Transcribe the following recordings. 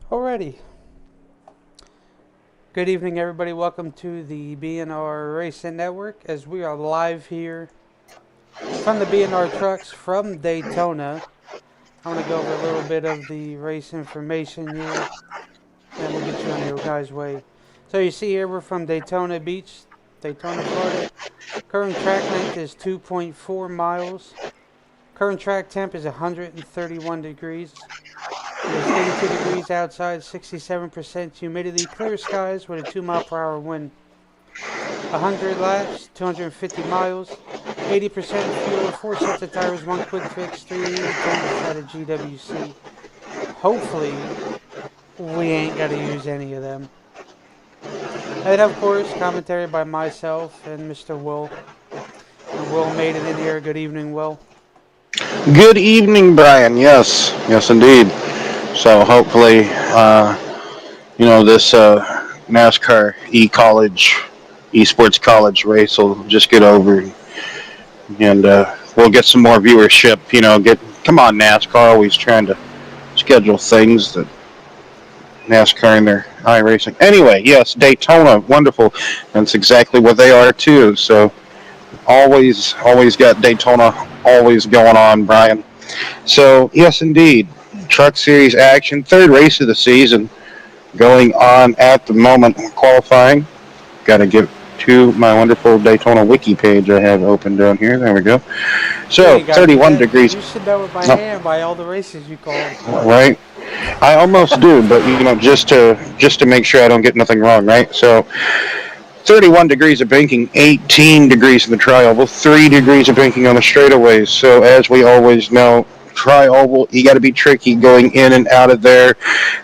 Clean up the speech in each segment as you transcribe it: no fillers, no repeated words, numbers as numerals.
Alrighty. Good evening, everybody. Welcome to the BNR Racing Network as we are live here from the BNR trucks from Daytona. I'm going to go over a little bit of the race information here, and we'll get you on your guys' way. So you see here we're from Daytona Beach, Daytona, Florida. Current track length is 2.4 miles. Current track temp is 131 degrees. It is 82 degrees outside, 67% humidity, clear skies with a 2-mile-per-hour wind. 100 laps, 250 miles, 80% fuel, 4 sets of tires, 1 quick fix, 3 tanks at a GWC. Hopefully, we ain't got to use any of them. And of course, commentary by myself and Mr. Will. And Will made it in here. Good evening, Will. Good evening, Brian. Yes, indeed. So hopefully, this NASCAR esports college race will just get over, and we'll get some more viewership. Come on, NASCAR, always trying to schedule things that NASCAR and their iRacing. Anyway, yes, Daytona, wonderful. That's exactly what they are too. So always got Daytona always going on, Brian. So, yes, indeed. Truck Series action, third race of the season going on at the moment. Qualifying. Got to get to my wonderful Daytona wiki page I have open down here. There we go. So, 31 degrees. You should know it by hand by all the races you called. Right. I almost do, but just to make sure I don't get nothing wrong, right? So, 31 degrees of banking, 18 degrees in the tri-oval, 3 degrees of banking on the straightaways. So as we always know, tri-oval, you got to be tricky going in and out of there.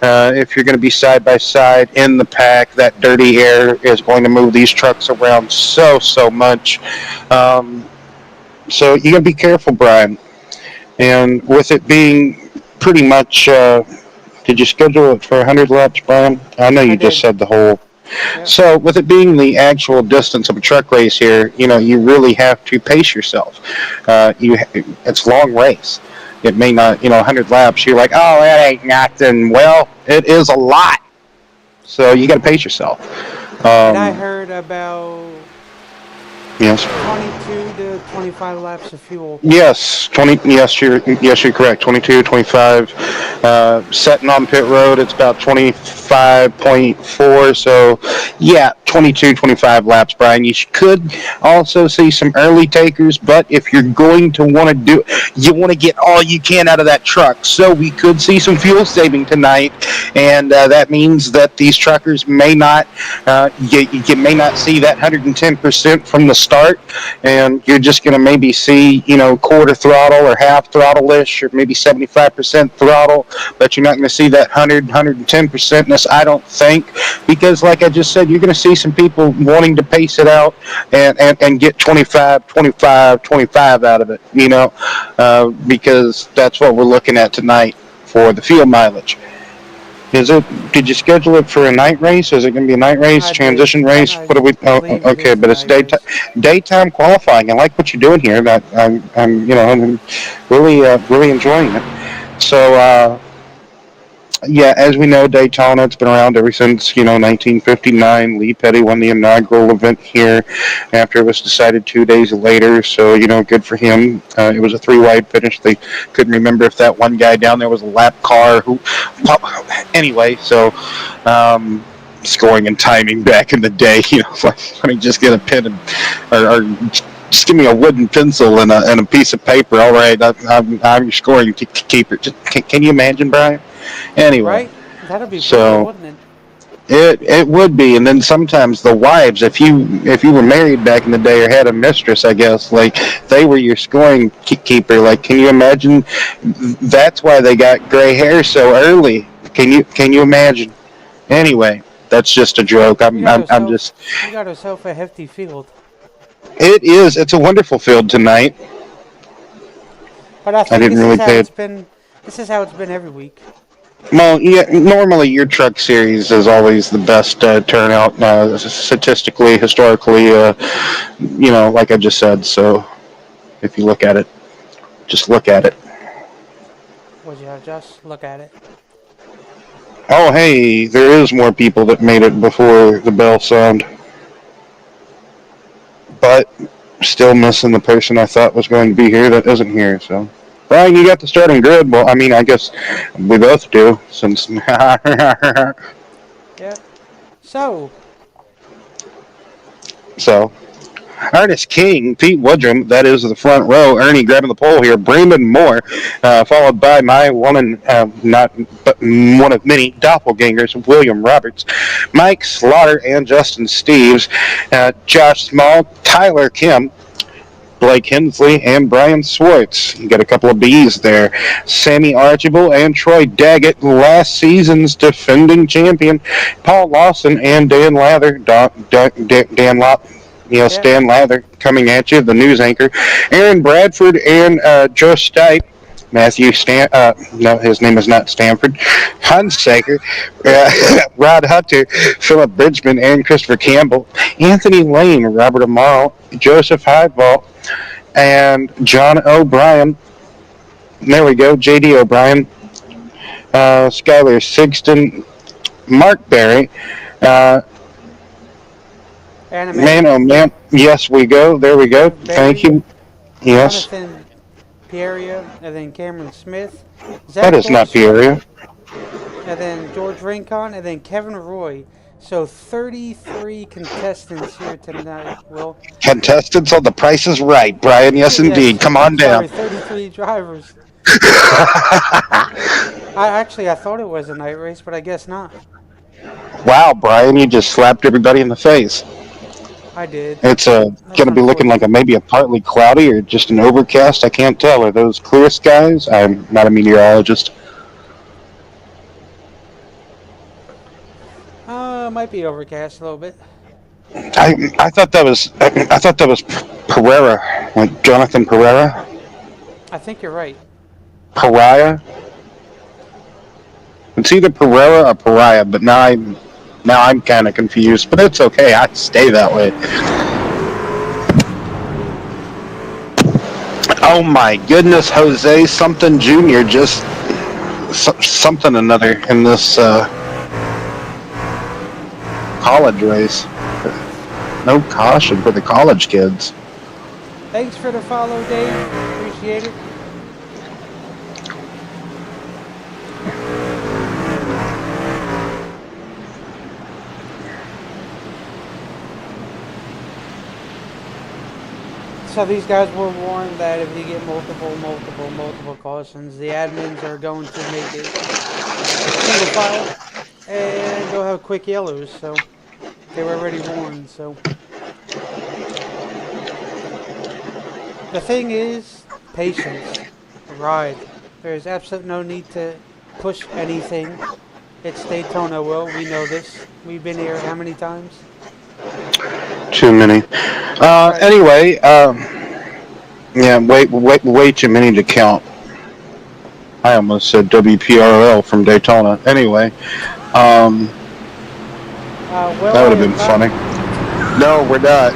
If you're going to be side by side in the pack, that dirty air is going to move these trucks around so much. So you got to be careful, Brian. And with it being pretty much, did you schedule it for 100 laps, Brian? I know you just said the whole. Yep. So with it being the actual distance of a truck race here, you really have to pace yourself. It's a long race. It may not, 100 laps, you're like, oh, that ain't nothing. Well, it is a lot. So you got to pace yourself. And I heard about Yes. 22 to 25 laps of fuel. Yes, you're correct. 22, 25. Setting on pit road, it's about 25.4. So, yeah, 22, 25 laps, Brian. You could also see some early takers, but if you're going to want to do, you want to get all you can out of that truck. So we could see some fuel saving tonight, and that means that these truckers may not, you may not see that 110% from the start, and you're just going to maybe see, quarter throttle or half throttle-ish, or maybe 75% throttle, but you're not going to see that 110%ness, I don't think, because like I just said, you're going to see some people wanting to pace it out and get 25 out of it, because that's what we're looking at tonight for the fuel mileage. Did you schedule it for a night race? Is it going to be a night race, transition race? What are we? Oh, okay, but it's daytime qualifying. I like what you're doing here. I'm really enjoying it. So, yeah, as we know, Daytona, it's been around ever since, 1959. Lee Petty won the inaugural event here after it was decided 2 days later. So, good for him. It was a 3-wide finish. They couldn't remember if that one guy down there was a lap car. Anyway, so scoring and timing back in the day, let me just get a pen or just give me a wooden pencil and a piece of paper. All right, I'm your scoring keeper. Can you imagine, Brian? Anyway, right? That'd be cool, wouldn't it? It would be, and then sometimes the wives, if you were married back in the day or had a mistress, I guess, like they were your scoring keeper. Like, can you imagine? That's why they got gray hair so early. Can you imagine? Anyway, that's just a joke. I'm just. You got yourself a hefty field. It is. It's a wonderful field tonight. But I think this is how it's been every week. Well, yeah, normally your truck series is always the best turnout, statistically, historically, like I just said. So if you look at it, just look at it. Would you have just look at it? Oh, hey, there is more people that made it before the bell sound, but still missing the person I thought was going to be here that isn't here. So, Brian, you got the starting grid. Well, I mean, I guess we both do, since. Yep. So, So, Ernest King, Pete Woodrum, that is the front row. Ernie grabbing the pole here. Bremen Moore, followed by my one and not but one of many doppelgangers, William Roberts, Mike Slaughter, and Justin Steves, Josh Small, Tyler Kim, Blake Hensley, and Brian Swartz. You got a couple of B's there. Sammy Archibald and Troy Daggett, last season's defending champion. Paul Lawson and Dan Lather. Yes, yep. Dan Lather coming at you, the news anchor. Aaron Bradford and Joe Stipe. No, his name is not Stanford. Hunsaker, Rod Hunter, Philip Bridgman, and Christopher Campbell. Anthony Lane, Robert Amaro, Joseph Highball, and John O'Brien. There we go, J.D. O'Brien, Skylar Sigston, Mark Berry, uh, Anime. man, oh man, yes, we go. There we go. Thank Barry. you. Yes, Jonathan Pieria. And then Cameron Smith. that Zach is not Borchert. Peoria. And then George Rincon. And then Kevin Roy. So 33 contestants here tonight, Will. Contestants on The Price is Right, Brian. Yes, Yes, indeed. Come I'm on down. sorry, 33 drivers. I thought it was a night race, but I guess not. Wow, Brian, you just slapped everybody in the face. I did. It's That's going to be looking like unfortunate. maybe a partly cloudy or just an overcast. I can't tell. Are those clear skies? I'm not a meteorologist. Might be overcast a little bit. I thought that was Pereira, like Jonathan Pereira, I think you're right. Pariah. It's either Pereira or Pariah, but now I'm kind of confused. But it's okay. I stay that way. Oh my goodness, Jose something Junior just something another in this college race. No caution for the college kids. Thanks for the follow, Dave. Appreciate it. So these guys were warned that if you get multiple cautions, the admins are going to make it single file and they'll have quick yellows. So they were already warned. So the thing is, patience. Ride. There's absolutely no need to push anything. It's Daytona, Will. We know this. We've been here how many times? Too many. Right. Anyway, yeah, way too many to count. I almost said WPRL from Daytona. Anyway, Well, that would I have been am not. funny. No, we're not.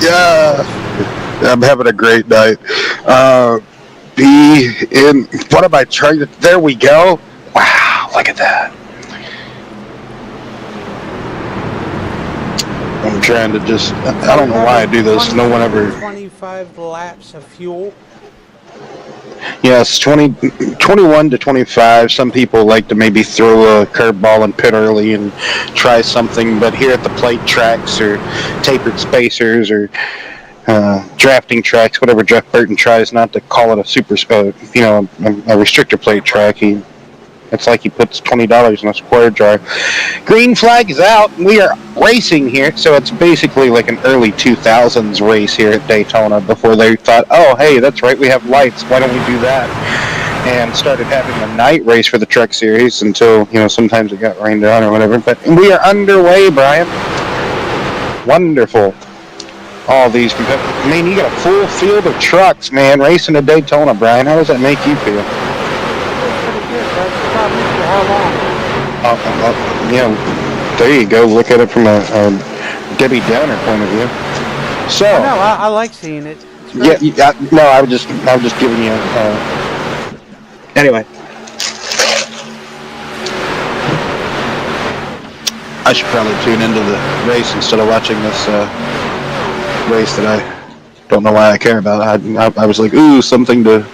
Yeah, I'm having a great night. Be in. What am I trying to? There we go. Wow, look at that. I'm trying to just. I So don't know why I remember, do this. No one 23 to ever. 25 laps of fuel. Yes, 21 to 25. Some people like to maybe throw a curveball and pit early and try something, but here at the plate tracks or tapered spacers or drafting tracks, whatever Jeff Burton tries not to call it a a restrictor plate track. It's like he puts $20 in a square jar. Green flag is out. We are racing here, so it's basically like an early 2000s race here at Daytona before they thought, oh, hey, that's right, we have lights. Why don't we do that? And started having a night race for the Truck Series until, sometimes it got rained on or whatever. But we are underway, Brian. Wonderful. All these competitors. I mean, you got a full field of trucks, man, racing at Daytona, Brian. How does that make you feel? Feels pretty good. That's problems for how long? There you go. Look at it from a Debbie Downer point of view. So I know. I like seeing it. It's yeah, great. no, I was just giving you. Anyway, I should probably tune into the race instead of watching this race that I don't know why I care about. I was like, ooh, something to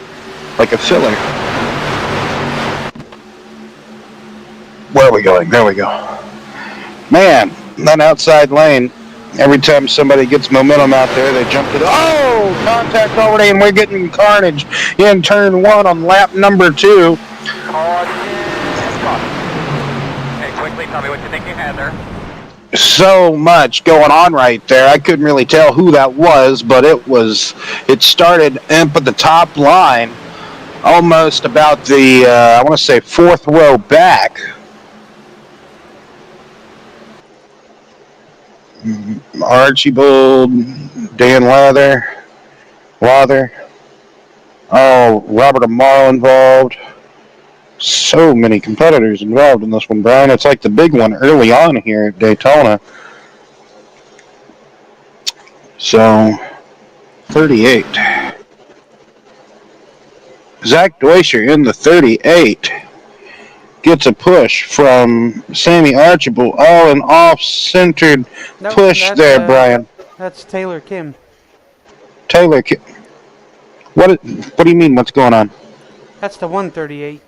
like a filler. Where are we going? There we go. Man, that outside lane. Every time somebody gets momentum out there, they jump to the contact already, and we're getting carnage in turn 1 on lap number 2. Hey, quickly tell me what you think you had there. So much going on right there. I couldn't really tell who that was, but it started up at the top line, almost about the I want to say 4th row back. Archibald, Dan Lather, Robert Amaro involved. So many competitors involved in this one, Brian. It's like the big one early on here at Daytona. So, 38. Zach Deutscher in the 38 gets a push from Sammy Archibald. Oh, an off-centered Nope. push there, Brian. That's Taylor Kim. Taylor, what do you mean? What's going on? That's the 138.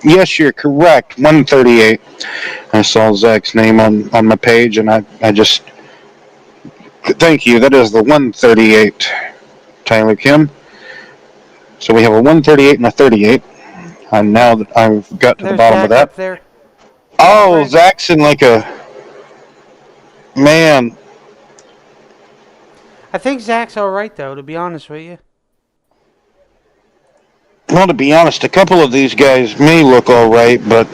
Yes, you're correct. 138. I saw Zach's name on my page, and I just thank you. That is the 138, Tyler Kim. So we have a 138 and a 38. And now that I've got to the bottom Zach of that. Up there. Oh, Zach's in like a man. I think Zach's all right though. To be honest with you. Well, to be honest, a couple of these guys may look all right, but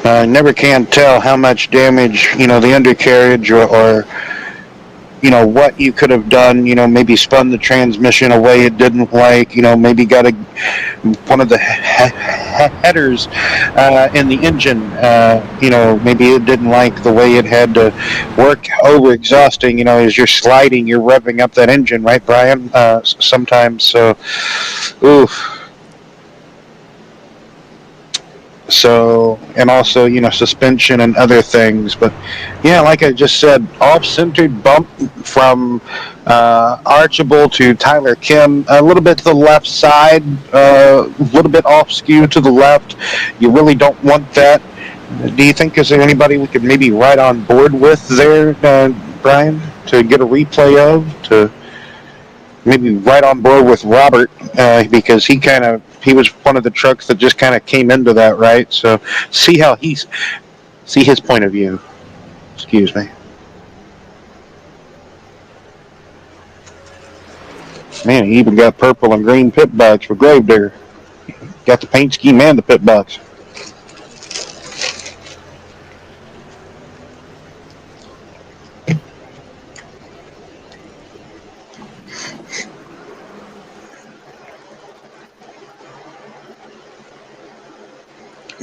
I never can tell how much damage, the undercarriage or what you could have done, maybe spun the transmission a way it didn't like, maybe got one of the headers in the engine, maybe it didn't like the way it had to work over exhausting, as you're sliding, you're revving up that engine, right, Brian? Sometimes, so, oof. So, and also, suspension and other things. But, yeah, like I just said, off-centered bump from Archibald to Tyler Kim, a little bit to the left side, a little bit off-skew to the left. You really don't want that. Do you think, is there anybody we could maybe ride on board with there, Brian, to get a replay of, to maybe right on board with Robert, because he was one of the trucks that just kind of came into that, right? So see his point of view. Excuse me. Man, he even got purple and green pit box for Gravedigger. Got the paint scheme and the pit box.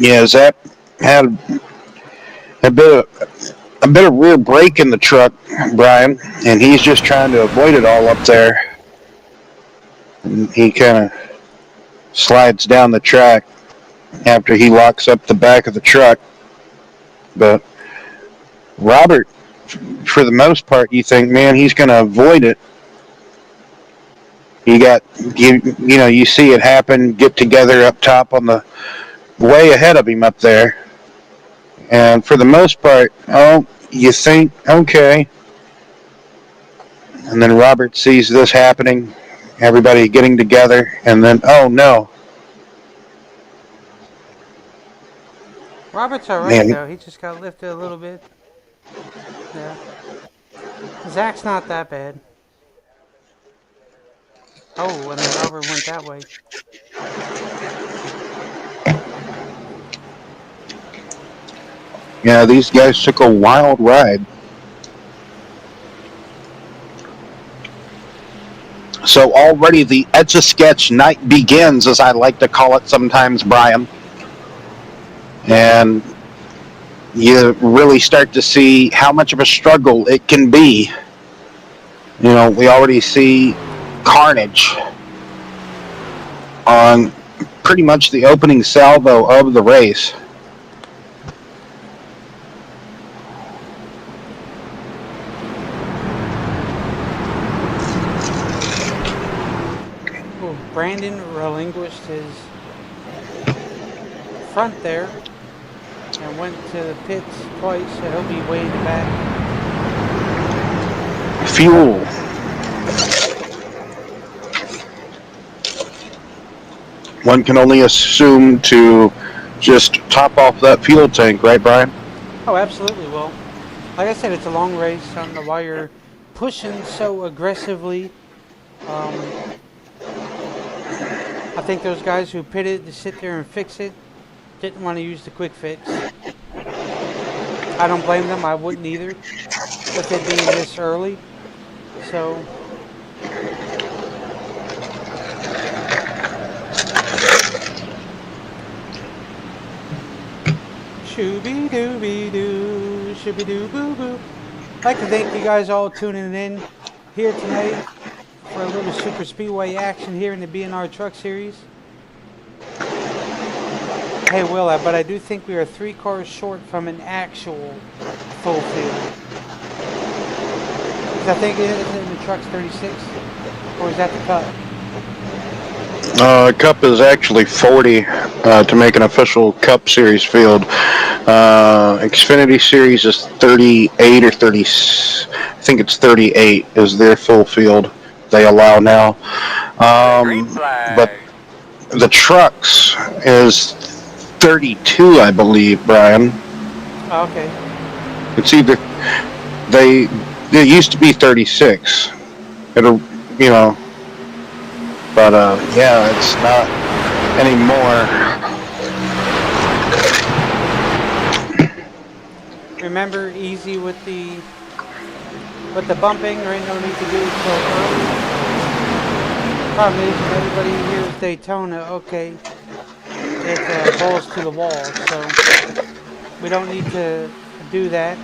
Yeah, Zach had a bit of rear brake in the truck, Brian, and he's just trying to avoid it all up there. And he kind of slides down the track after he locks up the back of the truck. But Robert, for the most part, you think, man, he's going to avoid it. You see it happen, get together up top on the way ahead of him up there. And for the most part, you think, okay. And then Robert sees this happening, everybody getting together, and then, oh no. Robert's all right though. He just got lifted a little bit. Yeah. Zach's not that bad. Oh, and then Robert went that way. Yeah, these guys took a wild ride. So already the Etch-a-Sketch night begins, as I like to call it sometimes, Brian. and you really start to see how much of a struggle it can be. We already see carnage on pretty much the opening salvo of the race. Ooh, Brandon relinquished his front there and went to the pits twice. I hope he way in the back. Fuel. One can only assume to just top off that fuel tank, right, Brian? Oh, absolutely. Well, like I said, it's a long race. I don't know why you're pushing so aggressively. I think those guys who pitted to sit there and fix it didn't want to use the quick fix. I don't blame them. I wouldn't either with it being this early. So shooby dooby doo, shooby doo boo boo. I'd like to thank you guys all tuning in here tonight for a little super speedway action here in the BNR Truck Series. Hey Will, but I do think we are 3 cars short from an actual full field. Because I think it is in the truck's 36, or is that the Cup? Cup is actually 40 to make an official Cup Series field. Xfinity Series is 38 or 30. I think it's 38 is their full field they allow now. But the trucks is 32, I believe, Brian. Oh, okay. It's either it used to be 36. It'll, but yeah, it's not anymore. Remember, easy with the bumping. There ain't no need to do it so early. Problem is, everybody hears Daytona. Okay, it balls to the wall. So we don't need to do that.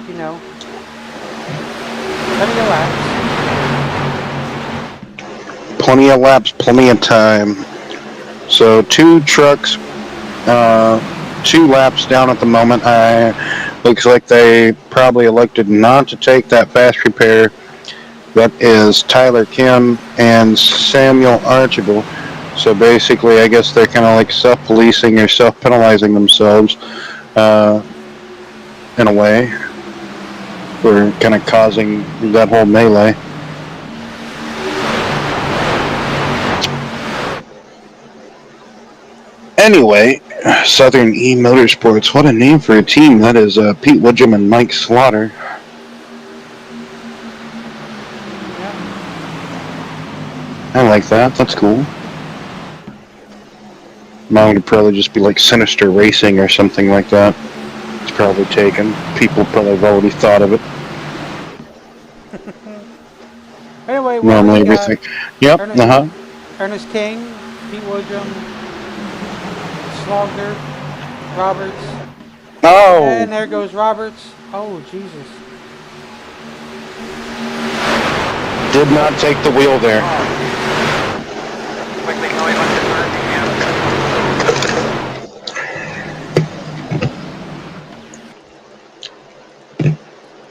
Plenty of laps. Plenty of laps, plenty of time. So 2 trucks, 2 laps down at the moment. Looks like they probably elected not to take that fast repair. That is Tyler Kim and Samuel Archibald. So basically, I guess they're kind of like self-policing or self-penalizing themselves in a way for kind of causing that whole melee. Anyway, Southern E Motorsports, what a name for a team. That is Pete Woodrum and Mike Slaughter. Yeah. I like that. That's cool. Mine would probably just be like Sinister Racing or something like that. It's probably taken. People probably have already thought of it. Anyway, Normally everything. Yep. Ernest King, Pete Woodrum, Slaughter, Roberts. Oh! And there goes Roberts. Oh, Jesus. Did not take the wheel there. Quickly going on to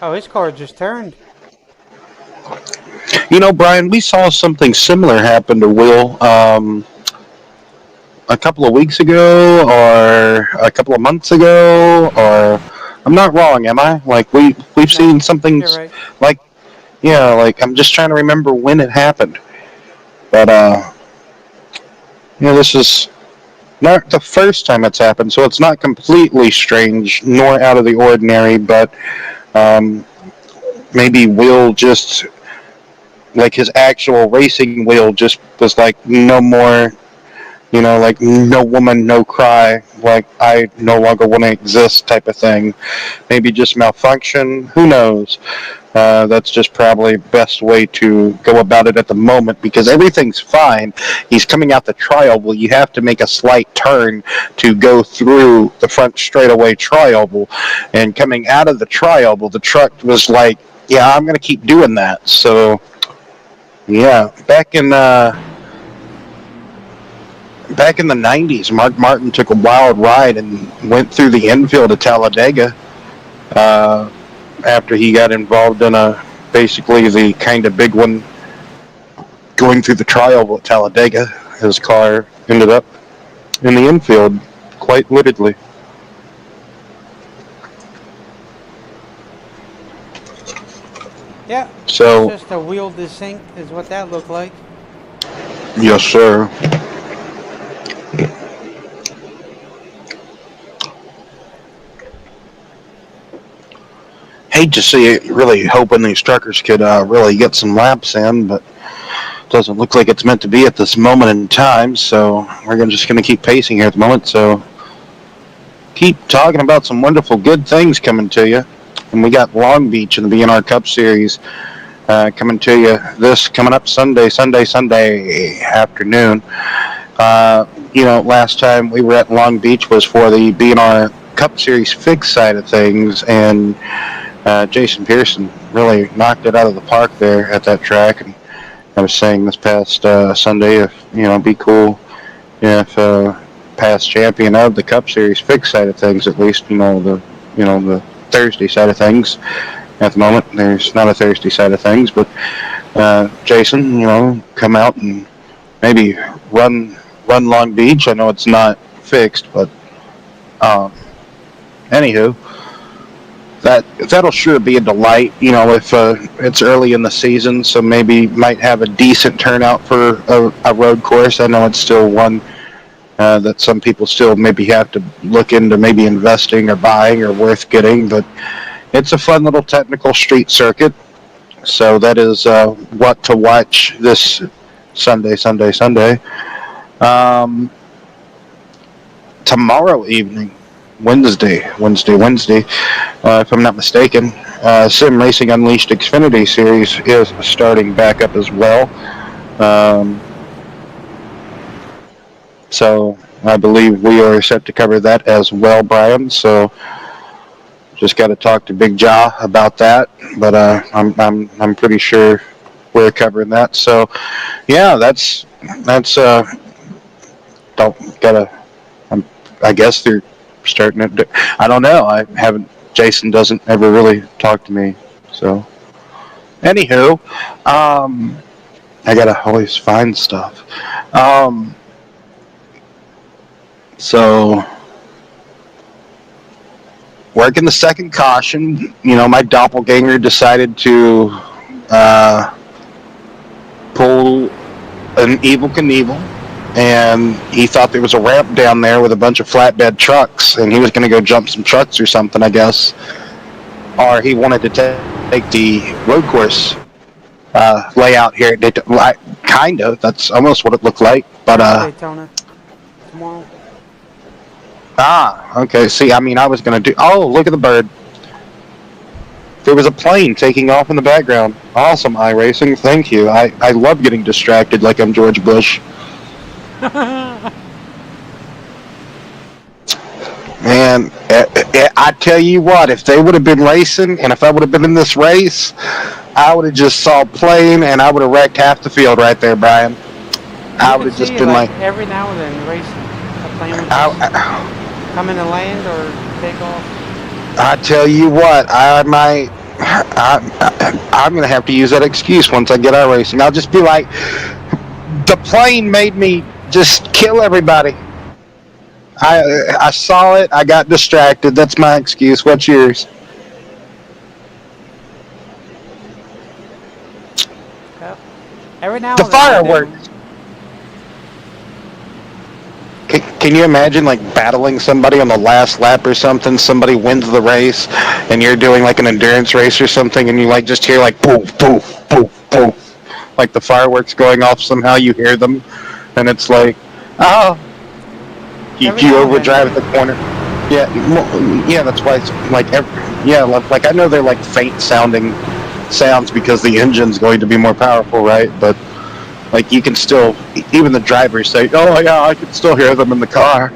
Oh, his car just turned. Brian, we saw something similar happen to Will a couple of weeks ago or a couple of months ago, or I'm not wrong, am I? Like we've seen something Right. like I'm just trying to remember when it happened. But this is not the first time it's happened, so it's not completely strange nor out of the ordinary, but maybe Will just like his actual racing wheel just was like no more, like no woman, no cry, like I no longer want to exist type of thing. Maybe just malfunction, who knows? That's just probably best way to go about it at the moment because everything's fine. He's coming out the trioval. You have to make a slight turn to go through the front straightaway trioval. And coming out of the trioval, the truck was like, yeah, I'm going to keep doing that. So, yeah, back in the 90s, Mark Martin took a wild ride and went through the infield of Talladega uh, after he got involved in basically the kind of big one going through the trial at Talladega. His car ended up in the infield, quite literally. Yeah. So, It's just a wheel desync is what that looked like. yes, sir. Hate to see it. Really hoping these truckers could really get some laps in, but doesn't look like it's meant to be at this moment in time. So we're just going to keep pacing here at the moment. So keep talking about some wonderful good things coming to you. And we got Long Beach in the BNR Cup Series coming to you coming up Sunday afternoon. Last time we were at Long Beach was for the BNR Cup Series fixed side of things, and Jason Pearson really knocked it out of the park there at that track. And I was saying this past Sunday, if be cool if past champion of the Cup Series fixed side of things, at least the Thursday side of things. At the moment, there's not a Thursday side of things, but Jason, come out and maybe run Long Beach. I know it's not fixed, but anywho, that'll sure be a delight. If it's early in the season, so maybe might have a decent turnout for a road course. I know it's still one that some people still maybe have to look into maybe investing or buying or worth getting, but it's a fun little technical street circuit. So that is what to watch this Sunday. Tomorrow evening, Wednesday, if I'm not mistaken, Sim Racing Unleashed Xfinity Series is starting back up as well. So I believe we are set to cover that as well, Brian. So just got to talk to Big Jaw about that, but I'm pretty sure we're covering that. So yeah, that's don't gotta. I guess they're starting it. I don't know. I haven't. Jason doesn't ever really talk to me. So anywho, I gotta always find stuff. So working the second caution, my doppelganger decided to pull an Evel Knievel, and he thought there was a ramp down there with a bunch of flatbed trucks, and he was going to go jump some trucks or something, I guess. Or he wanted to take the road course layout here at Daytona. Kind of. That's almost what it looked like. But Daytona tomorrow. Okay. See, I was going to do... Oh, look at the bird. There was a plane taking off in the background. Awesome, iRacing. Thank you. I love getting distracted like I'm George Bush. Man, I tell you what, if they would have been racing, and if I would have been in this race, I would have just saw a plane, and I would have wrecked half the field right there, Brian. I would have just been like every now and then racing. A plane would just come in and land or take off. I tell you what, I'm going to have to use that excuse once I get out racing. I'll just be like, the plane made me just kill everybody. I saw it. I got distracted. That's my excuse. What's yours? Yep. Every now The and then. fireworks. Can you imagine like battling somebody on the last lap or something? Somebody wins the race, and you're doing like an endurance race or something, and you like just hear like poof, poof, poof, poof, like the fireworks going off. Somehow you hear them, and it's like, oh. You overdrive at the corner. Yeah, that's why it's like, like I know they're like faint sounding sounds because the engine's going to be more powerful, right? But like you can still, even the drivers say, "Oh yeah, I can still hear them in the car."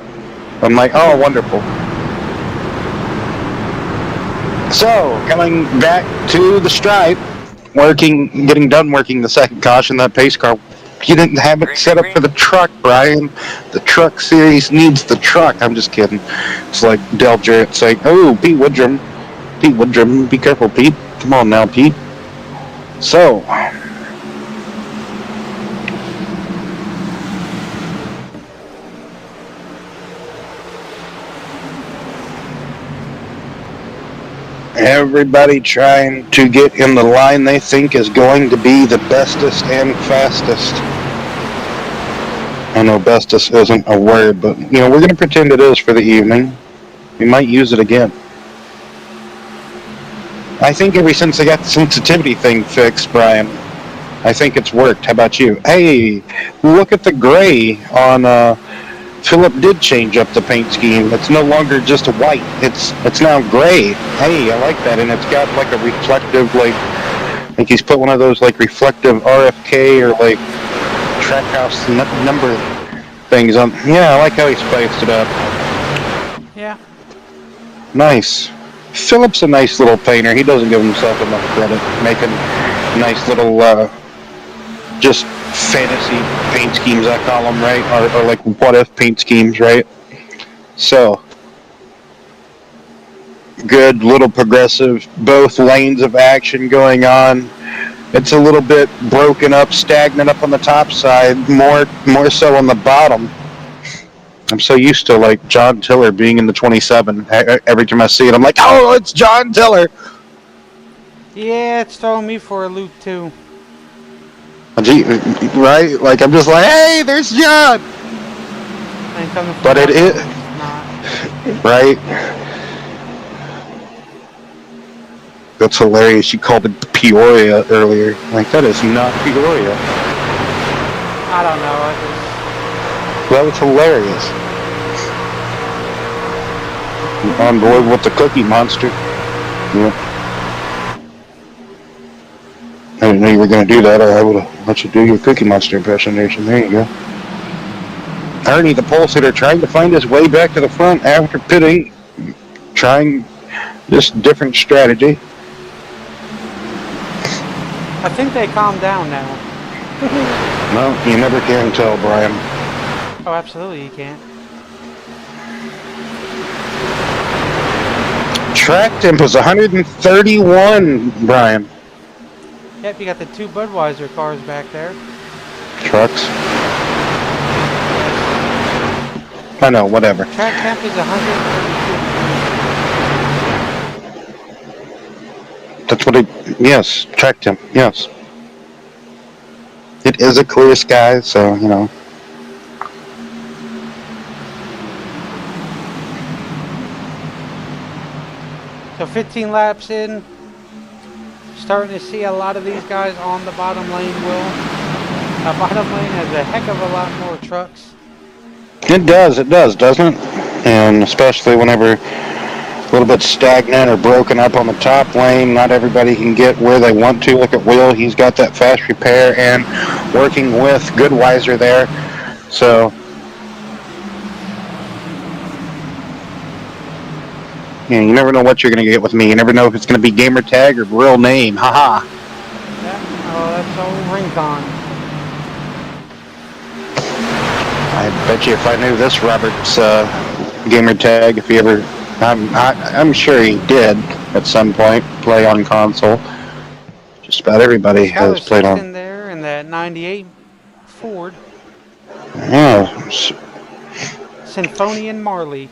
I'm like, "Oh, wonderful." So coming back to the stripe, getting done working the second caution, that pace car. You didn't have it set up for the truck, Brian. The Truck Series needs the truck. I'm just kidding. It's like Del Jarrett saying, "Oh, Pete Woodrum, be careful, Pete. Come on now, Pete." So, everybody trying to get in the line they think is going to be the bestest and fastest. I know bestest isn't a word, but we're going to pretend it is for the evening. We might use it again. I think ever since they got the sensitivity thing fixed, Brian, I think it's worked. How about you? Hey, look at the gray on Philip did change up the paint scheme. It's no longer just white. It's now gray. Hey, I like that, and it's got like a reflective, like he's put one of those like reflective RFK or like Trackhouse number things on. Yeah, I like how he spiced it up. Yeah. Nice. Philip's a nice little painter. He doesn't give himself enough credit making nice little just fantasy paint schemes, I call them, right? Or like what-if paint schemes, right? So, good little progressive, both lanes of action going on. It's a little bit broken up, stagnant up on the top side, more so on the bottom. I'm so used to like John Tiller being in the 27. Every time I see it, I'm like, oh, it's John Tiller. Yeah, it's throwing me for a loop too. Right? Like I'm just like, hey, there's John. But it is right. That's hilarious. You called it Peoria earlier. Like that is not Peoria. I don't know. That was hilarious. On board with the Cookie Monster. Yeah. I didn't know you were going to do that, or I would have let you do your Cookie Monster impersonation. There you go. Ernie, the pole sitter, trying to find his way back to the front after pitting, trying just different strategy. I think they calmed down now. No, you never can tell, Brian. Oh, absolutely, you can't. Track temp is 131, Brian. Yep, you got the two Budweiser cars back there. Trucks. I know, whatever. Track temp is 132. That's what it, yes, track temp, yes. It is a clear sky, so, So 15 laps in, starting to see a lot of these guys on the bottom lane, Will. The bottom lane has a heck of a lot more trucks. It does, doesn't it? And especially whenever a little bit stagnant or broken up on the top lane, not everybody can get where they want to. Look at Will, he's got that fast repair and working with Goodweiser there. So, yeah, you never know what you're going to get with me. You never know if it's going to be gamer tag or real name. Haha. Yeah, oh, that's old Rincon. I bet you if I knew this Robert's gamer tag, if he ever, I'm sure he did at some point play on console. Just about everybody has played on. In there in that '98 Ford. Yeah. Symphonian Marley.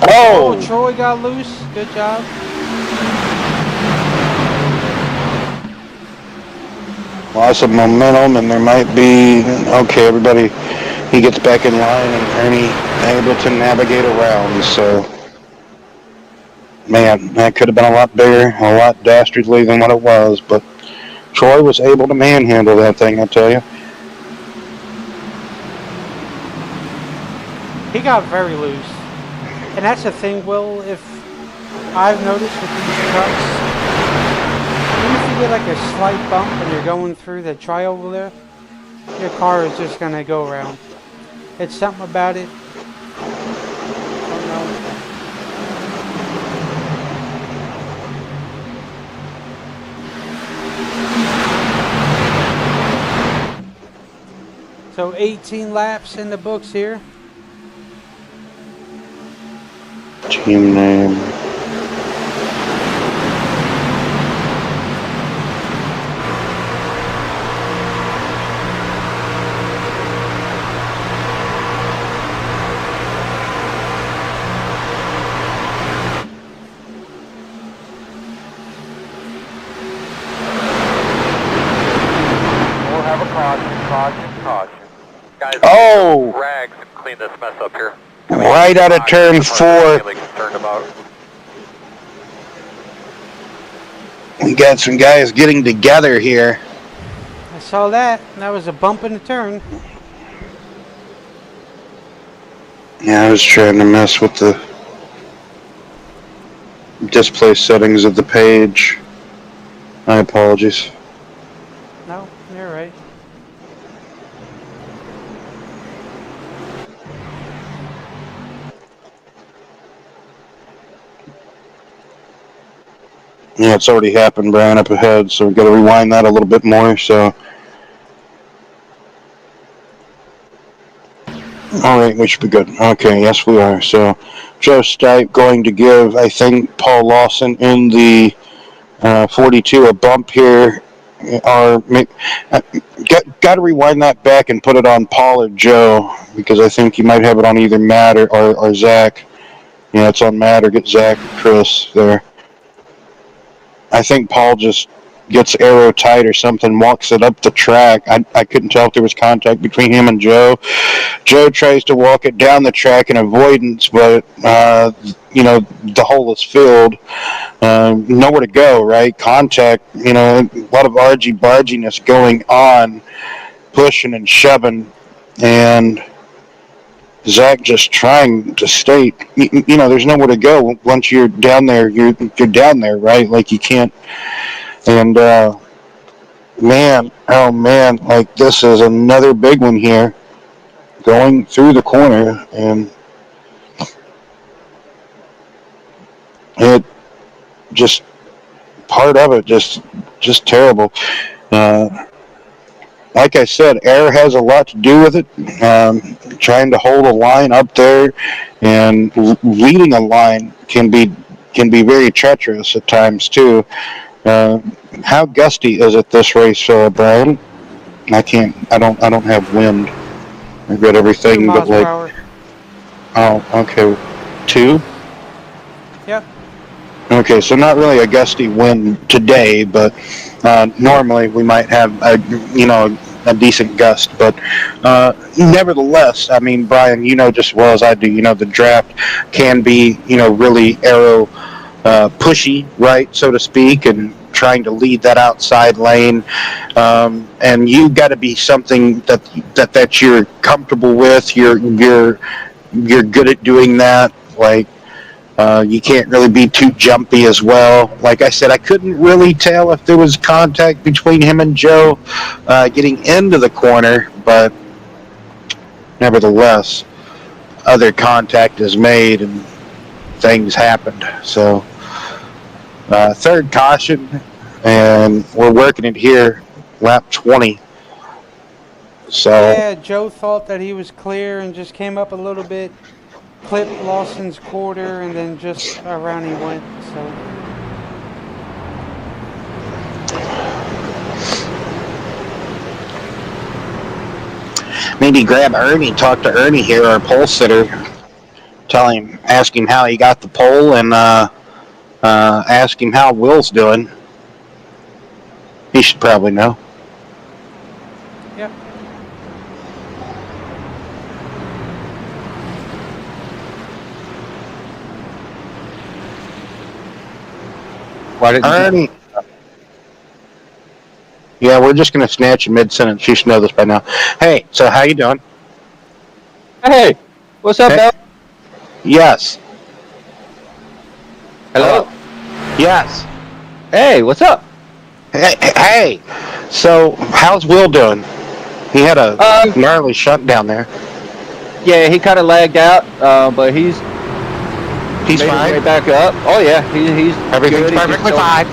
Oh, Troy got loose. Good job. Loss of momentum, and there might be, okay, everybody, he gets back in line, and Ernie able to navigate around, so, man, that could have been a lot bigger, a lot dastardly than what it was, but Troy was able to manhandle that thing, I tell you. He got very loose. And that's the thing, Will, if I've noticed with these trucks, even if you get like a slight bump and you're going through the triangle there, your car is just gonna go around. It's something about it. I don't know. So 18 laps in the books here. Team name. We'll have a caution. Guys, Oh! rags and clean this mess up here. Right out of turn 4. Really concerned about. We got some guys getting together here. I saw that. That was a bump in the turn. Yeah, I was trying to mess with the display settings of the page. My apologies. No, you're right. Yeah, it's already happened, Brian, up ahead, so we've got to rewind that a little bit more, so. Alright, we should be good. Okay, yes we are. So, Joe Stipe going to give, I think, Paul Lawson in the 42 a bump here. Or got to rewind that back and put it on Paul or Joe, because I think you might have it on either Matt or Zach. Yeah, it's on Matt, or get Zach or Chris there. I think Paul just gets arrow tight or something, walks it up the track. I couldn't tell if there was contact between him and Joe. Joe tries to walk it down the track in avoidance, but, the hole is filled. Nowhere to go, right? Contact, a lot of argy-barginess going on, pushing and shoving, and Zach just trying to state, there's nowhere to go. Once you're down there, you're down there, right? Like you can't. And man, like this is another big one here, going through the corner, and it just part of it just terrible. Like I said, air has a lot to do with it. Trying to hold a line up there and leading a line can be very treacherous at times too. How gusty is it this race, Brian? I don't have wind. I've got 2 everything but miles per like. hour. Oh, okay. 2? Yep. Okay, so not really a gusty wind today, but normally we might have a decent gust. But nevertheless, I mean, Brian, just as well as I do, the draft can be, really aero pushy, right, so to speak, and trying to lead that outside lane. And you got to be something that you're comfortable with. You're good at doing that, like. You can't really be too jumpy as well. Like I said, I couldn't really tell if there was contact between him and Joe getting into the corner, but nevertheless, other contact is made and things happened. So, third caution, and we're working it here, lap 20. So, Yeah, Joe thought that he was clear and just came up a little bit, clipped Lawson's quarter, and then just around he went. So maybe grab Ernie, talk to Ernie here, our pole sitter, ask him how he got the pole, and ask him how Will's doing. He should probably know. yep. Why didn't Ernie? Yeah, we're just gonna snatch you mid-sentence. You should know this by now. Hey, so how you doing? Hey, What's up, Hey, Bell? yes. Hello? Hello. Yes. Hey, what's up? Hey. So, how's Will doing? He had a Uh, gnarly shutdown there. yeah, he kind of lagged out, but he's He's made his fine. way back up. Oh yeah, he's Everything's good. He just perfectly don't. fine.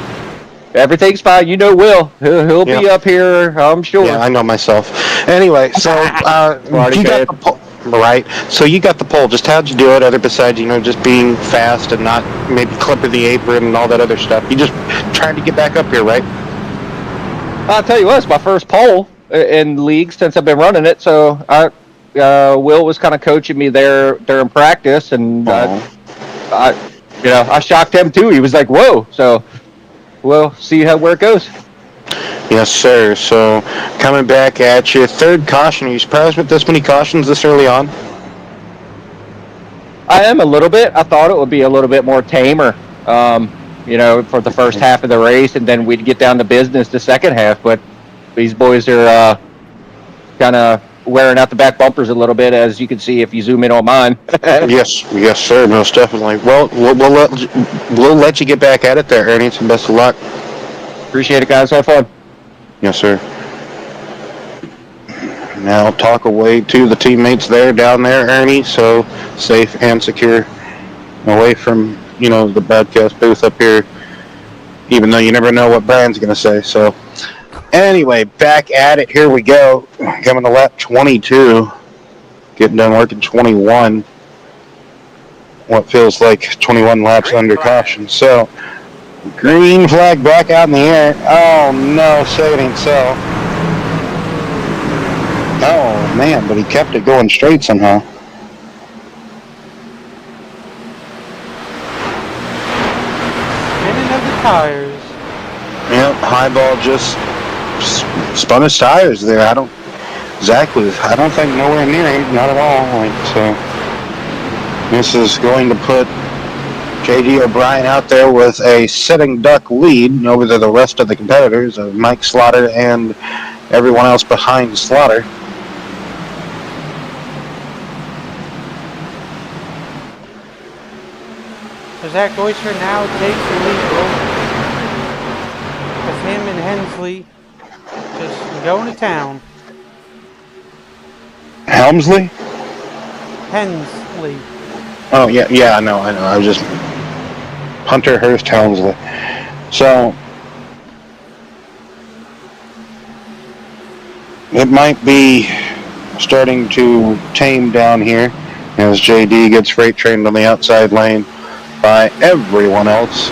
Everything's fine. You know, Will. He'll Yeah. be up here, I'm Yeah, sure. I know myself. Anyway, so Smarty you got man. the poll, right? So you got the poll. Just how'd you do it? Other besides, just being fast and not maybe clipping the apron and all that other stuff. You just trying to get back up here, right? I'll tell you what, it's my first poll in league since I've been running it. So Will was kind of coaching me there during practice, and Oh. I, I shocked him too. He was like, "Whoa!" So we'll see where it goes. Yes, sir. So coming back at you, third caution. Are you surprised with this many cautions this early on? I am a little bit. I thought it would be a little bit more tamer, for the first half of the race, and then we'd get down to business the second half. But these boys are kind of wearing out the back bumpers a little bit, as you can see if you zoom in on mine. Yes, sir. Most definitely. Well, we'll let you get back at it there, Ernie. Some best of luck. Appreciate it, guys. Have fun. Yes, sir. Now talk away to the teammates there down there, Ernie. So safe and secure, away from the broadcast booth up here. Even though you never know what Brian's going to say. So anyway, back at it. Here we go. Coming to lap 22. Getting done working 21. What feels like 21 laps Green under flag. caution. So green flag back out in the air. Oh no, say it ain't so. Oh man, but he kept it going straight somehow. Spinning of the tires. Yep, Highball just spun his tires there. Zach I don't think nowhere near him, not at all. So this is going to put J.D. O'Brien out there with a sitting duck lead over the rest of the competitors of Mike Slaughter and everyone else behind Slaughter. So Zach Oyster now takes the lead with him and Hensley just going to town. Helmsley? Hensley. Oh, yeah, I know. I was just Hunter Hurst Helmsley. So it might be starting to tame down here as JD gets freight trained on the outside lane by everyone else.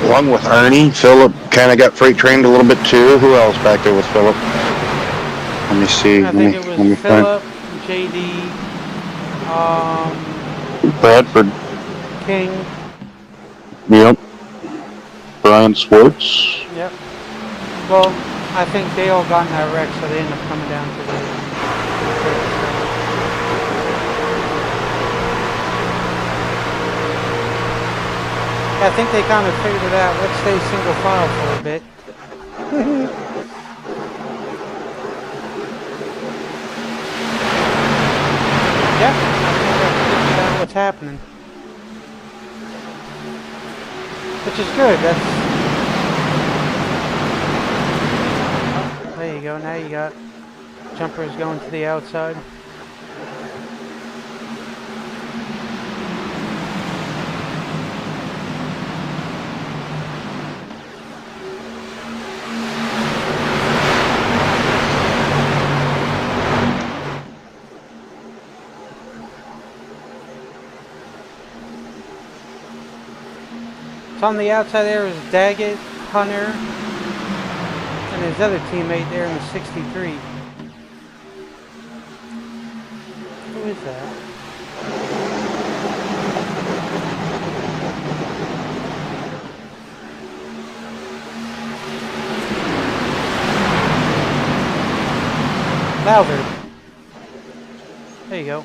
Along with Ernie, Phillip kind of got freight trained a little bit too. Who else back there with Phillip? Let me see. I think it was Let me Phillip, JD, Bradford. King. Yep. Brian Swartz. Yep. Well, I think they all got in that wreck, so they ended up coming down to the. I think they kind of figured it out. Let's stay single file for a bit. Yeah, I think that's figured out what's happening. Which is good. There you go. Now you got jumpers going to the outside. So on the outside there is Daggett, Hunter, and his other teammate there in the 63. Who is that? Louder. There you go.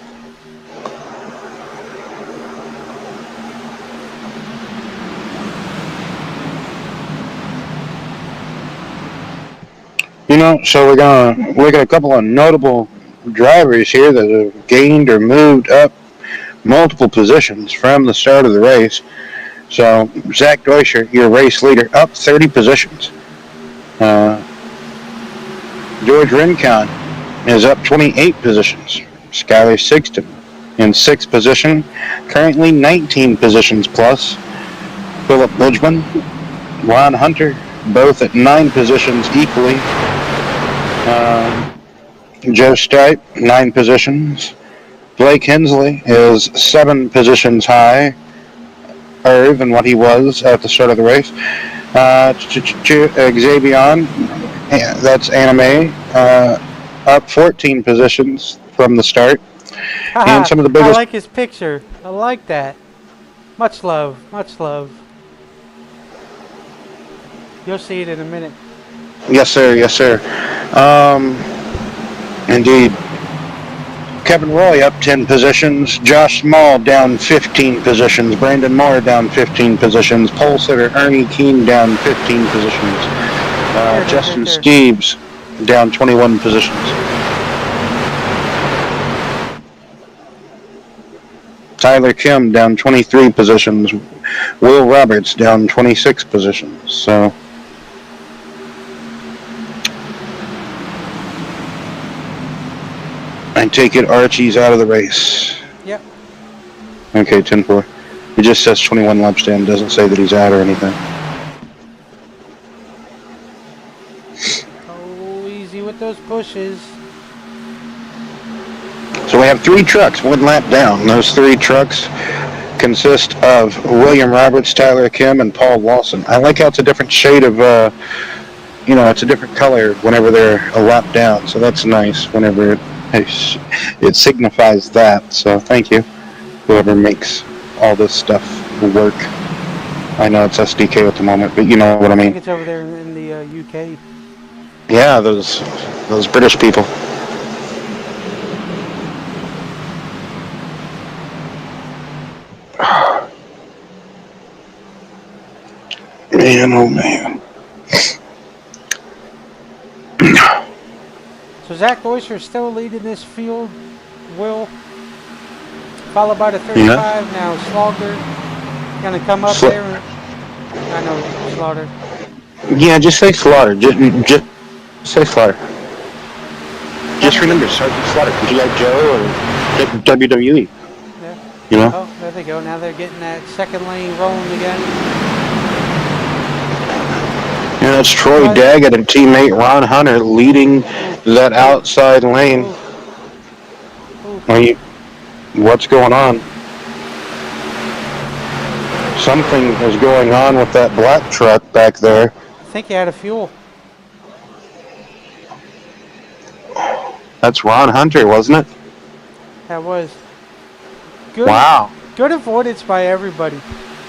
So we're gonna look at a couple of notable drivers here that have gained or moved up multiple positions from the start of the race. So Zach Deutscher, your race leader, up 30 positions. George Rincon is up 28 positions. Skylar Sixton in 6th position, currently 19 positions plus. Philip Bridgman, Ron Hunter, both at 9 positions equally. Joe Stipe, 9 positions. Blake Hensley is 7 positions higher than what he was at the start of the race. Xavier, that's Anime, up 14 positions from the start. And Haha, some of the I biggest. like his picture. I like that. Much love, much love. You'll see it in a minute. Yes, sir. Yes, sir. Indeed. Kevin Roy up 10 positions. Josh Small down 15 positions. Brandon Moore down 15 positions. Pole sitter Ernie Keene down 15 positions. Justin There. Steves down 21 positions. Tyler Kim down 23 positions. Will Roberts down 26 positions. So. I take it Archie's out of the race. Yep. Okay, 10-4. It just says 21 laps down. Doesn't say that he's out or anything. Oh, easy with those pushes. So we have 3 trucks, 1 lap down. Those 3 trucks consist of William Roberts, Tyler Kim, and Paul Lawson. I like how it's a different shade of, it's a different color whenever they're a lap down. So that's nice whenever it signifies that. So thank you, whoever makes all this stuff work. I know it's SDK at the moment, but you know what I I mean. think it's over there in the UK. Yeah, those British people. Man, oh man. So Zach Deutscher still leading this field. Will, followed by the 35 now. Slaughter gonna come up there. I know Slaughter. Yeah, just say Slaughter. Just say Slaughter. Just remember, Sergeant Slaughter from G.I. Joe or WWE. Yeah. You know? Oh, there they go. Now they're getting that second lane rolling again. Yeah, that's Troy Daggett and teammate Ron Hunter leading that outside lane. What's going on? Something is going on with that black truck back there. I think he had a fuel. That's Ron Hunter, wasn't it? That was. Good. Wow. Good avoidance by everybody.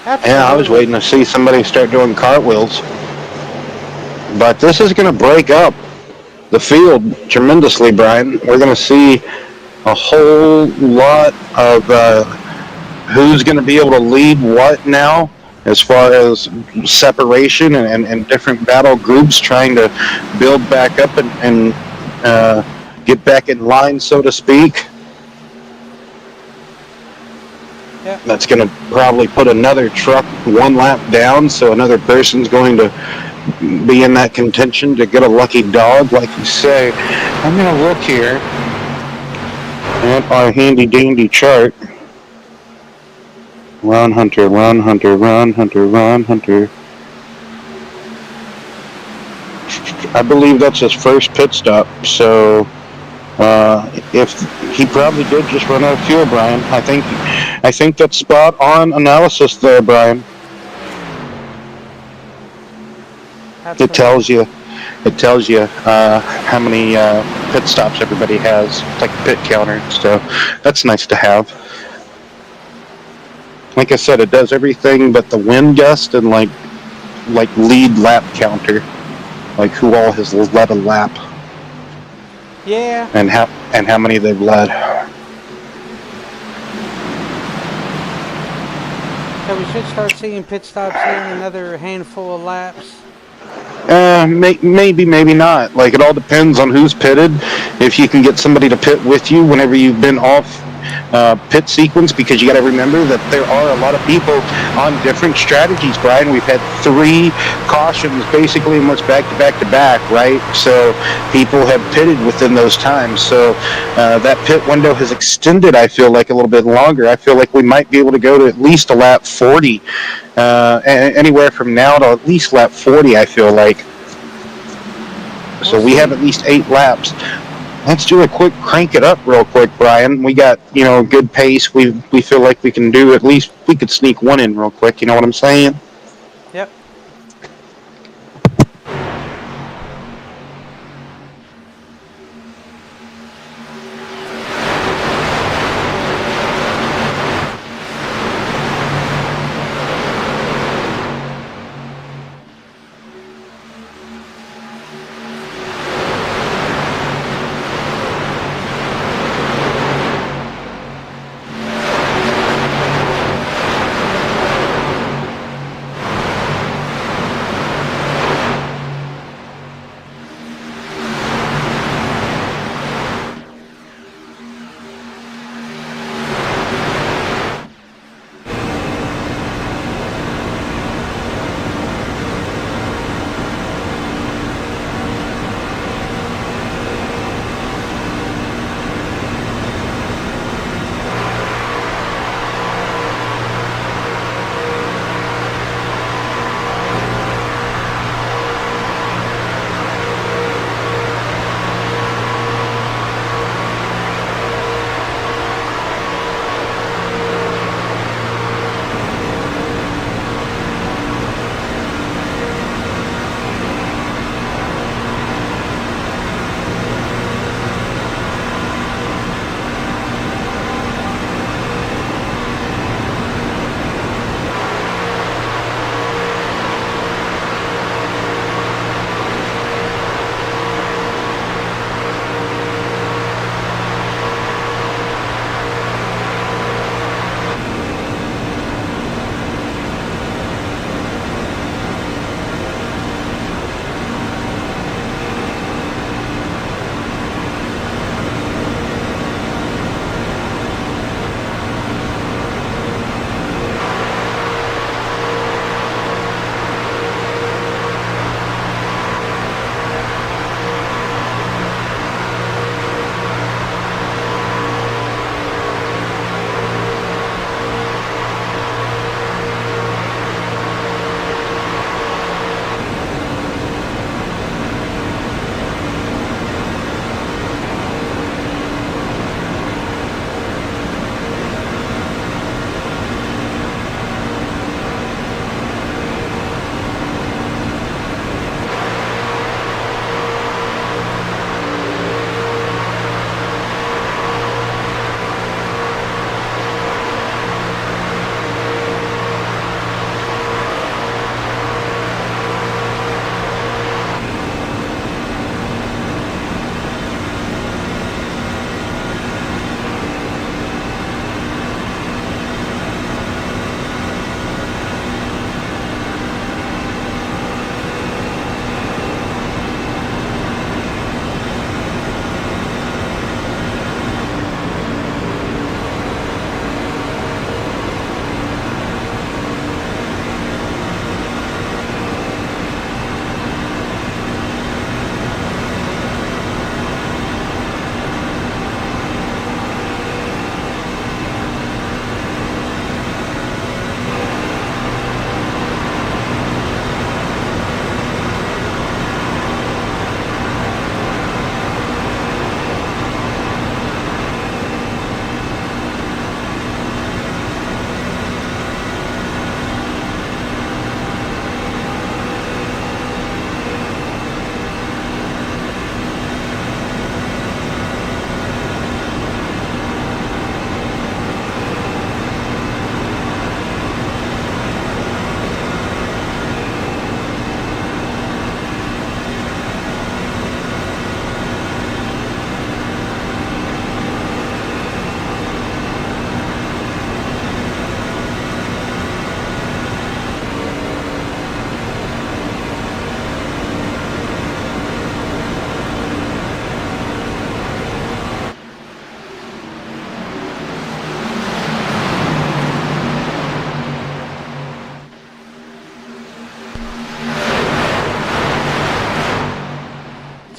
Absolutely. Yeah, I was waiting to see somebody start doing cartwheels. But this is going to break up the field tremendously, Brian. We're going to see a whole lot of who's going to be able to lead what now as far as separation and different battle groups trying to build back up and get back in line, so to speak. Yeah. That's going to probably put another truck 1 lap down, so another person's going to be in that contention to get a lucky dog, like you say. I'm going to look here at our handy dandy chart. Ron Hunter, Ron Hunter, Ron Hunter, Ron Hunter. I believe that's his first pit stop, so if he probably did just run out of fuel, Brian. I think that's spot on analysis there, Brian. Absolutely. It tells you how many pit stops everybody has. It's like a pit counter, so that's nice to have. Like I said, it does everything but the wind gust and like lead lap counter, like who all has led a lap. Yeah. And how many they've led. So we should start seeing pit stops here in another handful of laps. Maybe, maybe not. Like, it all depends on who's pitted. If you can get somebody to pit with you whenever you've been off pit sequence, because you got to remember that there are a lot of people on different strategies, Brian. We've had 3 cautions basically almost back to back to back, right? So people have pitted within those times. So that pit window has extended, I feel like, a little bit longer. I feel like we might be able to go to at least a lap 40. Anywhere from now to at least lap 40, I feel like. So we have at least 8 laps. Let's do a quick crank it up real quick, Brian. We got, good pace. We feel like we can do, at least we could sneak one in real quick. You know what I'm saying? Yep.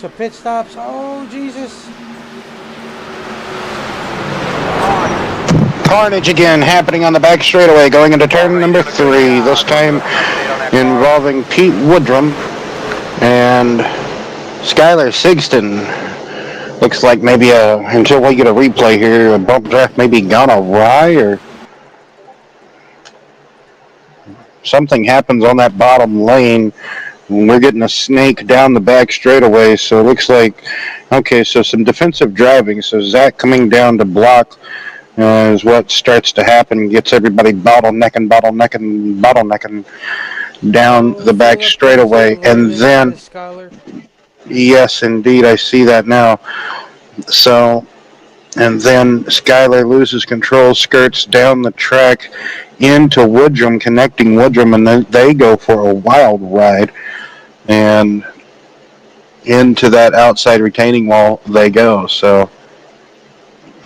of pit stops. Oh, Jesus. Carnage again happening on the back straightaway going into turn number 3, this time involving Pete Woodrum and Skylar Sigston. Looks like maybe until we get a replay here, a bump draft maybe gone awry or something happens on that bottom lane. We're getting a snake down the back straightaway, so it looks like, okay, so some defensive driving. So Zach coming down to block is what starts to happen, gets everybody bottlenecking down the back straightaway. And then, yes, indeed, I see that now. So, and then Skylar loses control, skirts down the track into Woodrum, connecting Woodrum, and then they go for a wild ride. And into that outside retaining wall they go. So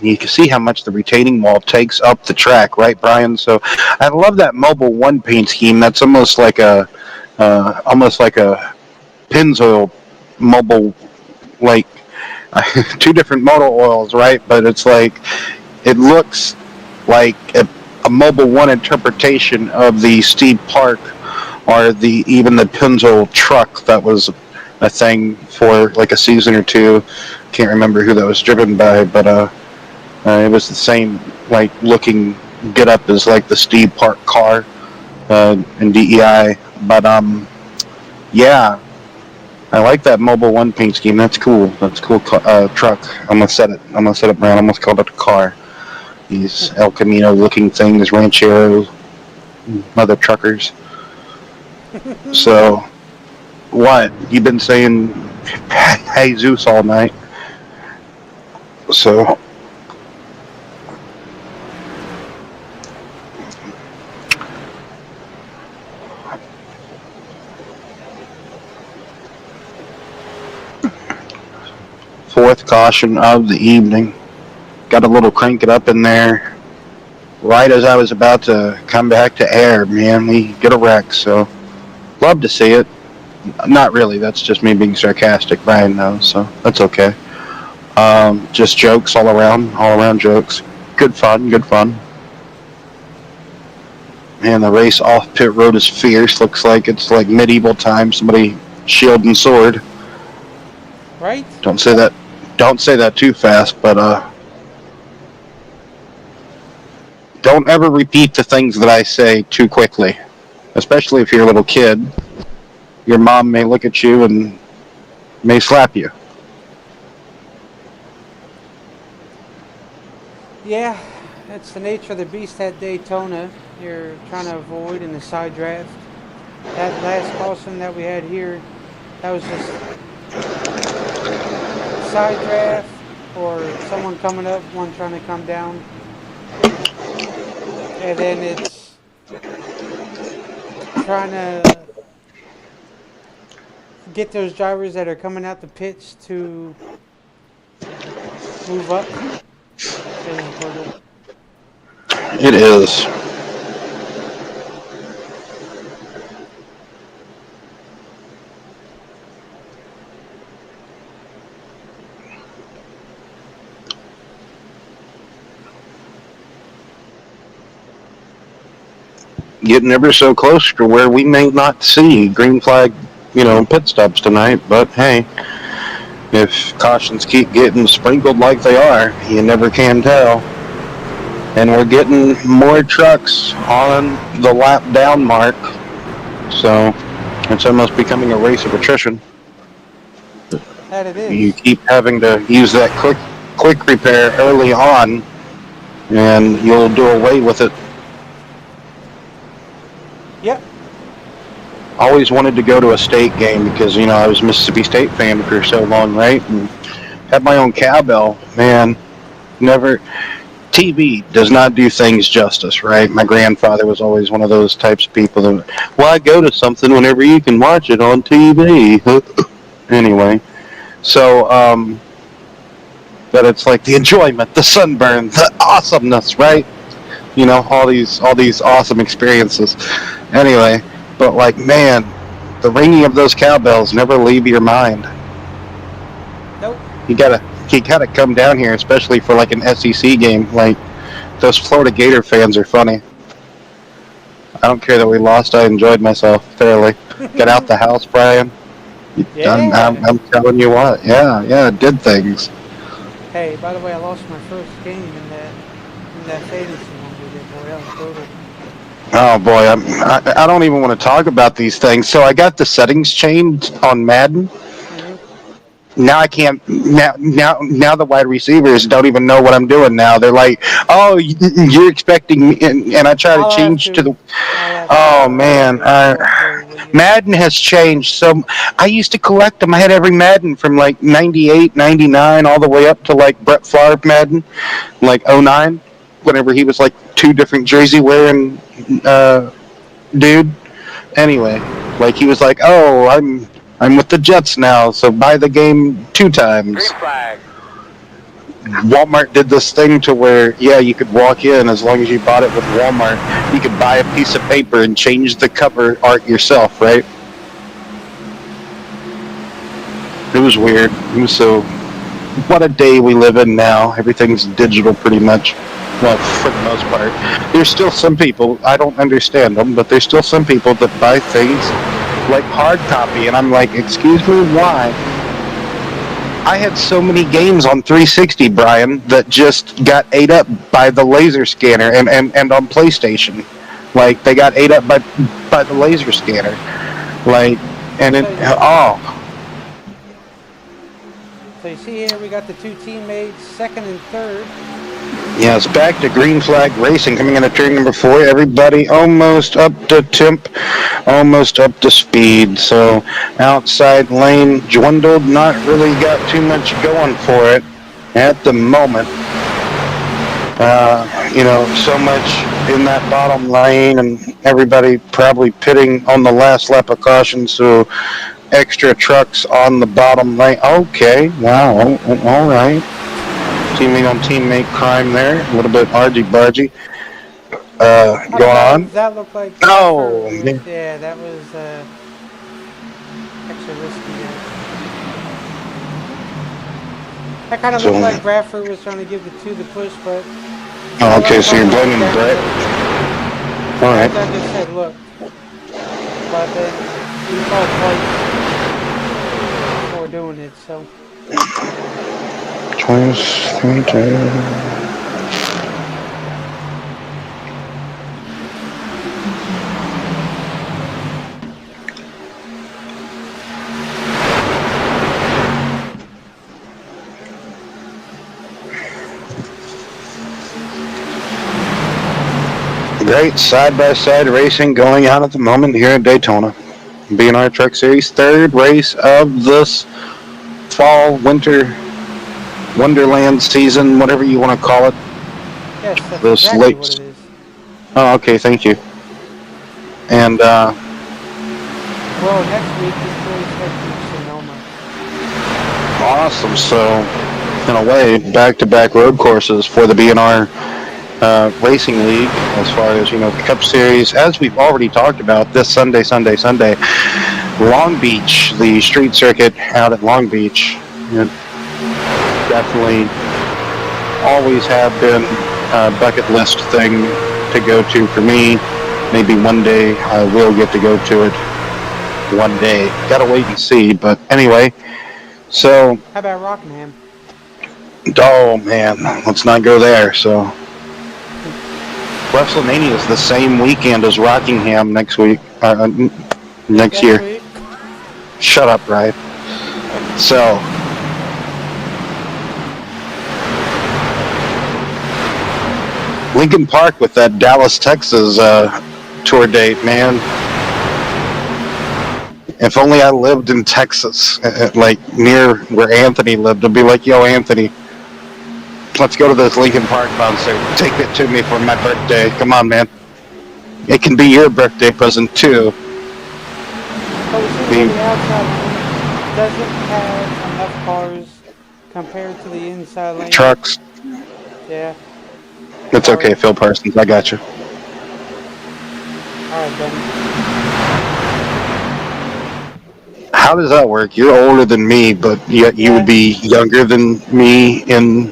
you can see how much the retaining wall takes up the track, right, Brian? So I love that Mobile One paint scheme. That's almost like a Pennzoil mobile, like two different motor oils, right? But it's like it looks like a Mobile One interpretation of the Steve Park or even the Pennzoil truck that was a thing for like a season or two. Can't remember who that was driven by, but it was the same like looking get up as like the Steve Park car in DEI. But yeah, I like that Mobile One paint scheme. That's cool. That's a cool truck. I'm gonna set it around. I almost called it a car. These El Camino looking things, ranchero, mother truckers. So, what? You've been saying "Hey Zeus" all night. So, fourth caution of the evening. Got a little crank it up in there. Right as I was about to come back to air, man, we get a wreck. So, love to see it. Not really. That's just me being sarcastic. Brian knows, so that's okay. Just jokes all around jokes. Good fun. And the race off pit road is fierce. Looks like it's like medieval times. Somebody shield and sword. Right? Don't say that too fast, but don't ever repeat the things that I say too quickly. Especially if you're a little kid. Your mom may look at you and may slap you. Yeah, it's the nature of the beast at Daytona. You're trying to avoid in the side draft. That last caution that we had here, that was just side draft or someone coming up, one trying to come down. And then it's trying to get those drivers that are coming out the pits to move up. It is. Getting ever so close to where we may not see green flag, pit stops tonight. But hey, if cautions keep getting sprinkled like they are, you never can tell. And we're getting more trucks on the lap down mark, so it's almost becoming a race of attrition. That it is. You keep having to use that quick repair early on, and you'll do away with it. Yep. Always wanted to go to a state game because, I was a Mississippi State fan for so long, right? And had my own cowbell. Man, never... TV does not do things justice, right? My grandfather was always one of those types of people that, why go to something whenever you can watch it on TV? Anyway, so, but it's like the enjoyment, the sunburn, the awesomeness, right? All these awesome experiences. Anyway, but like, man, the ringing of those cowbells never leave your mind. You gotta come down here, especially for like an SEC game. Like those Florida Gator fans are funny. I don't care that we lost. I enjoyed myself thoroughly. Get out the house, Brian. Yeah. I'm telling you what. Yeah, yeah, it did things. Hey, by the way, I lost my first game in that fantasy one we did, boy. That was brutal. Oh boy, I don't even want to talk about these things. So I got the settings changed on Madden. Hmm. Now I can't. Now the wide receivers don't even know what I'm doing. Now they're like, "Oh, you're expecting me," and I try to change to the. I'll have Oh to man, go through what you. Madden has changed. So I used to collect them. I had every Madden from like 98, 99, all the way up to like Brett Favre Madden, like '09, whenever he was like two different jersey wearing dude. Anyway, like he was like, "Oh, I'm with the Jets now, so buy the game 2 times." Green flag. Walmart did this thing to where, yeah, you could walk in as long as you bought it with Walmart. You could buy a piece of paper and change the cover art yourself, right? It was weird. It was so. What a day we live in now. Everything's digital pretty much. Well, for the most part. There's still some people, I don't understand them, but there's still some people that buy things like hard copy, and I'm like, excuse me, why? I had so many games on 360, Brian, that just got ate up by the laser scanner and on PlayStation. Like, they got ate up by the laser scanner. Like, and it, oh, So you see here, we got the two teammates, second and third. yeah, it's back to green flag racing coming into turn number 4. Everybody almost up to temp, almost up to speed. So outside lane dwindled, not really got too much going for it at the moment. So much in that bottom lane, and everybody probably pitting on the last lap of caution. So extra trucks on the bottom lane. Okay, wow, all right. Teammate on teammate crime there. A little bit argy-bargy going on. That looked like Oh, Bradford. Yeah, that was extra risky there. That kind of So- looked like Bradford was trying to give the push, but Oh, okay, so you're blaming Brett. All right. I just said, look, but then he felt twice before doing it, so. Twice, 3 times. Great side-by-side racing going on at the moment here at Daytona. BNR Truck Series, third race of this fall, winter, Wonderland season, whatever you want to call it. Yes, that's Those exactly lakes. what it is. Oh, okay, thank you. And, Well, next week is really scheduled to Sonoma. awesome. So, in a way, back-to-back road courses for the BNR Racing League, as far as, Cup Series, as we've already talked about this Sunday. Long Beach, the street circuit out at Long Beach. It definitely always have been a bucket list thing to go to for me. Maybe one day I will get to go to it. One day. Gotta wait and see. But anyway, so, How about Rockingham? oh man, let's not go there. So, WrestleMania is the same weekend as Rockingham next week. Next year. Week? Shut up, Ryan. So, Lincoln Park with that Dallas, Texas tour date, man. If only I lived in Texas, like near where Anthony lived, I'd be like, yo, Anthony, let's go to this Lincoln Park concert. Take it to me for my birthday. Come on, man. It can be your birthday present, too. But it seems like the outside lane doesn't have enough cars compared to the inside lane. Trucks. Yeah. It's okay, Phil Parsons. I got you. Alright, Benny. How does that work? You're older than me, but yet you would Yeah. be younger than me in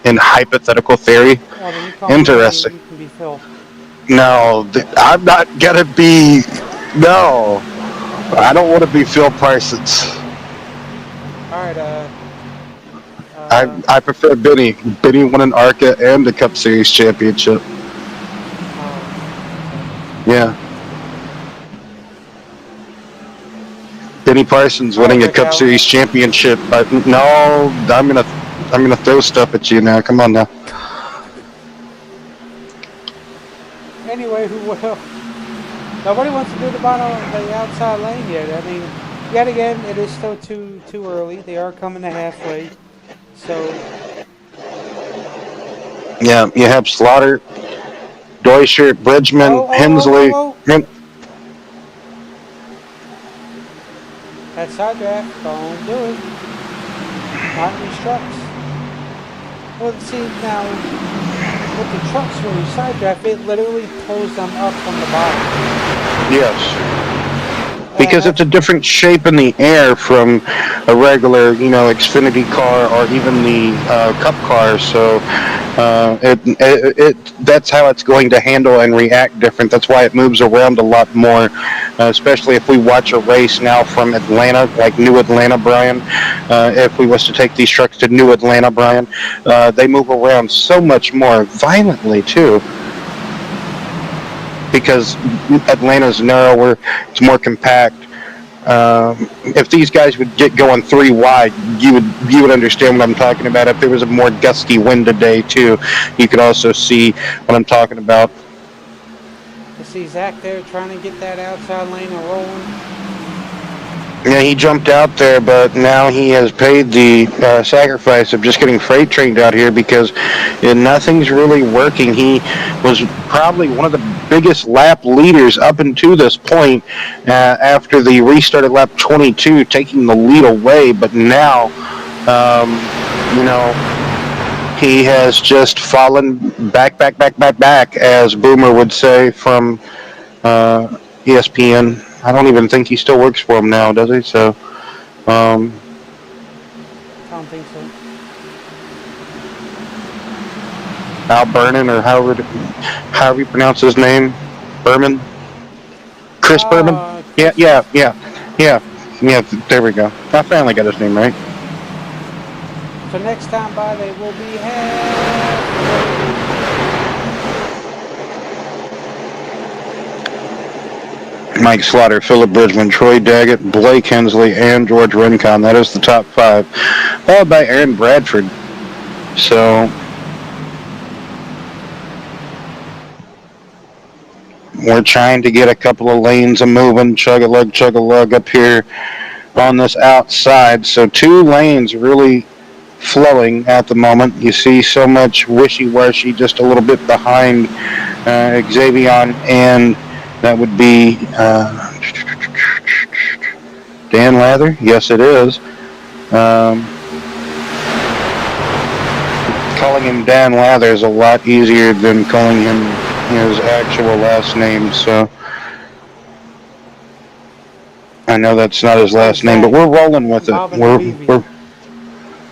hypothetical theory. Well, then you call me Benny. Interesting. You can be Phil. No, I'm not gonna be. No, I don't want to be Phil Parsons. All right. I Uh. I prefer Benny. Benny won an ARCA and a Cup Series championship. Oh. Okay. Yeah, Benny Parsons All right, winning a Rick Cup Allen. Series championship. No, I'm gonna throw stuff at you now. Come on now. Anyway, who will? Nobody wants to do the outside lane yet. I mean, yet again, it is still too early. They are coming to halfway, so Yeah, you have Slaughter, Deutscher, Bridgman, Hensley. oh! That side draft, don't do it. Not in these trucks. Well, see now with the truck series side draft, it literally pulls them up from the bottom, Yes. and Because it's that's a different shape in the air from a regular, Xfinity car or even the Cup car. So that's how it's going to handle and react different. That's why it moves around a lot more, especially if we watch a race now from Atlanta, like New Atlanta, Brian. If we was to take these trucks to New Atlanta, Brian, they move around so much more violently too. Because Atlanta's narrower, it's more compact. If these guys would get going 3 wide, you would understand what I'm talking about. If there was a more gusty wind today too, you could also see what I'm talking about. you see Zach there trying to get that outside lane and rolling. Yeah, he jumped out there, but now he has paid the sacrifice of just getting freight trained out here because nothing's really working. He was probably one of the biggest lap leaders up until this point after the restart at lap 22, taking the lead away. But now, um, he has just fallen back, as Boomer would say from ESPN. I don't even think he still works for him now, does he? So, I don't think so. Al Berman, or however you pronounce his name, Berman, Chris Berman. Yeah, Chris. yeah, yeah, yeah, yeah. There we go. I finally got his name right. So next time by, they will be halfway. Mike Slaughter, Philip Bridgman, Troy Daggett, Blake Hensley, and George Rincon. That is the top 5, followed by Aaron Bradford. So we're trying to get a couple of lanes a moving, chug a lug up here on this outside. So 2 lanes really flowing at the moment. You see so much wishy-washy just a little bit behind Xavion, and that would be Dan Lather. Yes, it is. Calling him Dan Lather is a lot easier than calling him his actual last name. So I know that's not his last name, but we're rolling with it. Bobbing and weaving.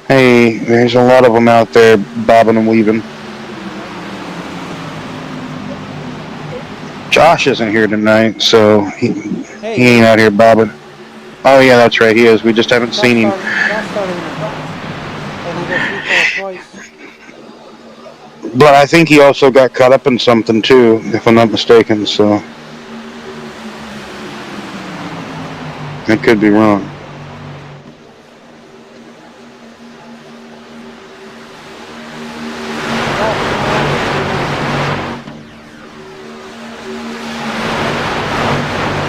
Hey, there's a lot of them out there bobbing and weaving. Josh isn't here tonight, so he ain't out here bobbing. Oh yeah, that's right, he is. We just haven't seen him. Josh started in the front, and I guess he called twice. But I think he also got caught up in something too, if I'm not mistaken. So I could be wrong.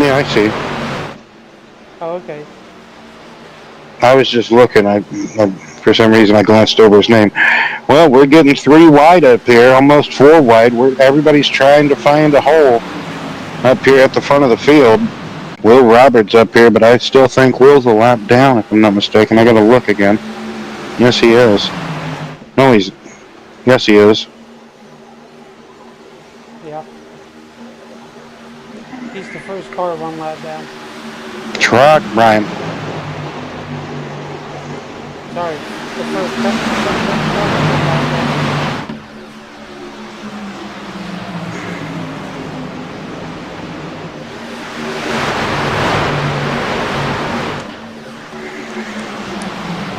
Yeah, I see. Oh, okay. I was just looking. I for some reason I glanced over his name. Well, we're getting 3 wide up here, almost 4 wide. Everybody's trying to find a hole up here at the front of the field. Will Roberts up here, but I still think Will's a lap down, if I'm not mistaken. I got to look again. Yes, he is. No, yes, he is. Yeah. He's the first car 1 lap down. truck, Brian. Sorry. The first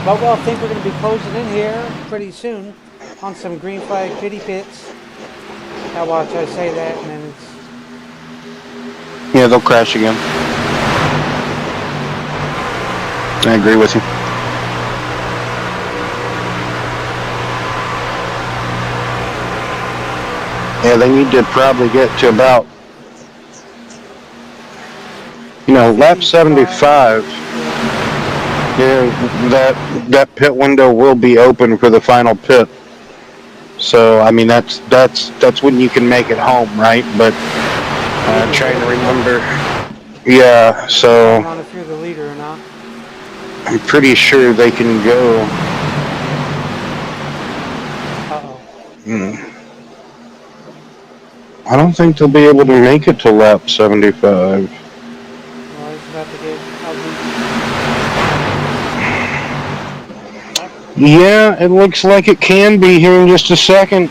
But I think we're going to be closing in here pretty soon on some green flag pity pits. Now watch, I say that and then it's... Yeah, they'll crash again. I agree with you. Yeah, they need to probably get to about, lap 75. Yeah, that pit window will be open for the final pit. So I mean that's when you can make it home, right? But trying to remember. Yeah, so I don't know if you're the leader or not. I'm pretty sure they can go. I don't think they'll be able to make it to lap 75. Well, he's about to get Yeah, it looks like it can be here in just a second.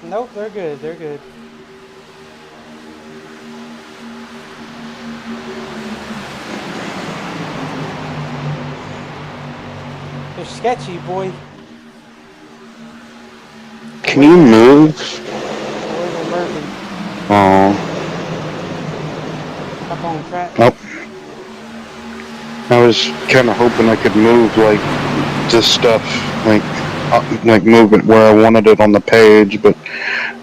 Nope, they're good. They're good. They're sketchy, boy. Can you move? They're merging. Oh. Up on track. Oh. I was kind of hoping I could move like this stuff, like move it where I wanted it on the page, but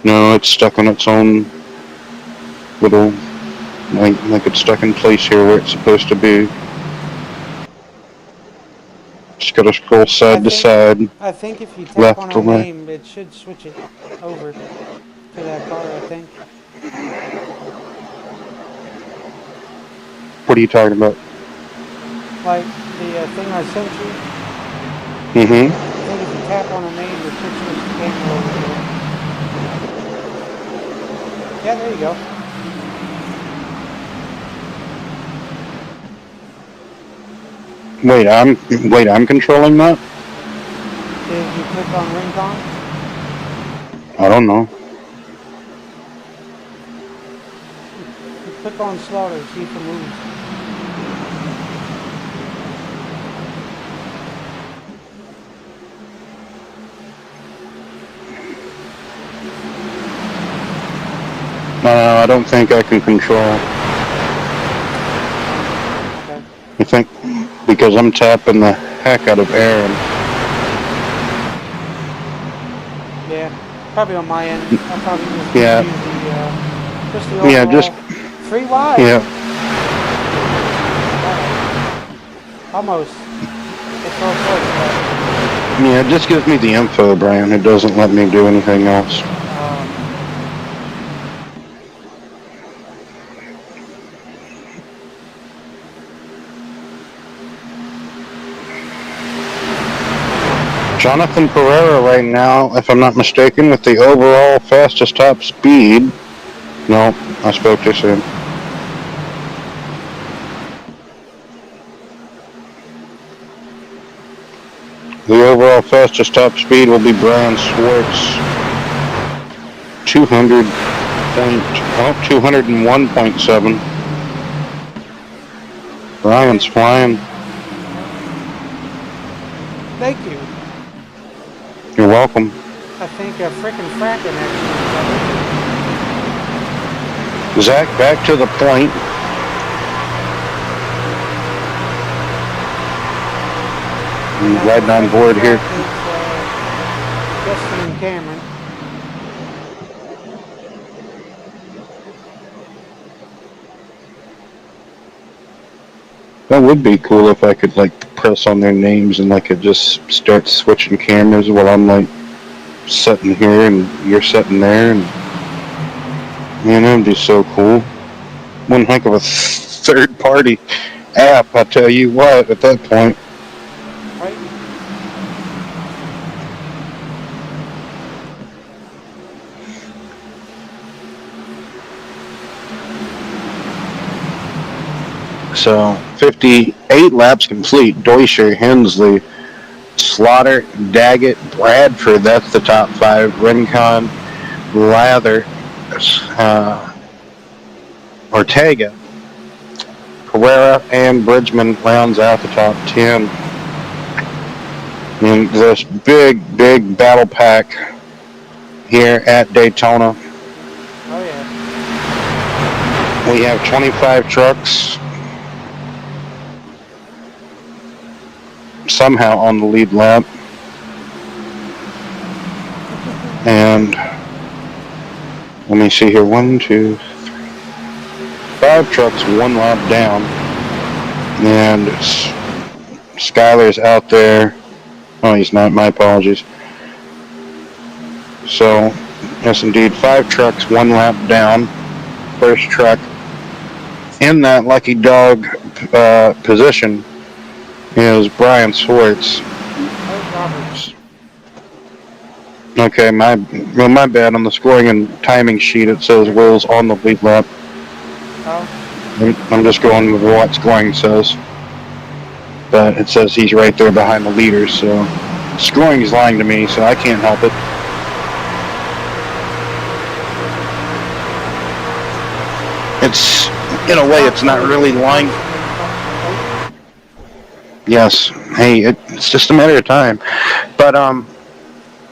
no, it's stuck on its own little, like it's stuck in place here where it's supposed to be. Just gotta scroll side to side. I think if you tap left on to a right. name, it should switch it over to that car, I think. What are you talking about? Like the thing I sent you. Mm-hmm. I think if you tap on a name, it should switch the camera over to it. Yeah, there you go. Wait, I'm controlling that? Did you click on Rincon? I don't know. You click on Slaughter, see if it moves. I don't think I can control. Okay. I think because I'm tapping the heck out of Aaron. Yeah, probably on my end. I probably just Yeah. use just the overall. Yeah, just 3 wide. yeah. Almost. It's so close. Yeah, it just gives me the info, Brian. It doesn't let me do anything else. Jonathan Pereira right now, if I'm not mistaken, with the overall fastest top speed. No, I spoke too soon. The overall fastest top speed will be Brian Swartz. 201.7. Brian's flying. Thank you. You're welcome. I think a frickin' fracking actually. Zach, back to the point. I'm riding on board here. Justin and Cameron. That would be cool if I could press on their names and it just start switching cameras while I'm sitting here and you're sitting there, and man, that'd be so cool. One heck of a third party app, I tell you what, at that point. Right. So 58 laps complete. Deutscher, Hensley, Slaughter, Daggett, Bradford. That's the top five. Rincon, Lather, Ortega, Pereira, and Bridgman rounds out the top 10. In this big battle pack here at Daytona. Oh yeah. We have 25 trucks somehow on the lead lap. And let me see here. 1, 2, 3, 5 trucks, 1 lap down. And Skyler's out there. Oh, he's not. My apologies. So, yes, indeed, 5 trucks, 1 lap down. First truck in that lucky dog position is Brian Swartz. Roberts. Okay, my bad. On the scoring and timing sheet, it says Will's on the lead lap. Oh. I'm just going with what scoring says. But it says he's right there behind the leaders, so scoring is lying to me, so I can't help it. It's, in a way, it's not really lying. Yes, hey, it's just a matter of time. But,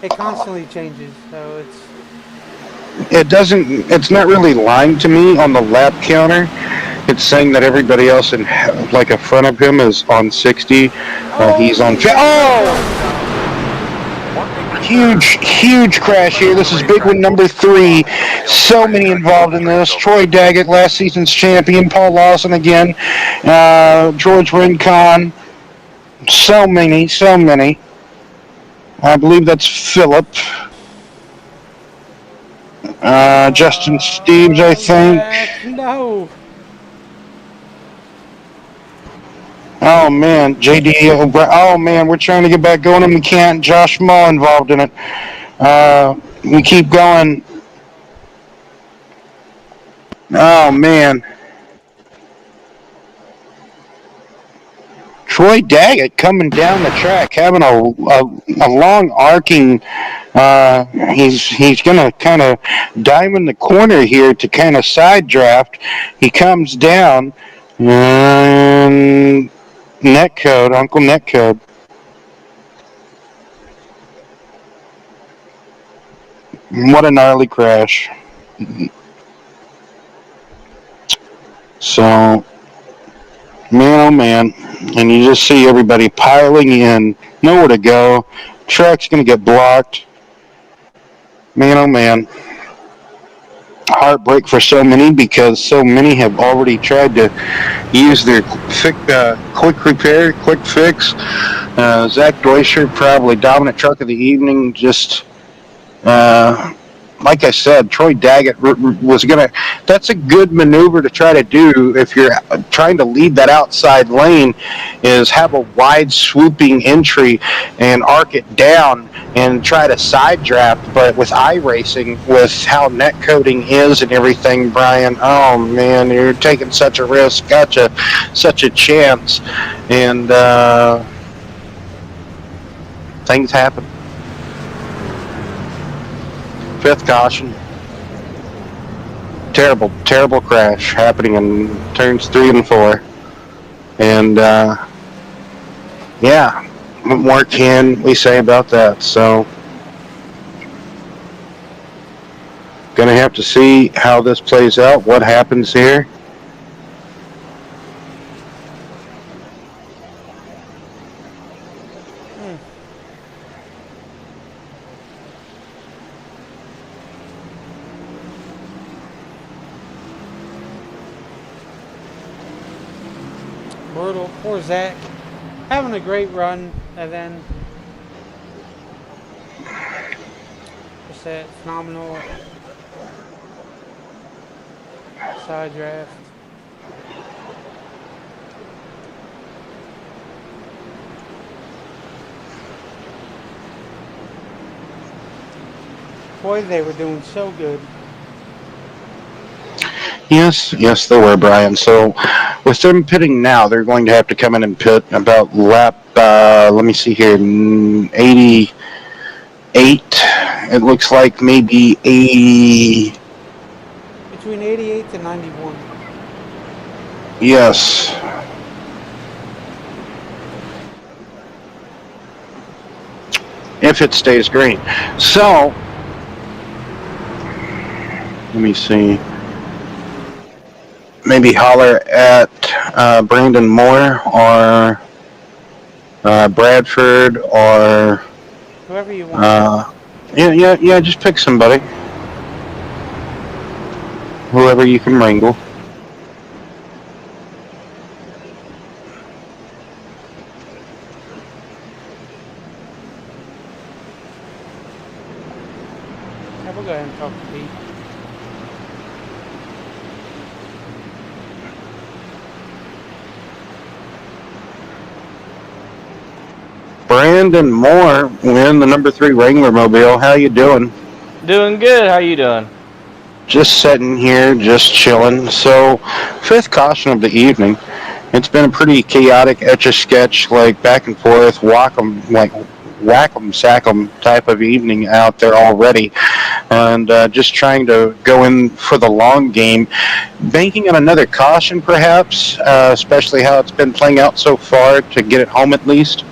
it constantly changes, so it's not really lying to me on the lap counter. It's saying that everybody else in like in front of him is on 60. He's on. Huge crash here. This is big one number 3. So many involved in this. Troy Daggett, last season's champion. Paul Lawson again. George Rincon. So many. I believe that's Philip. Justin Steves, I think. no. Oh man, JD. Oh man, we're trying to get back going and we can't. Josh Mull involved in it. We keep going. Oh man. Troy Daggett coming down the track, having a long arcing. He's gonna kind of diamond the corner here to kind of side draft. He comes down and Netcode, Uncle Netcode. What a gnarly crash. So, man, oh man. And you just see everybody piling in, nowhere to go. Track's going to get blocked. Man, oh man. Heartbreak for so many because so many have already tried to use their quick repair, quick fix. Zach Deutscher, probably dominant truck of the evening, just like I said, Troy Daggett was going to, that's a good maneuver to try to do if you're trying to lead that outside lane, is have a wide swooping entry and arc it down and try to side draft. But with iRacing, with how net coding is and everything, Brian, oh man, you're taking such a risk, such a chance. And things happen. 5th caution. Terrible crash happening in turns 3 and 4. And, yeah, what more can we say about that? So, gonna have to see how this plays out, what happens here. Brutal. Poor Zach. Having a great run, and then just that phenomenal side draft. Boy, they were doing so good. Yes, they were, Brian. So With them pitting now, they're going to have to come in and pit about lap. Let me see here, 88. It looks like maybe 80. Between 88 to 91. Yes. If it stays green. So, let me see. Maybe holler at Brandon Moore or Bradford or Whoever you want. yeah. Just pick somebody, whoever you can wrangle. Yeah, we'll go ahead and talk to Pete. Brandon Moore in the number 3 Wrangler Mobile. How you doing? Doing good. How you doing? Just sitting here, just chilling. So, 5th caution of the evening. It's been a pretty chaotic etch-a-sketch, like back and forth, whack 'em, sack 'em type of evening out there already, and just trying to go in for the long game, banking on another caution perhaps, especially how it's been playing out so far to get it home at least.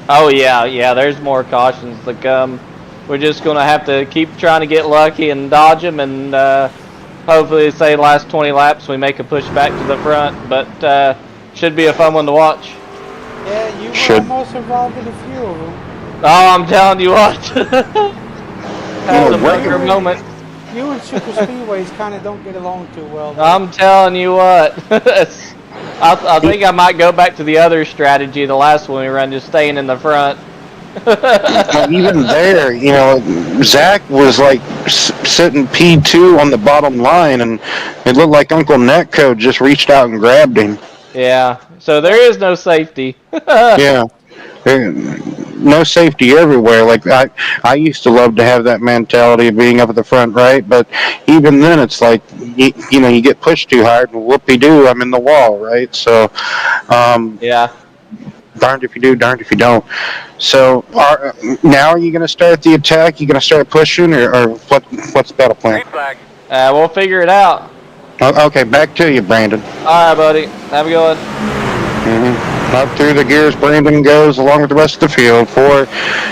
Oh yeah. There's more cautions to come. We're just gonna have to keep trying to get lucky and dodge them, and hopefully, say last 20 laps we make a push back to the front. But should be a fun one to watch. Yeah, you were Should. almost involved in a few of them. Oh, I'm telling you what. Had some Right. bigger moments. You and Super Speedways kind of don't get along too well, though. I'm telling you what. I think I might go back to the other strategy, the last one we ran, just staying in the front. Even there, Zach was like sitting P2 on the bottom line, and it looked like Uncle Netco just reached out and grabbed him. Yeah, so there is no safety. Yeah. No safety everywhere. Like I used to love to have that mentality of being up at the front, right? But even then, it's like you get pushed too hard, and whoopie-doo, I'm in the wall, right? So, Yeah. darned if you do, darned if you don't. So, now are you going to start the attack? You going to start pushing, or what's the battle plan? Green flag. We'll figure it out. Okay, back to you, Brandon. All right, buddy. Have a good one. Up through the gears, Brandon goes along with the rest of the field for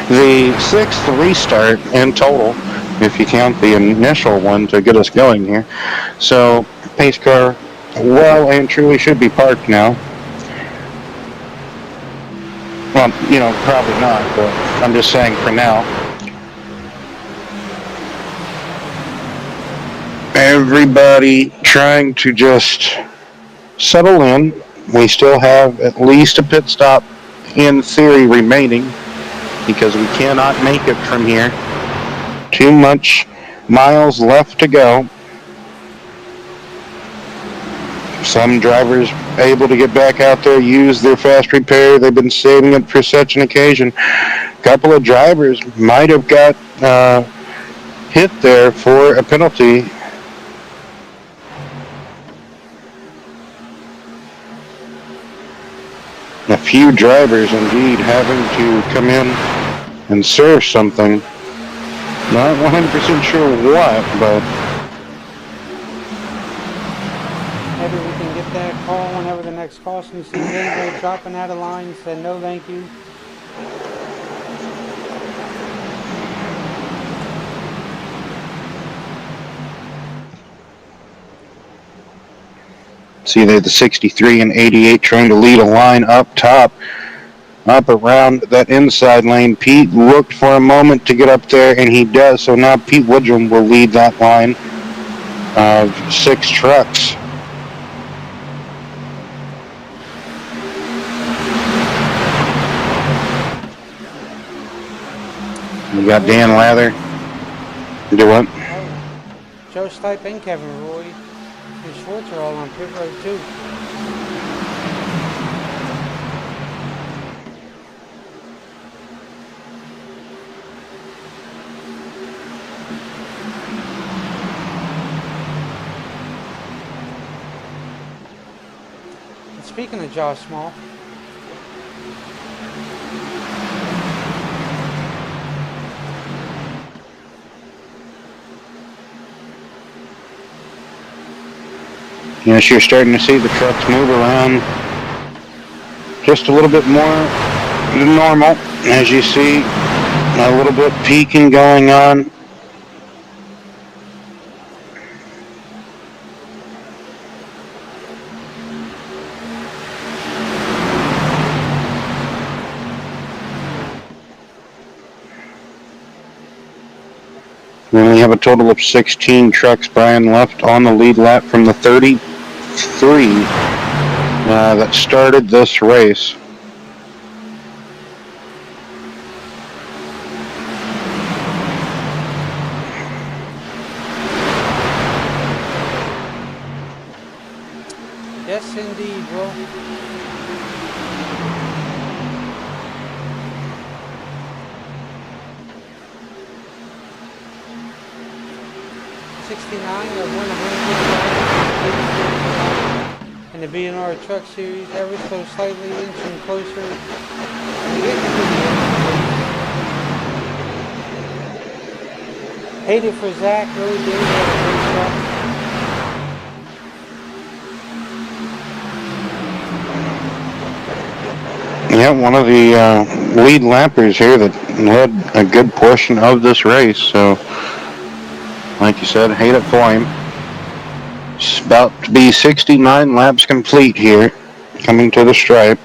the 6th restart in total, if you count the initial one to get us going here. So, pace car well and truly should be parked now. Well, probably not, but I'm just saying for now. Everybody trying to just settle in. We still have at least a pit stop in theory remaining because we cannot make it from here. Too much miles left to go. Some drivers able to get back out there, use their fast repair. They've been saving it for such an occasion. A couple of drivers might have got hit there for a penalty. A few drivers indeed having to come in and serve something. Not 100% sure what, but Maybe we can get that call whenever the next caution sees anybody dropping out of line. Say no, thank you. see they the 63 and 88 trying to lead a line up top, up around that inside lane. Pete looked for a moment to get up there, and he does. So now Pete Woodrum will lead that line of 6 trucks. You got Dan Lather. Do what? Oh, Joe Stipe and Kevin Roy and Schwartz are all on pit road too. speaking of Josh Small, Yes, you're starting to see the trucks move around just a little bit more than normal. As you see, a little bit peaking going on. We only have a total of 16 trucks, Brian, left on the lead lap from the 33 that started this race. yes, indeed, Will. '69 of 100 in the BNR Truck Series, ever so slightly inching closer to getting to the end. Hate it for Zach, really did. He had a great truck. Yeah, one of the lead lappers here that led a good portion of this race. So, like you said, hate it for him. It's about to be 69 laps complete here, coming to the stripe.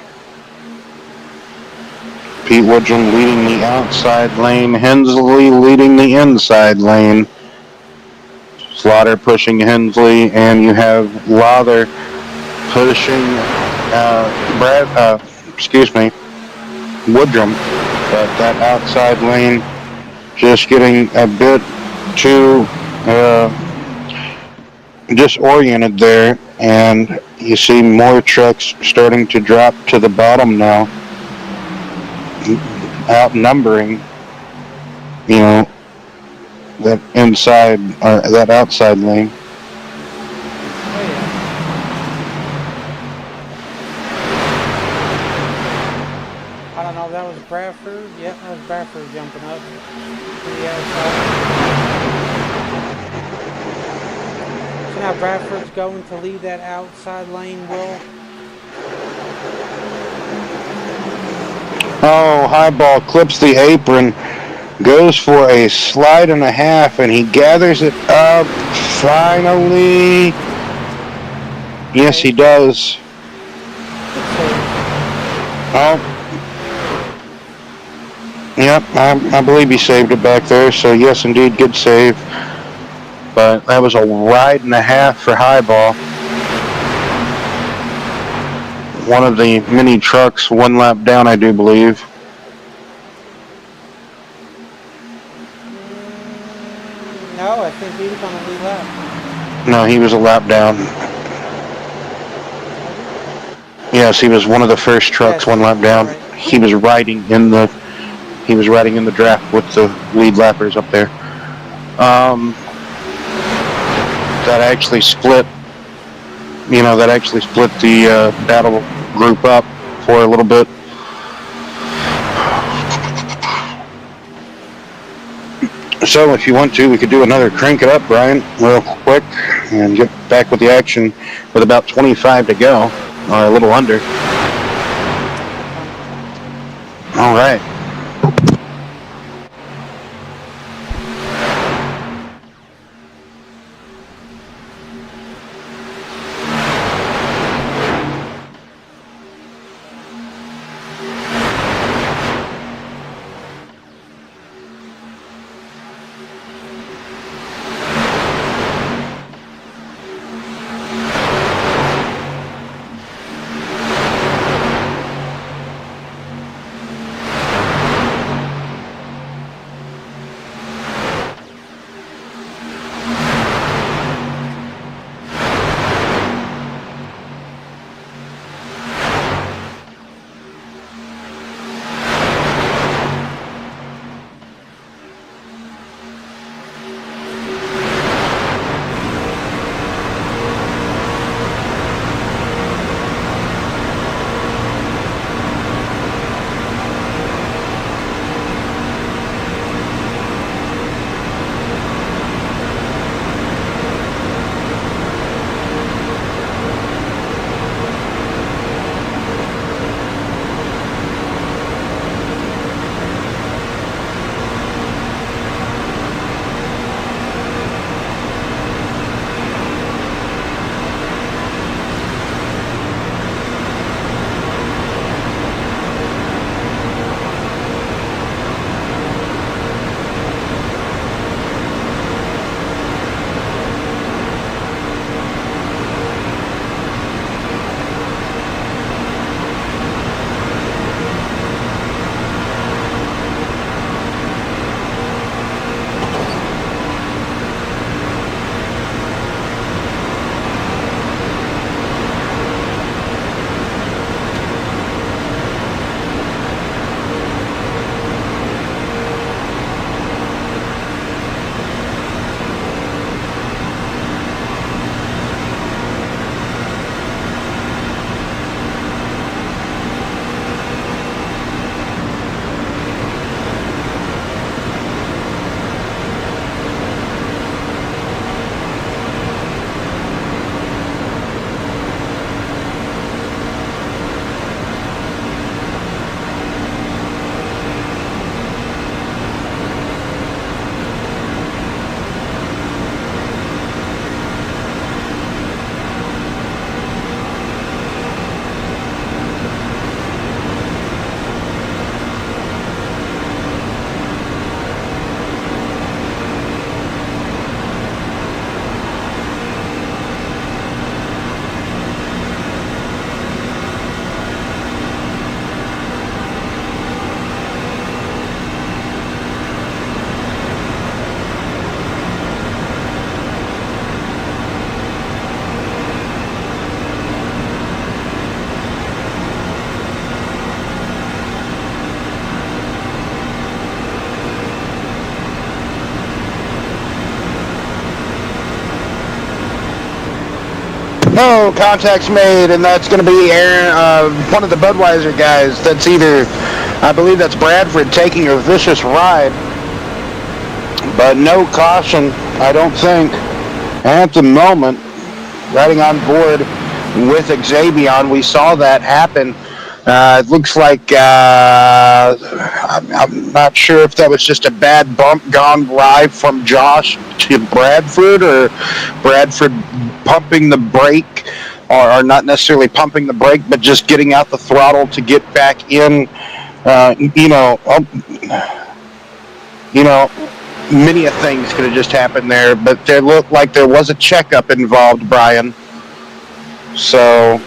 Pete Woodrum leading the outside lane, Hensley leading the inside lane. Slaughter pushing Hensley, and you have Lawther pushing Woodrum, but that outside lane just getting a bit too disoriented there, and you see more trucks starting to drop to the bottom now, outnumbering, that inside or that outside lane. Oh, yeah. I don't know if that was Bradford. Yep, that was Bradford jumping up to the outside. So now Bradford's going to lead that outside lane, Will. Oh, Highball clips the apron, goes for a slide and a half, and he gathers it up finally. Yes, he does. Oh, yep, I believe he saved it back there, so yes, indeed, good save. But that was a ride and a half for Highball. One of the mini trucks, one lap down, I do believe. No, I think he was on the lead lap. No, he was a lap down. Yes, he was one of the first trucks, one lap down. Right. He was riding in the draft with the lead lappers up there. That actually split. That actually split the battle group up for a little bit. So if you want to, we could do another crank it up, Brian, real quick, and get back with the action with about 25 to go, or a little under. All right. contact's made, and that's going to be Aaron, one of the Budweiser guys. That's either, I believe that's Bradford taking a vicious ride. But no caution, I don't think. At the moment, riding on board with Xavier, we saw that happen. It looks like I'm not sure if that was just a bad bump gone live from Josh to Bradford, or Bradford pumping the brake, or not necessarily pumping the brake, but just getting out the throttle to get back in. Many of things could have just happened there, but there looked like there was a checkup involved, Brian. So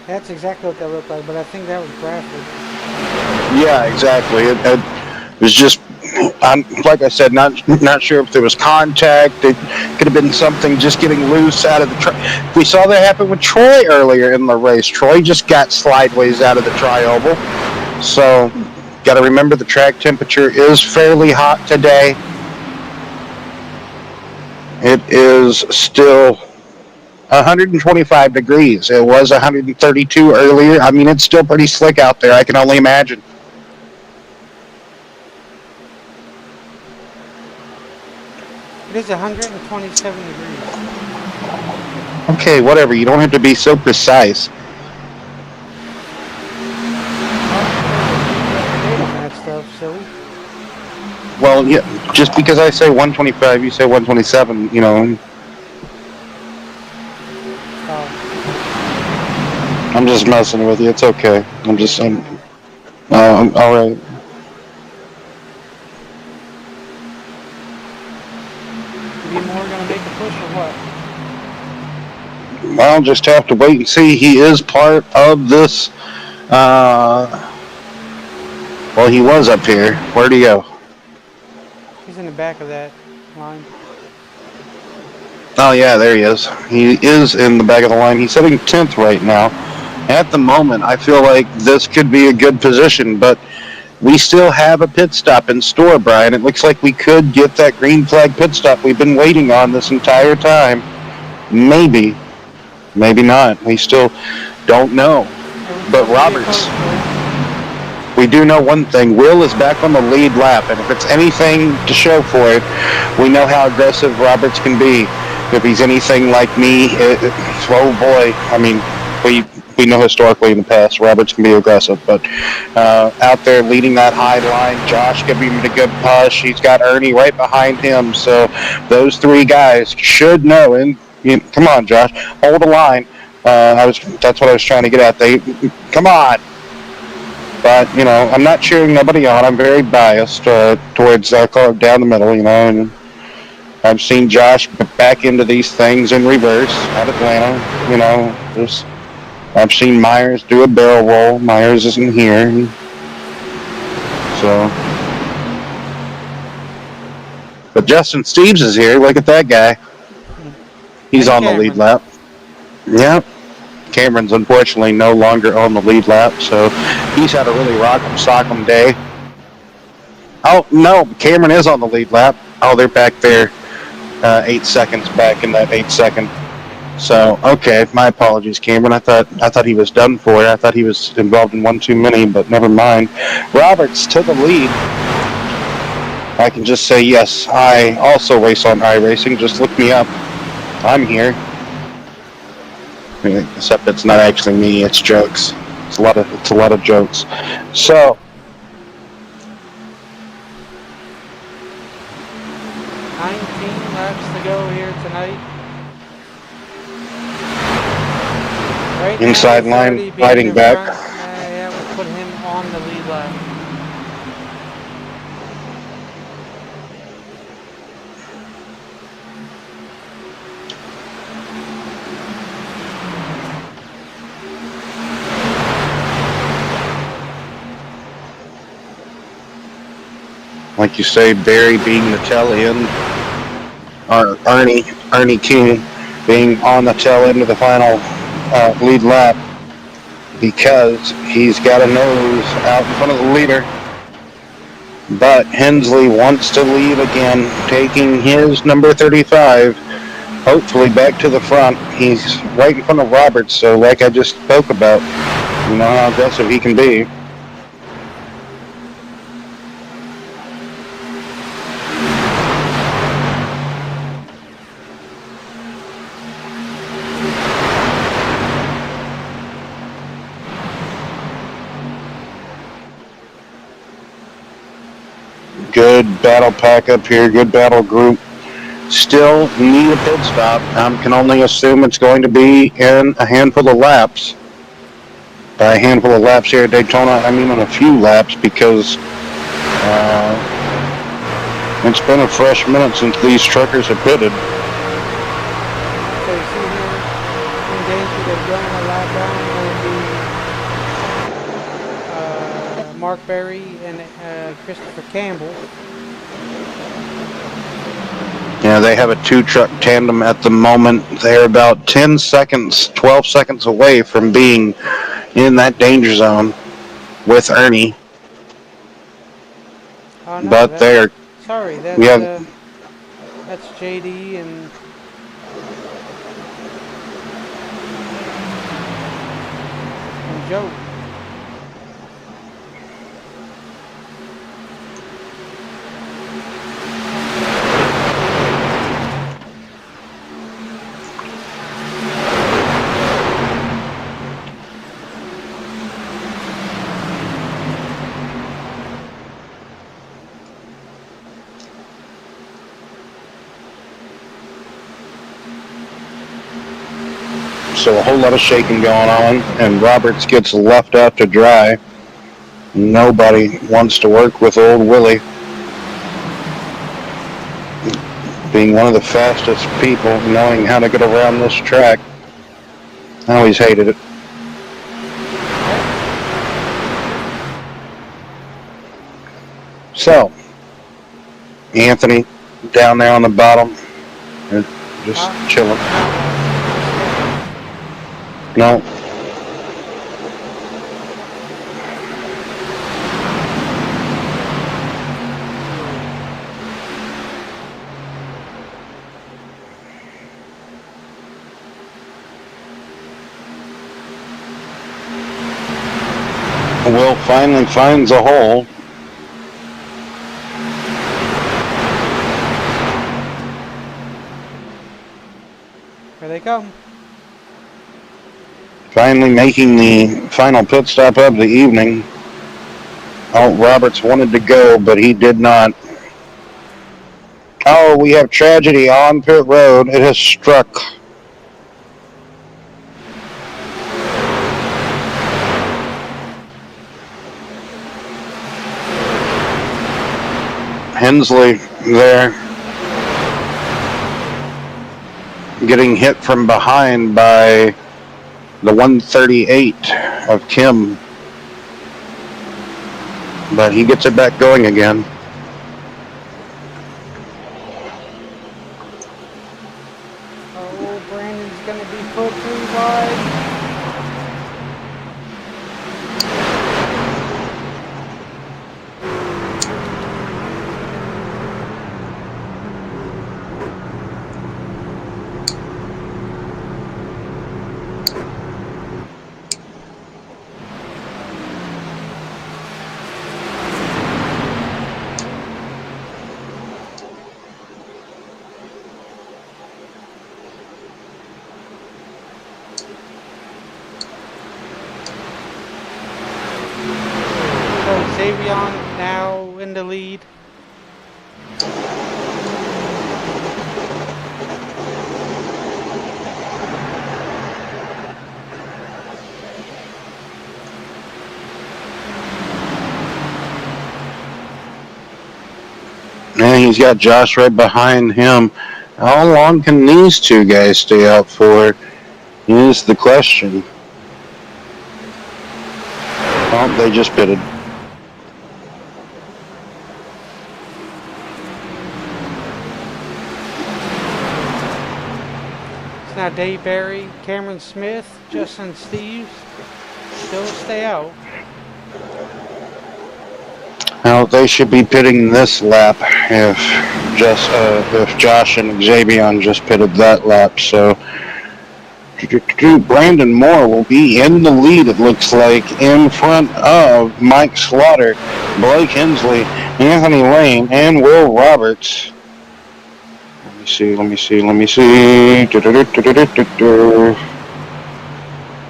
That's exactly what that looked like, but I think that was Bradford. yeah, exactly. It was just, like I said, not sure if there was contact. It could have been something just getting loose out of the track. We saw that happen with Troy earlier in the race. Troy just got slideways out of the tri-oval. So, got to remember the track temperature is fairly hot today. It is still 125 degrees. It was 132 earlier. I mean, it's still pretty slick out there. I can only imagine. It is 127 degrees. Okay, whatever. You don't have to be so precise. That stuff, silly. Well, yeah, just because I say 125, you say 127, you know. I'm just messing with you. It's okay. I'm all right. Be more gonna make a push or what? I'll just have to wait and see. He is part of this. Well, he was up here. Where'd he go? He's in the back of that line. Oh, yeah, there he is. He is in the back of the line. He's sitting 10th right now. At the moment, I feel like this could be a good position, but we still have a pit stop in store, Brian. It looks like we could get that green flag pit stop we've been waiting on this entire time. Maybe. Maybe not. We still don't know. But Roberts, we do know one thing. Will is back on the lead lap, and if it's anything to show for it, we know how aggressive Roberts can be. If he's anything like me, oh boy, I mean, we know historically in the past Roberts can be aggressive, but out there leading that high line, Josh giving him a good push. He's got Ernie right behind him, so those three guys should know. And come on, Josh, hold the line. That's what I was trying to get at. Come on. But, I'm not cheering nobody on. I'm very biased towards down the middle, and I've seen Josh back into these things in reverse at Atlanta. I've seen Myers do a barrel roll. Myers isn't here. So. But Justin Steves is here. Look at that guy. He's on the lead lap. Yep. Cameron's unfortunately no longer on the lead lap, so he's had a really rock'em sock'em day. Oh, no, Cameron is on the lead lap. Oh, they're back there 8 seconds back in that 8 second. So, okay, my apologies, Cameron. I thought he was done for. I thought he was involved in one too many, but never mind. Roberts to the lead. I can just say, yes, I also race on iRacing. Just look me up. I'm here. Except it's not actually me, it's jokes. It's a lot of jokes. So 19 laps to go here tonight. Right inside now, line fighting back. Yeah, we'll put him on the lead lap. Like you say, Barry being the tail end, or Ernie King being on the tail end of the final lead lap, because he's got a nose out in front of the leader. But Hensley wants to lead again, taking his number 35, hopefully back to the front. He's right in front of Roberts, so like I just spoke about, you know how aggressive he can be. Good battle pack up here, good battle group. Still need a pit stop. I can only assume it's going to be in a handful of laps. By a handful of laps here at Daytona, I mean in a few laps, because it's been a fresh minute since these truckers have pitted. So you see here, in danger, they're running a lap down will be Mark Berry and Christopher Campbell. Yeah, they have a two-truck tandem at the moment. They're about 10 seconds, 12 seconds away from being in that danger zone with Ernie. Oh no, But they're sorry, we have that's JD and Joe. so a whole lot of shaking going on, and Roberts gets left out to dry. Nobody wants to work with old Willie, being one of the fastest people, knowing how to get around this track. I always hated it. So, Anthony down there on the bottom, just chilling. No. Will finally finds a hole. Here they come. Finally making the final pit stop of the evening. Oh, Roberts wanted to go, but he did not. Oh, we have tragedy on pit road. It has struck. Hensley there, getting hit from behind by the 138 of Kim, but he gets it back going again. Oh, Brandon's gonna be put through wide. Xavion now in the lead. And he's got Josh right behind him. How long can these two guys stay out for is the question. Oh, they just pitted. It's now Dave Barry, Cameron Smith, Justin Steves. Still stay out. Now they should be pitting this lap if Josh and Xavier just pitted that lap. So Brandon Moore will be in the lead, it looks like, in front of Mike Slaughter, Blake Hensley, Anthony Lane, and Will Roberts. Let me see.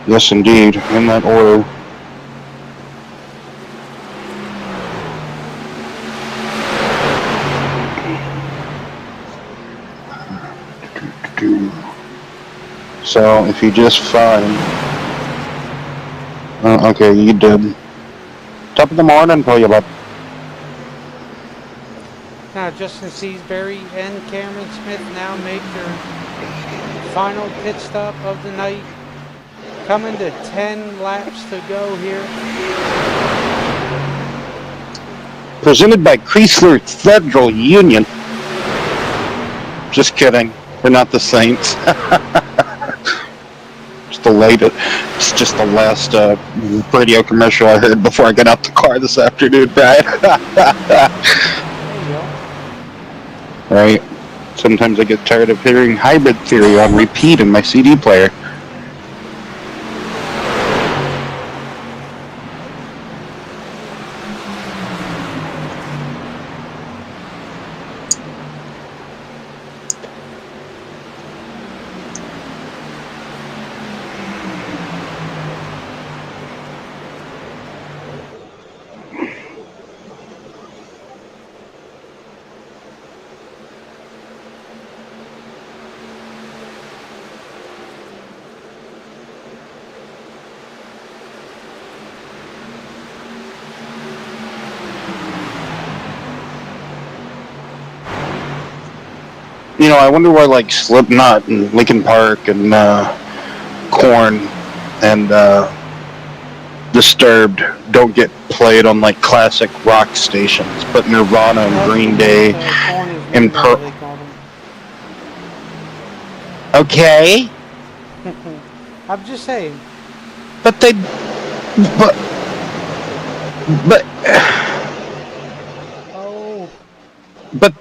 Yes, indeed, in that order. So if you just find, okay, you did. Top of the morning, pull you up. Now Justin Seasbury and Cameron Smith now make their final pit stop of the night. Coming to 10 laps to go here. Presented by Chrysler Federal Union. Just kidding. We're not the Saints. It's just the last radio commercial I heard before I got out the car this afternoon, Brian. There you go. Right. Sometimes I get tired of hearing Hybrid Theory on repeat in my CD player. You know, I wonder why like Slipknot and Linkin Park and Korn and Disturbed don't get played on like classic rock stations, but Nirvana and Green Day and Okay. I'm just saying. But they but Oh. but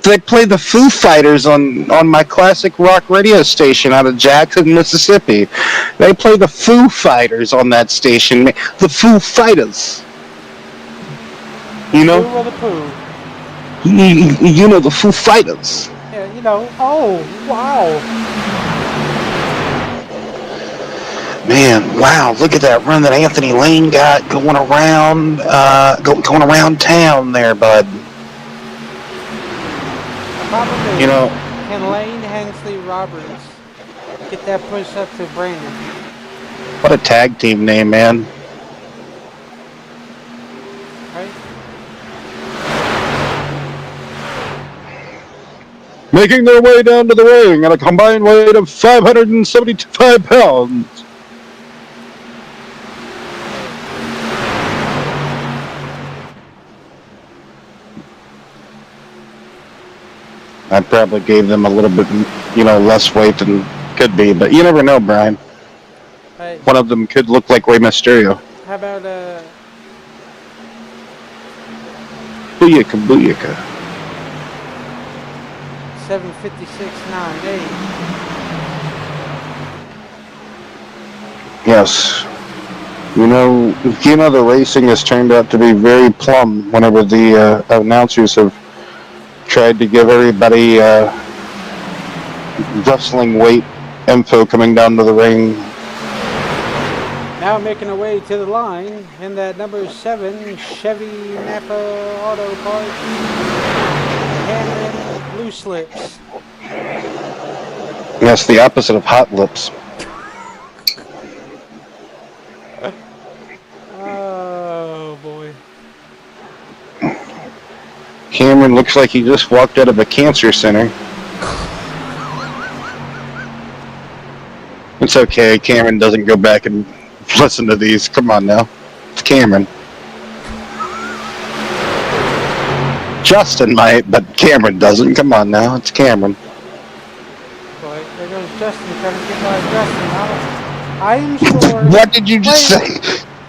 they play the Foo Fighters on my classic rock radio station out of Jackson, Mississippi. They play the Foo Fighters on that station. The Foo Fighters. You know? Pooh or the Pooh? You know the Foo Fighters. Yeah, you know. Oh, wow. Man, wow! Look at that run that Anthony Lane got going around town there, bud. Probably. You know, Can Lane, Hensley, Roberts get that push up to Brandon? what a tag team name, man. Right? Making their way down to the ring at a combined weight of 575 pounds. I probably gave them a little bit, less weight than could be, but you never know, Brian. Right. One of them could look like Rey Mysterio. How about Booyaka, booyaka. 7:56.98? Yes. The racing has turned out to be very plumb whenever the announcers have tried to give everybody wrestling weight info coming down to the ring. Now making her way to the line in that number 7 Chevy Napa Auto Parts, handling loose lips. Yes, the opposite of hot lips. Oh boy. Cameron looks like he just walked out of a cancer center. It's okay, Cameron doesn't go back and listen to these. Come on now. It's Cameron. Justin might, but Cameron doesn't. Come on now. It's Cameron. Boy, there goes Justin trying to get by Justin. I am sure. What did you just say?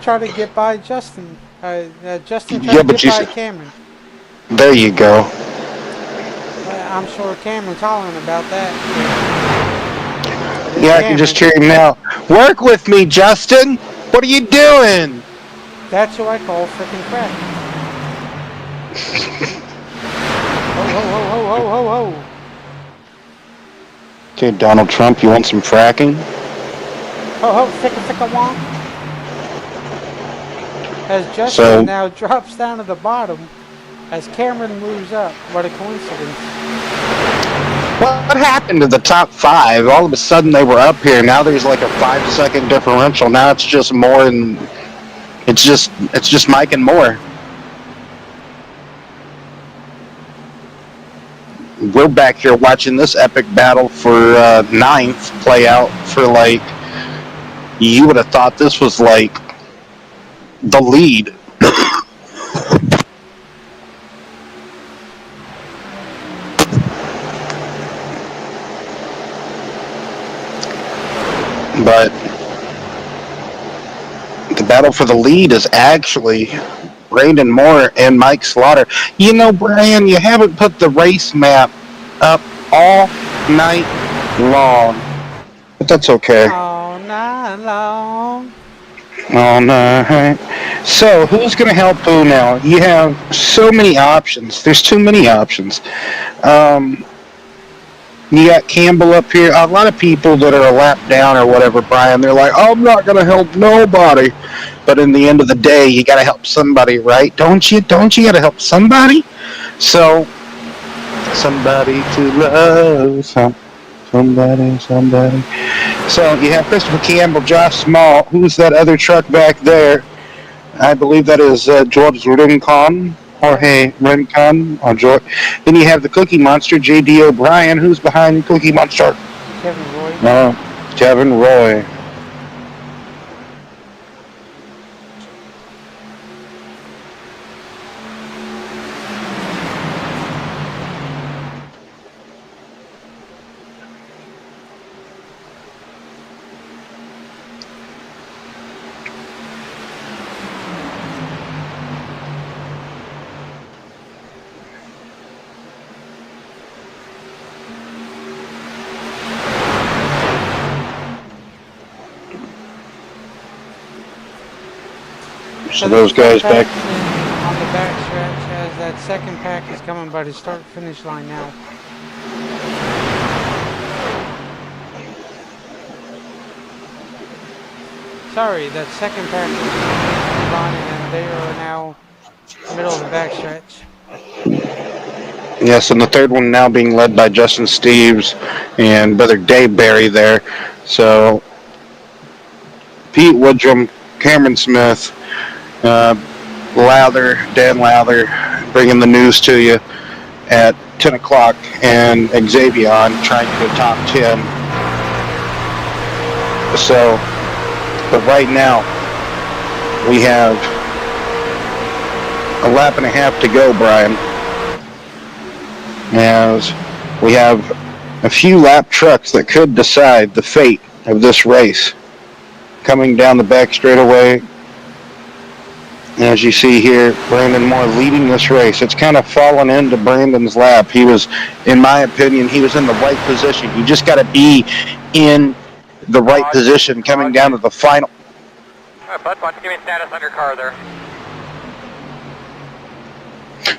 Trying to get by Justin. Justin tried Yeah, to but get you by said, Cameron. there you go. I'm sure Cameron's hollering about that. But it's Yeah, I can just Cameron. hear him now. Work with me, Justin. What are you doing? That's who I call frickin' crack. Ho ho ho ho ho ho ho. Okay, Donald Trump, you want some fracking? Ho ho sicka sicka wonk. As Justin So, now drops down to the bottom as Cameron moves up. What a coincidence. what happened to the top five? All of a sudden they were up here. Now there's like a 5 second differential. Now it's just more and it's just Mike and more. We're back here watching this epic battle for ninth play out for like you would have thought this was like the lead. But the battle for the lead is actually Brandon Moore and Mike Slaughter. You know, Brian, you haven't put the race map up all night long. But that's okay. All night long. All night. So, who's going to help who now? You have so many options. There's too many options. Um, you got Campbell up here. A lot of people that are a lap down or whatever, Brian, they're like, I'm not going to help nobody. But in the end of the day, you got to help somebody, right? Don't you? Don't you got to help somebody? So, somebody to love. Somebody. So, you have Christopher Campbell, Josh Small. Who's that other truck back there? I believe that is George Rincon. Jorge Rincon. Or George. Then you have the Cookie Monster, J.D. O'Brien. Who's behind Cookie Monster? Kevin Roy. Kevin Roy. So those guys back. On the back stretch as that second pack is coming by the start finish line now. Sorry, that second pack is running and they are now middle of the back stretch. Yes, and the third one now being led by Justin Steves and brother Dave Barry there. So Pete Woodrum, Cameron Smith, Dan Lather, bringing the news to you at 10 o'clock, and Xavier trying to go top 10. So, but right now, we have a lap and a half to go, Brian. As we have a few lap trucks that could decide the fate of this race. Coming down the back straightaway, as you see here, Brandon Moore leading this race. It's kind of fallen into Brandon's lap. He was, in my opinion, he was in the right position. You just got to be in the right position coming down to the final. All right, bud, why don't you give me status on your car there?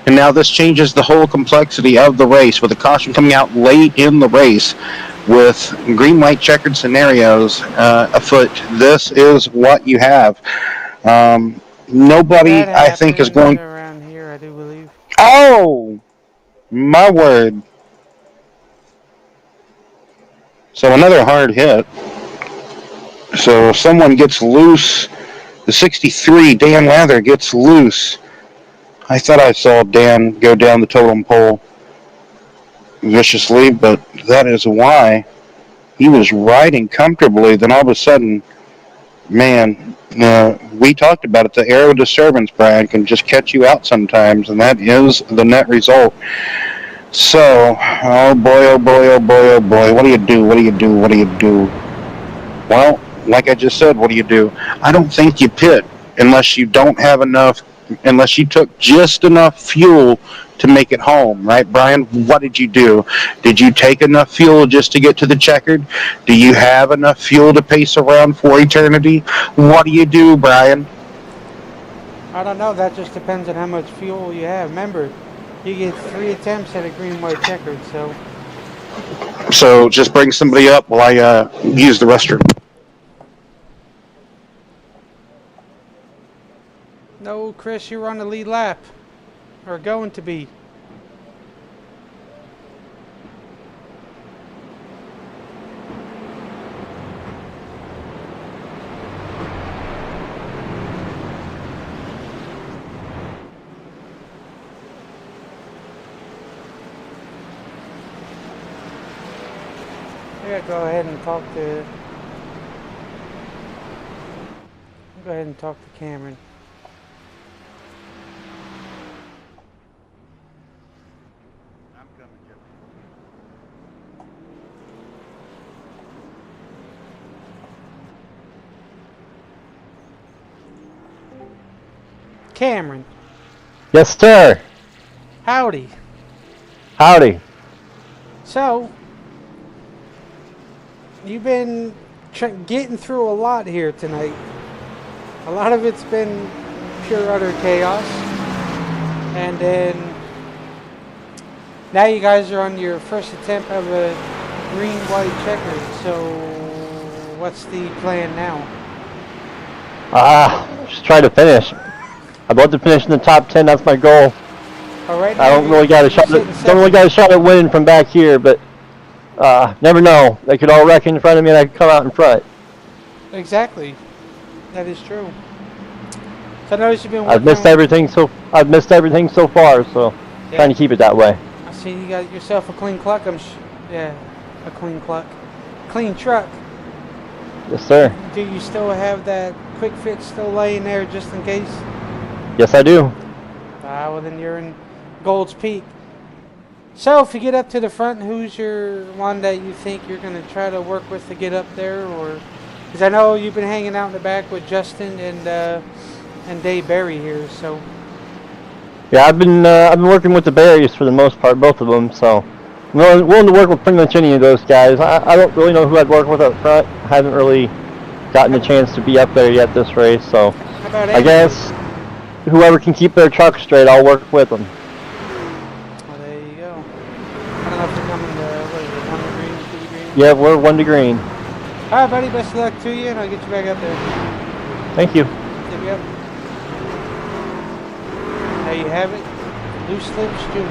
And now this changes the whole complexity of the race with the caution coming out late in the race with green, white, checkered scenarios afoot. This is what you have. Nobody, I think, is going. Around here, I do believe. Oh, my word. So another hard hit. So someone gets loose. The 63, Dan Lather, gets loose. I thought I saw Dan go down the totem pole viciously, but that is why he was riding comfortably. Then all of a sudden, man, we talked about it. The aero disturbance, Brian, can just catch you out sometimes, and that is the net result. So, oh boy, oh boy, oh boy, oh boy. What do you do? What do you do? What do you do? Well, like I just said, what do you do? I don't think you pit. unless you don't have enough, unless you took just enough fuel to make it home, right, Brian? What did you do? Did you take enough fuel just to get to the checkered? Do you have enough fuel to pace around for eternity? What do you do, Brian? I don't know. That just depends on how much fuel you have. Remember, you get 3 attempts at a green, white, checkered. So just bring somebody up while I use the restroom. No, Chris, you're on the lead lap. Or going to be. I gotta go ahead and talk to... Go ahead and talk to Cameron. Cameron. Yes, sir. Howdy. Howdy. So, you've been getting through a lot here tonight. A lot of it's been pure utter chaos. And then, now you guys are on your first attempt of a green, white, checkered. So, what's the plan now? Just try to finish. I'd love to finish in the top 10. That's my goal. All right. I don't really got a shot. Don't really got a shot at winning from back here, but never know. They could all wreck in front of me, and I could come out in front. Exactly. That is true. So I noticed you've been. I've missed everything so far. So trying to keep it that way. I see you got yourself a clean cluck. Yeah, a clean cluck, clean truck. Yes, sir. Do you still have that quick fit still laying there just in case? Yes, I do. Well, then you're in Gold's Peak. So, if you get up to the front, who's your one that you think you're going to try to work with to get up there? Or because I know you've been hanging out in the back with Justin and Dave Berry here. So, yeah, I've been working with the Berries for the most part, both of them. So, I'm willing to work with pretty much any of those guys. I don't really know who I'd work with up front. I haven't really gotten a chance to be up there yet this race. So, how about I guess whoever can keep their truck straight, I'll work with them. Well, there you go. I don't know if you're coming to, what is it, 1 to green, 2 to green? Yeah, we're 1 to green. All right, buddy. Best of luck to you, and I'll get you back up there. Thank you. Yep. There you have it. Loose Lips Jr.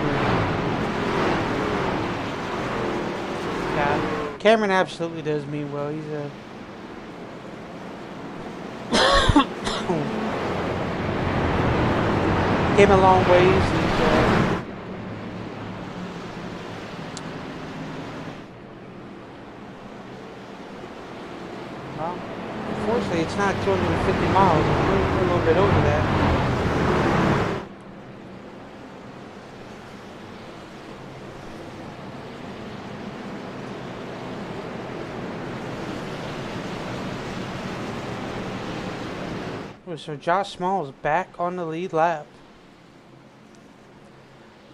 Yeah, Cameron absolutely does mean well. He's a... Came a long ways. Well, unfortunately, it's not 250 miles. We're a little bit over that. So Josh Small is back on the lead lap.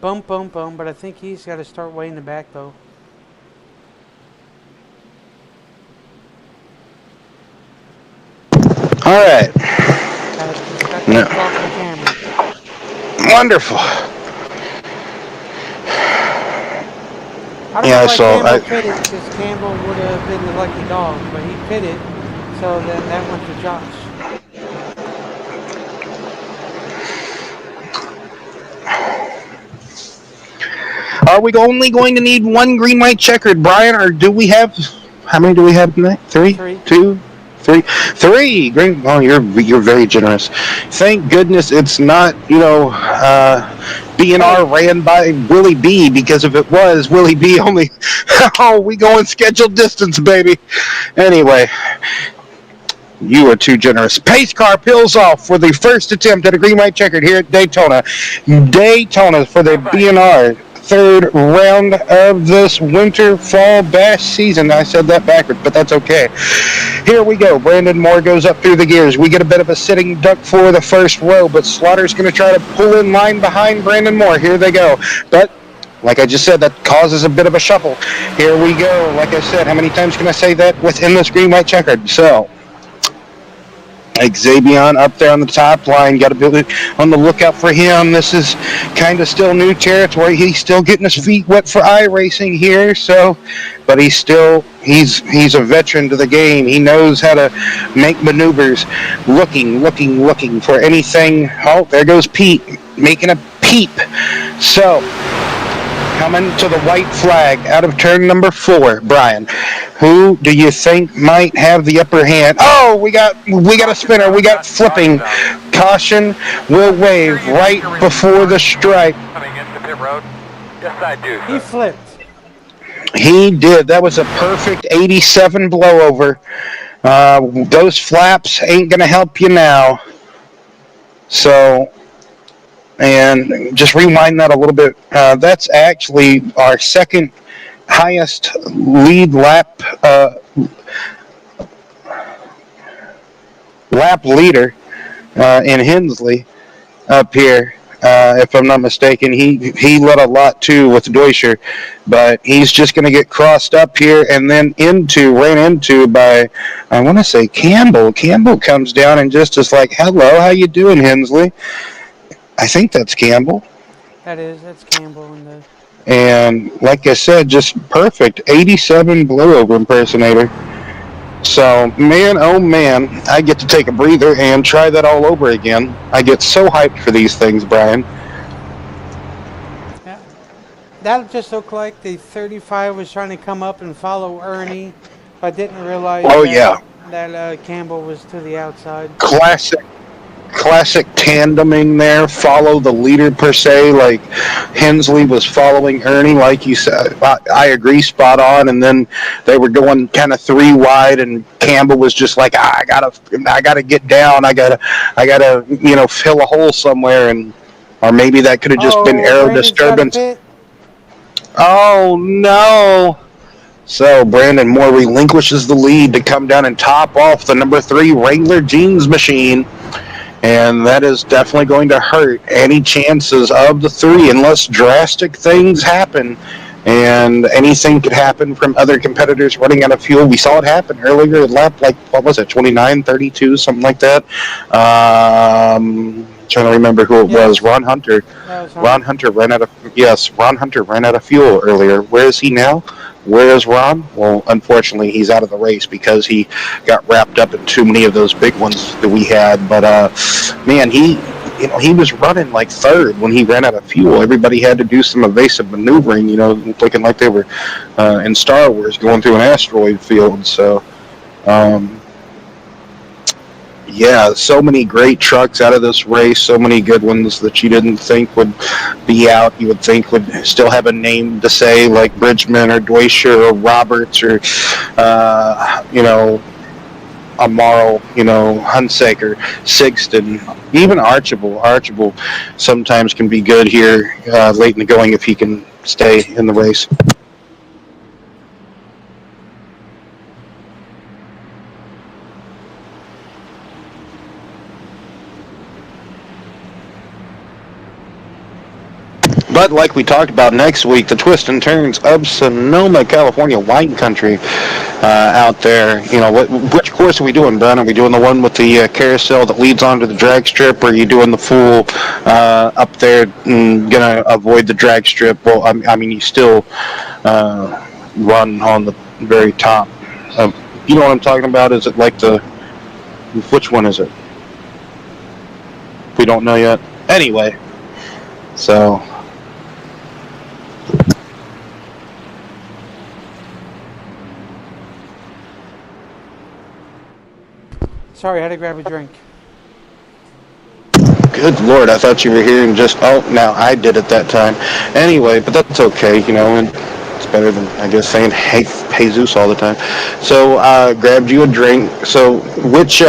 Bum, but I think he's got to start way in the back, though. All right. No. Wonderful. I don't know why Campbell pitted, because Campbell would have been the lucky dog, but he pitted, so then that went to Josh. Are we only going to need 1 green, white, checkered, Brian, or do we have? How many do we have tonight? 3, 2, 3, 3 green. Oh, you're very generous. Thank goodness it's not BNR ran by Willie B, because if it was Willie B only, we go in scheduled distance, baby. Anyway. You are too generous. Pace car peels off for the first attempt at a green, white, checkered here at Daytona. Daytona for the BNR third round of this winter fall bash season. I said that backwards, but that's okay. Here we go. Brandon Moore goes up through the gears. We get a bit of a sitting duck for the first row, but Slaughter's going to try to pull in line behind Brandon Moore. Here they go. But like I just said, that causes a bit of a shuffle. Here we go. Like I said, how many times can I say that within this green-white checkered? So, Xavier up there on the top line. Got to be on the lookout for him. This is kind of still new territory. He's still getting his feet wet for iRacing here. So, but he's a veteran to the game. He knows how to make maneuvers. Looking for anything. Oh, there goes Pete making a peep. So, coming to the white flag out of turn number 4, Brian. Who do you think might have the upper hand? Oh, we got a spinner. We got flipping. Caution will wave right before the stripe. Coming into pit road. Yes, I do. He flipped. He did. That was a perfect 87 blowover. Those flaps ain't going to help you now. So, and just rewind that a little bit. That's actually our second highest lead lap leader in Hensley up here. If I'm not mistaken, he led a lot too with Deutscher, but he's just going to get crossed up here and then ran into by, I want to say Campbell. Campbell comes down and just is like, "Hello, how you doing, Hensley?" I think that's Campbell. That's Campbell. And like I said, just perfect 87 blowover impersonator. So, man, oh man, I get to take a breather and try that all over again. I get so hyped for these things, Brian. Yeah. That just looked like the 35 was trying to come up and follow Ernie, but didn't realize that Campbell was to the outside. Classic tandeming there, follow the leader per se, like Hensley was following Ernie, like you said. I agree, spot on. And then they were going kind of 3 wide, and Campbell was just like, I gotta get down, I gotta fill a hole somewhere, or maybe that could have just been aero disturbance. Oh no! So Brandon Moore relinquishes the lead to come down and top off the number 3 Wrangler Jeans machine. And that is definitely going to hurt any chances of the 3 unless drastic things happen. And anything could happen from other competitors running out of fuel. We saw it happen earlier at lap, 29, 32, something like that. Trying to remember who it was. Ron Hunter. Ron Hunter ran out of fuel earlier. Where is he now? Where is Ron? Well, unfortunately, he's out of the race because he got wrapped up in too many of those big ones that we had. But man, he was running like 3rd when he ran out of fuel. Everybody had to do some evasive maneuvering, looking like they were in Star Wars going through an asteroid field. So, yeah, so many great trucks out of this race, so many good ones that you didn't think would be out. You would think would still have a name to say, like Bridgman or Deutscher or Roberts or, Amaro, Hunsaker, Sigston, even Archibald. Archibald sometimes can be good here late in the going if he can stay in the race. But like we talked about next week, the twists and turns of Sonoma, California wine country out there. Which course are we doing, Ben? Are we doing the one with the carousel that leads onto the drag strip, or are you doing the full up there and going to avoid the drag strip? Well, I mean, you still run on the very top. You know what I'm talking about? Is it like which one is it? We don't know yet. Anyway, so... Sorry, I had to grab a drink. Good Lord, I thought you were here and now I did it that time. Anyway, but that's okay, and it's better than, I guess, saying hey Jesus all the time. So, grabbed you a drink. So, which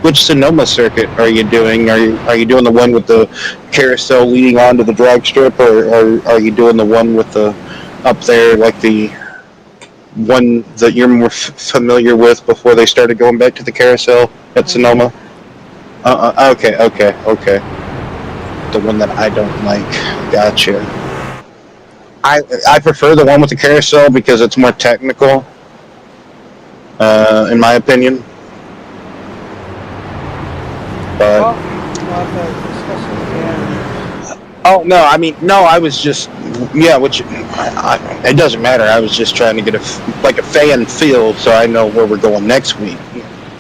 which Sonoma circuit are you doing? Are you doing the one with the carousel leading onto the drag strip, or are you doing the one with the up there, like the one that you're more familiar with before they started going back to the carousel at Sonoma? Okay. The one that I don't like. Gotcha. I prefer the one with the carousel because it's more technical, in my opinion. But Well, we'll have to discuss it again. oh no, I mean no, I was just yeah, which it doesn't matter. I was just trying to get a fan feel, so I know where we're going next week.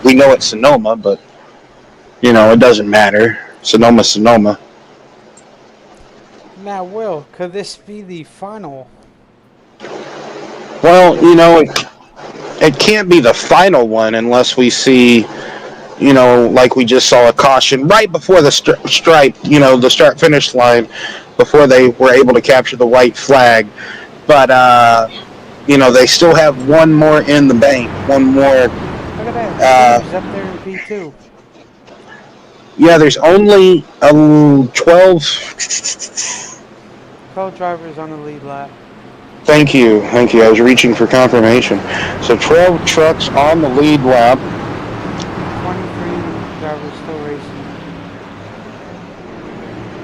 We know it's Sonoma, but it doesn't matter. Sonoma. Now, Will, could this be the final? Well, it can't be the final one unless we see, like we just saw a caution right before the stripe, the start finish line, before they were able to capture the white flag. But they still have one more in the bank, one more. Look at that. Steve's up there in P2. Yeah, there's only 12. 12 drivers on the lead lap. Thank you. I was reaching for confirmation. So 12 trucks on the lead lap. 23 drivers still racing.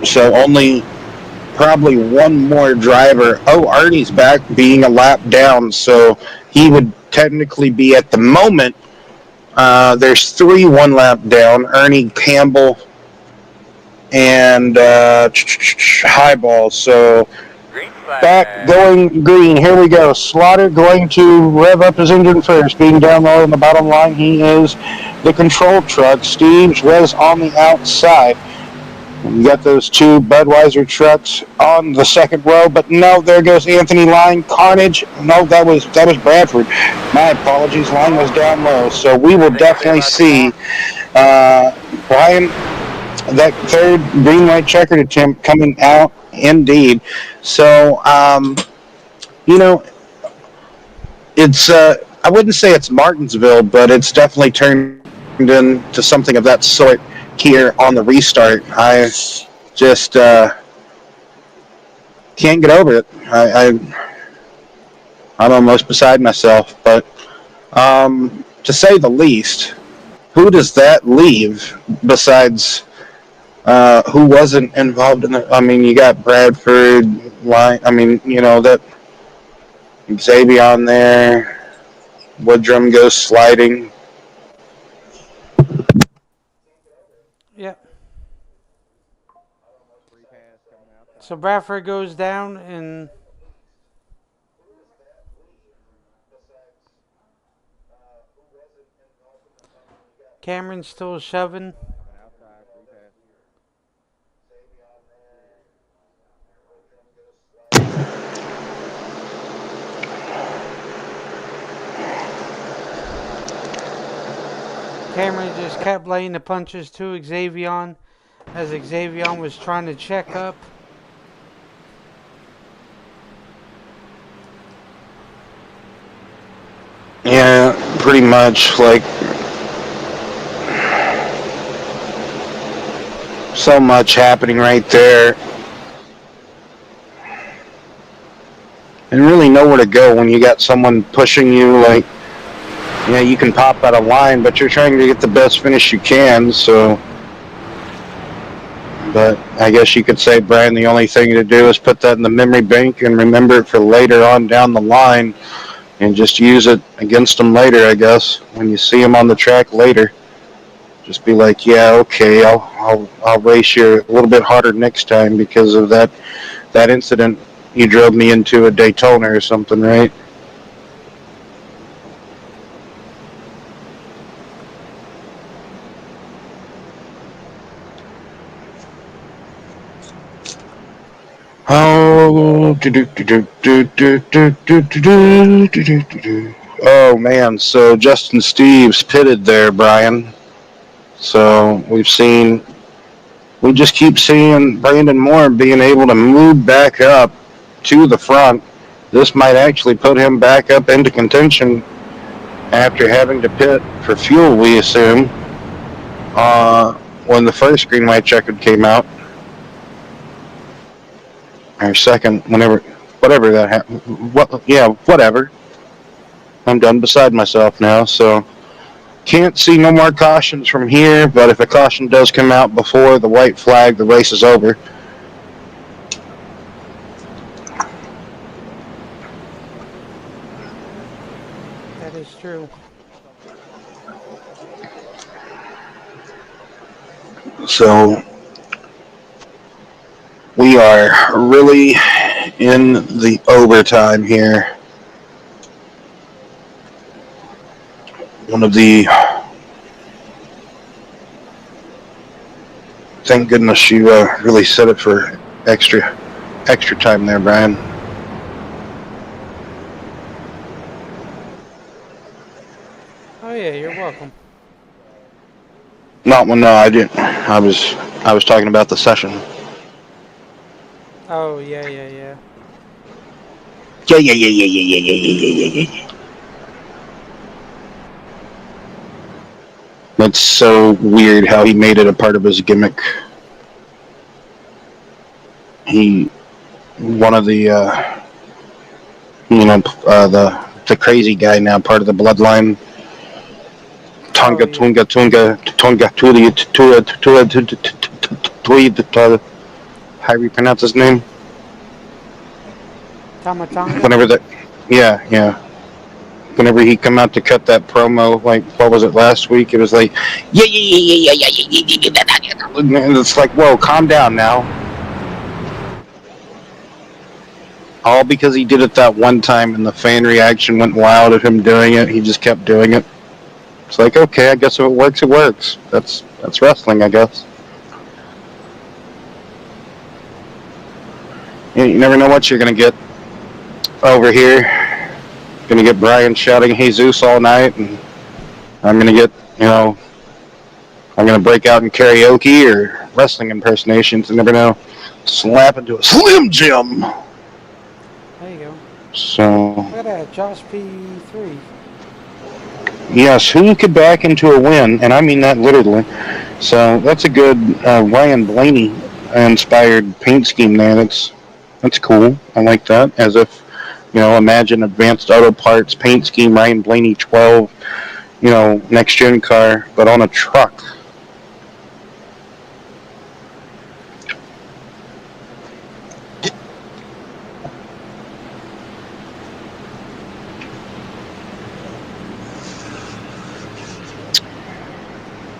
So only probably one more driver. Oh, Arnie's back being a lap down, so he would technically be at the moment. There's 3 1 lap down. Ernie, Campbell, and Highball. So back going green. Here we go. Slaughter going to rev up his engine first. Being down low on the bottom line, he is the control truck. Steve's was on the outside. You got those 2 Budweiser trucks on the second row, but no, there goes Anthony Line. Carnage. No, that was Bradford. My apologies. Line was down low. So we will definitely see Brian, that third green white checkered attempt coming out indeed. So it's I wouldn't say it's Martinsville, but it's definitely turned into something of that sort here on the restart. I just can't get over it. I'm almost beside myself. But to say the least, who does that leave besides who wasn't involved in the? I mean, you got Bradford, Line. I mean, that Xavier on there. Woodrum goes sliding. Yep. So Bradford goes down and Cameron's still shoving. Cameron just kept laying the punches to Xavier as Xavier was trying to check up. Yeah, pretty much. Like, so much happening right there. And really nowhere to go when you got someone pushing you. Like, yeah, you can pop out of line, but you're trying to get the best finish you can. So, but I guess you could say, Brian, the only thing to do is put that in the memory bank and remember it for later on down the line, and just use it against them later. I guess when you see them on the track later, just be like, yeah, okay, I'll race you a little bit harder next time because of that incident you drove me into a Daytona or something, right? Oh man, so Justin Steves pitted there, Brian. So we just keep seeing Brandon Moore being able to move back up to the front. This might actually put him back up into contention after having to pit for fuel, we assume. When the first green white checkered came out, or second, whatever that happened. Whatever. I'm done beside myself now, so can't see no more cautions from here. But if a caution does come out before the white flag, the race is over. That is true. So we are really in the overtime here. One of the Thank goodness you really set it for extra time there, Brian. Oh yeah, you're welcome. Not when I didn't. I was talking about the session. Oh yeah. Yeah. That's so weird how he made it a part of his gimmick. One of the the crazy guy now, part of the bloodline. Oh Tonga, yeah. how do you pronounce his name? Tamatanga. Whenever that, yeah. Whenever he come out to cut that promo, like what was it last week? It was like, yeah. And it's like, whoa, calm down now. All because he did it that one time, and the fan reaction went wild at him doing it. He just kept doing it. It's like, okay, I guess if it works, it works. That's wrestling, I guess. You never know what you're gonna get over here. Gonna get Brian shouting Jesus all night, and I'm gonna get, I'm gonna break out in karaoke or wrestling impersonations. You never know. Slap into a Slim Jim. There you go. So Look at that, Josh P3. yes, who could back into a win, and I mean that literally. So that's a good Ryan Blaney inspired paint scheme there. That's cool. I like that. As if, imagine Advanced Auto Parts paint scheme Ryan Blaney 12, next gen car, but on a truck.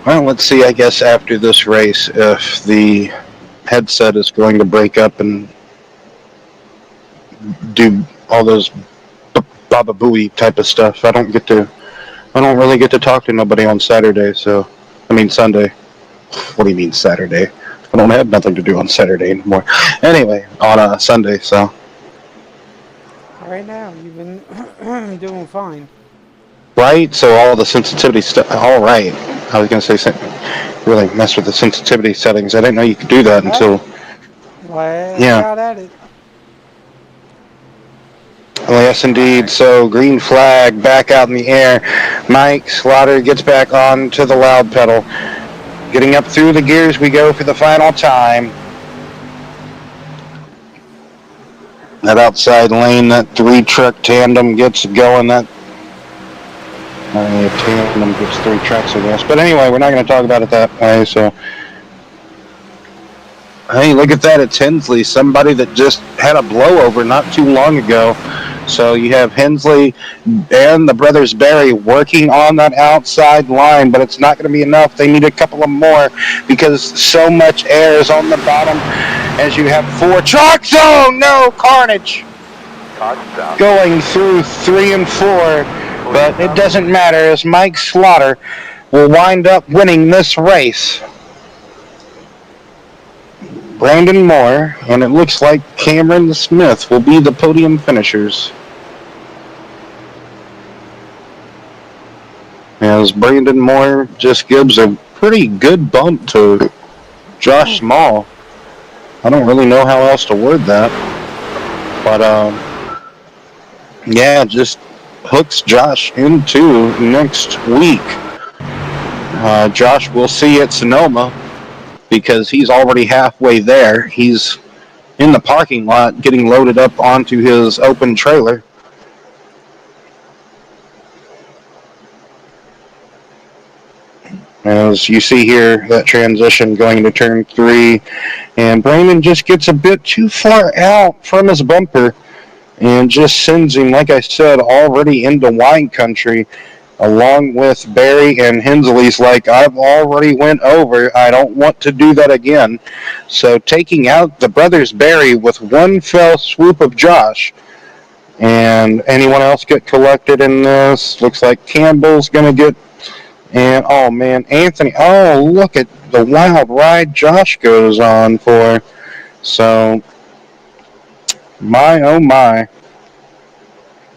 Well, let's see, I guess, after this race, if the headset is going to break up and do all those Baba Booey type of stuff. I don't really get to talk to nobody on Saturday, Sunday. What do you mean Saturday? I don't have nothing to do on Saturday anymore. Anyway, on a Sunday, so. Right now, you've been doing fine. Right, so all the sensitivity stuff, all right. I was going to say, really mess with the sensitivity settings. I didn't know you could do that until, Last yeah. shot at it. Yes, indeed. So, green flag back out in the air. Mike Slaughter gets back onto the loud pedal. Getting up through the gears we go for the final time. That outside lane, that 3-truck tandem gets going. That tandem gets 3 trucks, I guess. But anyway, we're not going to talk about it that way. So, hey, look at that. It's Hensley, somebody that just had a blowover not too long ago. So you have Hensley and the brothers Barry working on that outside line, but it's not going to be enough. They need a couple of more because so much air is on the bottom as you have 4 trucks. Oh, no, carnage. Going through 3 and 4, but it doesn't matter as Mike Slaughter will wind up winning this race. Brandon Moore, and it looks like Cameron Smith will be the podium finishers. As Brandon Moore just gives a pretty good bump to Josh Small. I don't really know how else to word that. But, just hooks Josh into next week. Josh will see at Sonoma because he's already halfway there. He's in the parking lot getting loaded up onto his open trailer. As you see here, that transition going into turn 3, and Brandon just gets a bit too far out from his bumper and just sends him, like I said, already into wine country, along with Barry and Hensley's like, I've already went over. I don't want to do that again. So taking out the brothers Barry with one fell swoop of Josh. And anyone else get collected in this? Looks like Campbell's going to get. And, oh, man, Anthony. Oh, look at the wild ride Josh goes on for. So, my, oh, my.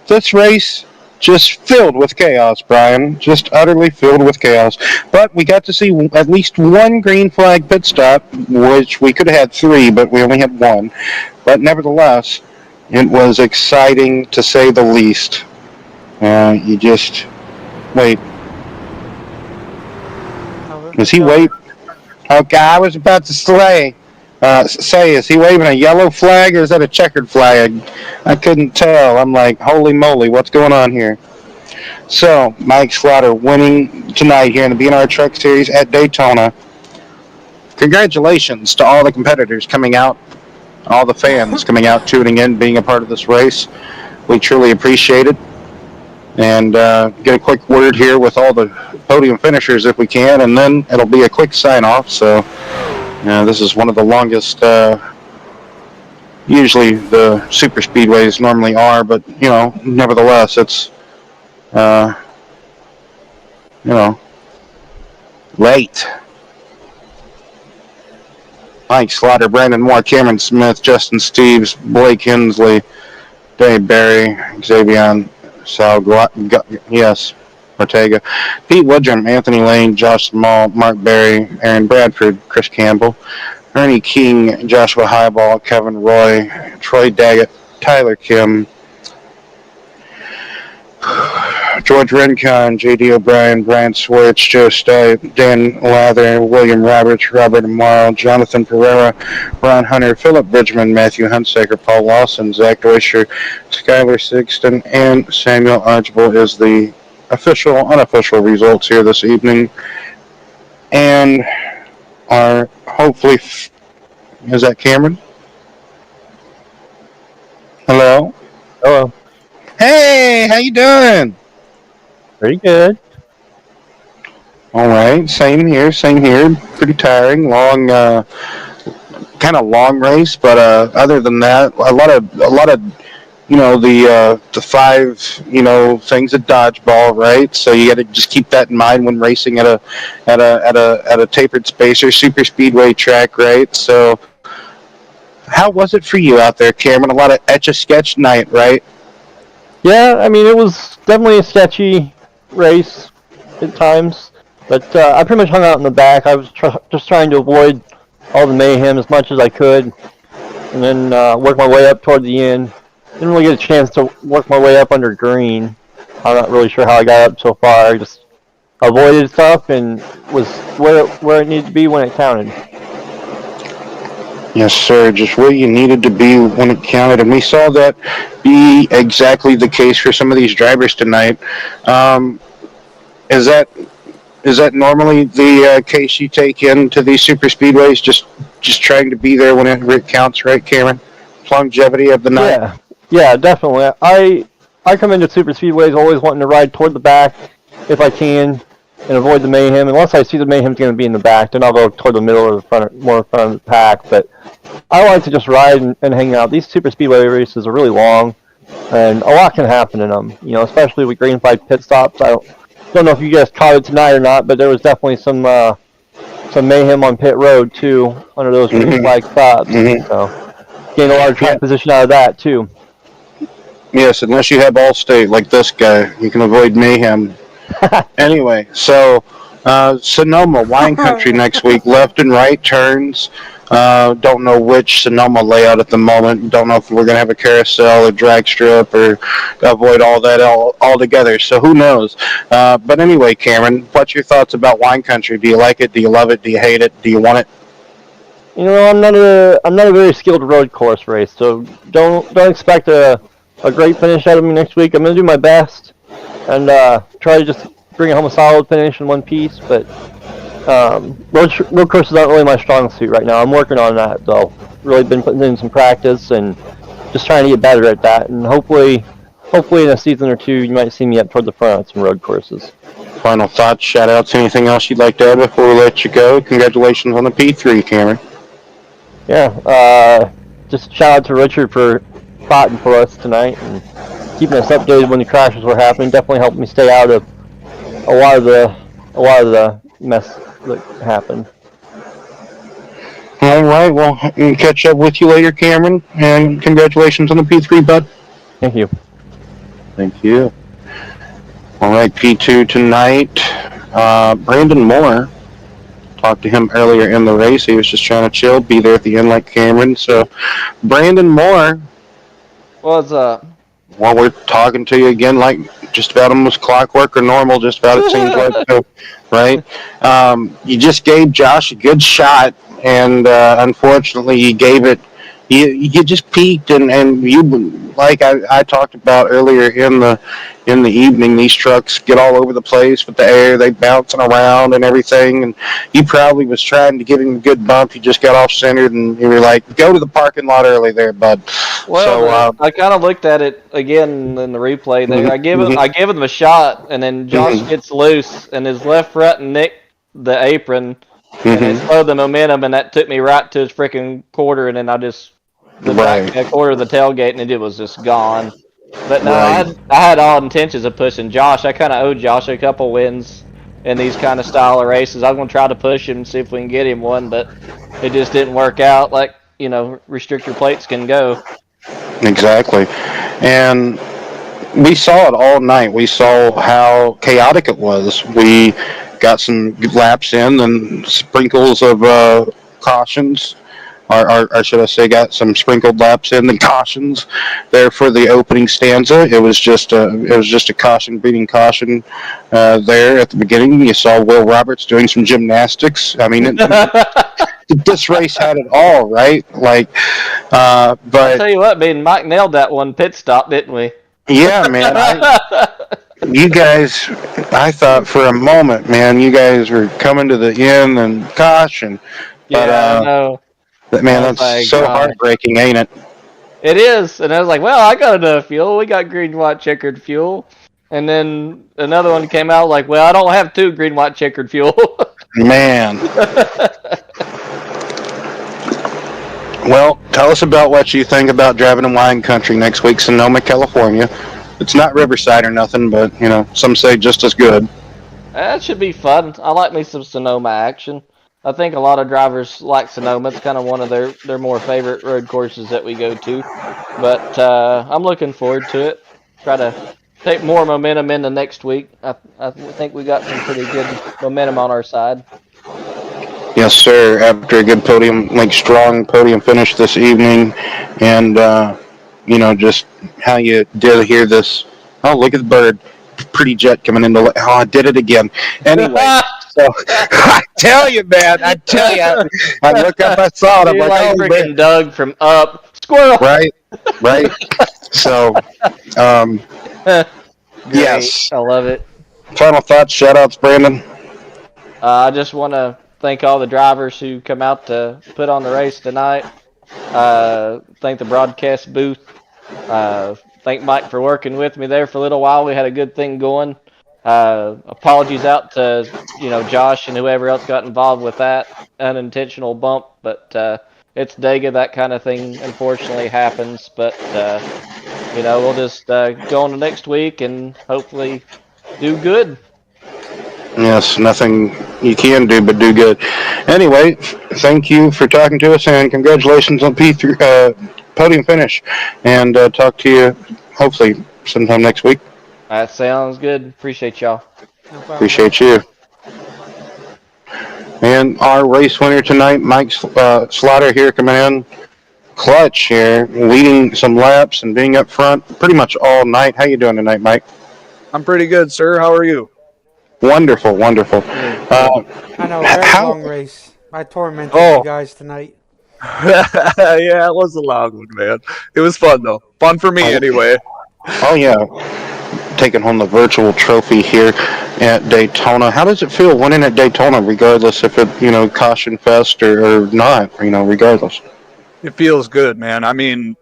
This race just filled with chaos, Brian. Just utterly filled with chaos. But we got to see at least one green flag pit stop, which we could have had 3, but we only had 1. But nevertheless, it was exciting to say the least. You just... Wait. Is he waving? Okay, I was about to say, is he waving a yellow flag or is that a checkered flag? I couldn't tell. I'm like, holy moly, what's going on here? So, Mike Slaughter winning tonight here in the BNR Truck Series at Daytona. Congratulations to all the competitors coming out, all the fans coming out, tuning in, being a part of this race. We truly appreciate it. And get a quick word here with all the podium finishers if we can, and then it'll be a quick sign-off. So this is one of the longest, usually the super speedways normally are, but, nevertheless, it's, late. Mike Slaughter, Brandon Moore, Cameron Smith, Justin Steves, Blake Hensley, Dave Barry, Xavier Sal, yes, Ortega, Pete Woodrum, Anthony Lane, Josh Small, Mark Barry, Aaron Bradford, Chris Campbell, Ernie King, Joshua Highball, Kevin Roy, Troy Daggett, Tyler Kim, George Rincon, J.D. O'Brien, Brian Switch, Joe Stipe, Dan Lather, William Roberts, Robert Amaro, Jonathan Pereira, Ron Hunter, Philip Bridgman, Matthew Hunsaker, Paul Lawson, Zach Deutscher, Skylar Sixton, and Samuel Archibald is the official, unofficial results here this evening. And are hopefully... Is that Cameron? Hello? Hello. Hey, how you doing? Pretty good. All right, same here. Pretty tiring, long, kind of long race, but other than that, a lot of, the 5, things at dodgeball, right? So you got to just keep that in mind when racing at a tapered space or super speedway track, right? So, how was it for you out there, Cameron? A lot of etch-a-sketch night, right? Yeah, I mean, it was definitely a sketchy race at times, but I pretty much hung out in the back. I was just trying to avoid all the mayhem as much as I could, and then work my way up toward the end. Didn't really get a chance to work my way up under green. I'm not really sure how I got up so far. I just avoided stuff and was where it needed to be when it counted. Yes, sir. Just where you needed to be when it counted. And we saw that be exactly the case for some of these drivers tonight. Is that normally the case you take into these super speedways? Just trying to be there whenever it counts, right, Cameron? Longevity of the night? Yeah, definitely. I come into super speedways always wanting to ride toward the back if I can and avoid the mayhem. Unless I see the mayhem's going to be in the back, then I'll go toward the middle or the front, more in front of the pack. But I like to just ride and hang out. These super speedway races are really long, and a lot can happen in them. Especially with green flag pit stops. I don't know if you guys caught it tonight or not, but there was definitely some mayhem on pit road too under those green flag stops. Mm-hmm. So gained a lot of track position out of that too. Yes, unless you have Allstate like this guy, you can avoid mayhem. Anyway, so Sonoma, wine country next week, left and right turns. Don't know which Sonoma layout at the moment. Don't know if we're going to have a carousel or drag strip or avoid all that altogether. So who knows? But anyway, Cameron, what's your thoughts about wine country? Do you like it? Do you love it? Do you hate it? Do you want it? I'm not a very skilled road course race, so don't expect a great finish out of me next week. I'm gonna do my best and try to just bring home a solid finish in one piece. But road courses aren't really my strong suit right now. I'm working on that though. Really been putting in some practice and just trying to get better at that. And hopefully in a season or two, you might see me up toward the front at some road courses. Final thoughts, shout outs, anything else you'd like to add before we let you go? Congratulations on the P3, Cameron. Yeah, just shout out to Richard for fighting for us tonight and keeping us updated when the crashes were happening. Definitely helped me stay out of a lot of the mess that happened. All right, well, I'll catch up with you later, Cameron, and congratulations on the P3, bud. Thank you. Thank you. All right, P2 tonight. Brandon Moore. Talked to him earlier in the race. He was just trying to chill, be there at the end like Cameron. So, Brandon Moore. What's up? Well, we're talking to you again like just about almost clockwork or normal, just about it seems like, so, right? You just gave Josh a good shot, and unfortunately, you gave it. You just peaked, and you, like I talked about earlier in the evening, these trucks get all over the place with the air, they bouncing around and everything, and you probably was trying to give him a good bump. You just got off centered, and you were like, "Go to the parking lot early, there, bud." Well, I kind of looked at it again in the replay there. I gave him a shot, and then Josh gets loose, and his left front nicked the apron, and it slowed the momentum, and that took me right to his freaking quarter, and then I just the back quarter of the tailgate, and it was just gone. But no, I had all intentions of pushing Josh. I kind of owed Josh a couple wins in these kind of style of races. I was gonna try to push him and see if we can get him one, but it just didn't work out. Like restrictor plates can go. Exactly, and we saw it all night. We saw how chaotic it was. We got some good laps in and sprinkles of cautions. Or should I say, got some sprinkled laps in and cautions there for the opening stanza. It was just a caution beating caution there at the beginning. You saw Will Roberts doing some gymnastics. I mean, this race had it all, right? Like, but I'll tell you what, man, Mike nailed that one pit stop, didn't we? Yeah, man. You guys, I thought for a moment, man, you guys were coming to the end and caution. But, yeah, I know. But man, that's so heartbreaking, ain't it? It is. And I was like, well, I got enough fuel. We got green, white, checkered fuel. And then another one came out like, well, I don't have two green, white, checkered fuel. Man. Well, tell us about what you think about driving in wine country next week, Sonoma, California. It's not Riverside or nothing, but, some say just as good. That should be fun. I like me some Sonoma action. I think a lot of drivers like Sonoma. It's kind of one of their more favorite road courses that we go to. But I'm looking forward to it. Try to take more momentum into next week. I think we got some pretty good momentum on our side. Yes, sir. After a good strong podium finish this evening, and just how you did hear this. Oh, look at the bird! Pretty jet coming into. Oh, I did it again. Anyway, so I tell you, man. I look up, I saw it. I'm like freaking Doug from Up. Squirrel. Right. So, yes. I love it. Final thoughts, shout outs, Brandon. I just want to thank all the drivers who come out to put on the race tonight. Thank the broadcast booth. Thank Mike for working with me there for a little while. We had a good thing going. Apologies out to Josh and whoever else got involved with that unintentional bump, but it's Dega, that kind of thing unfortunately happens. But we'll just go on to next week and hopefully do good. Yes, nothing you can do but do good. Anyway, thank you for talking to us, and congratulations on P3 podium finish. And talk to you hopefully sometime next week. That sounds good. Appreciate y'all. Appreciate you. And our race winner tonight, Mike Slaughter here coming in. Clutch here, leading some laps and being up front pretty much all night. How you doing tonight, Mike? I'm pretty good, sir. How are you? Wonderful, wonderful. I know, very How? long race. I tormented you Oh, guys tonight. yeah, it was a long one, man. It was fun though. Fun for me Oh, anyway. oh yeah, taking home the virtual trophy here at Daytona. How does it feel winning at Daytona, regardless if it caution fest or not? Regardless. It feels good, man. I mean,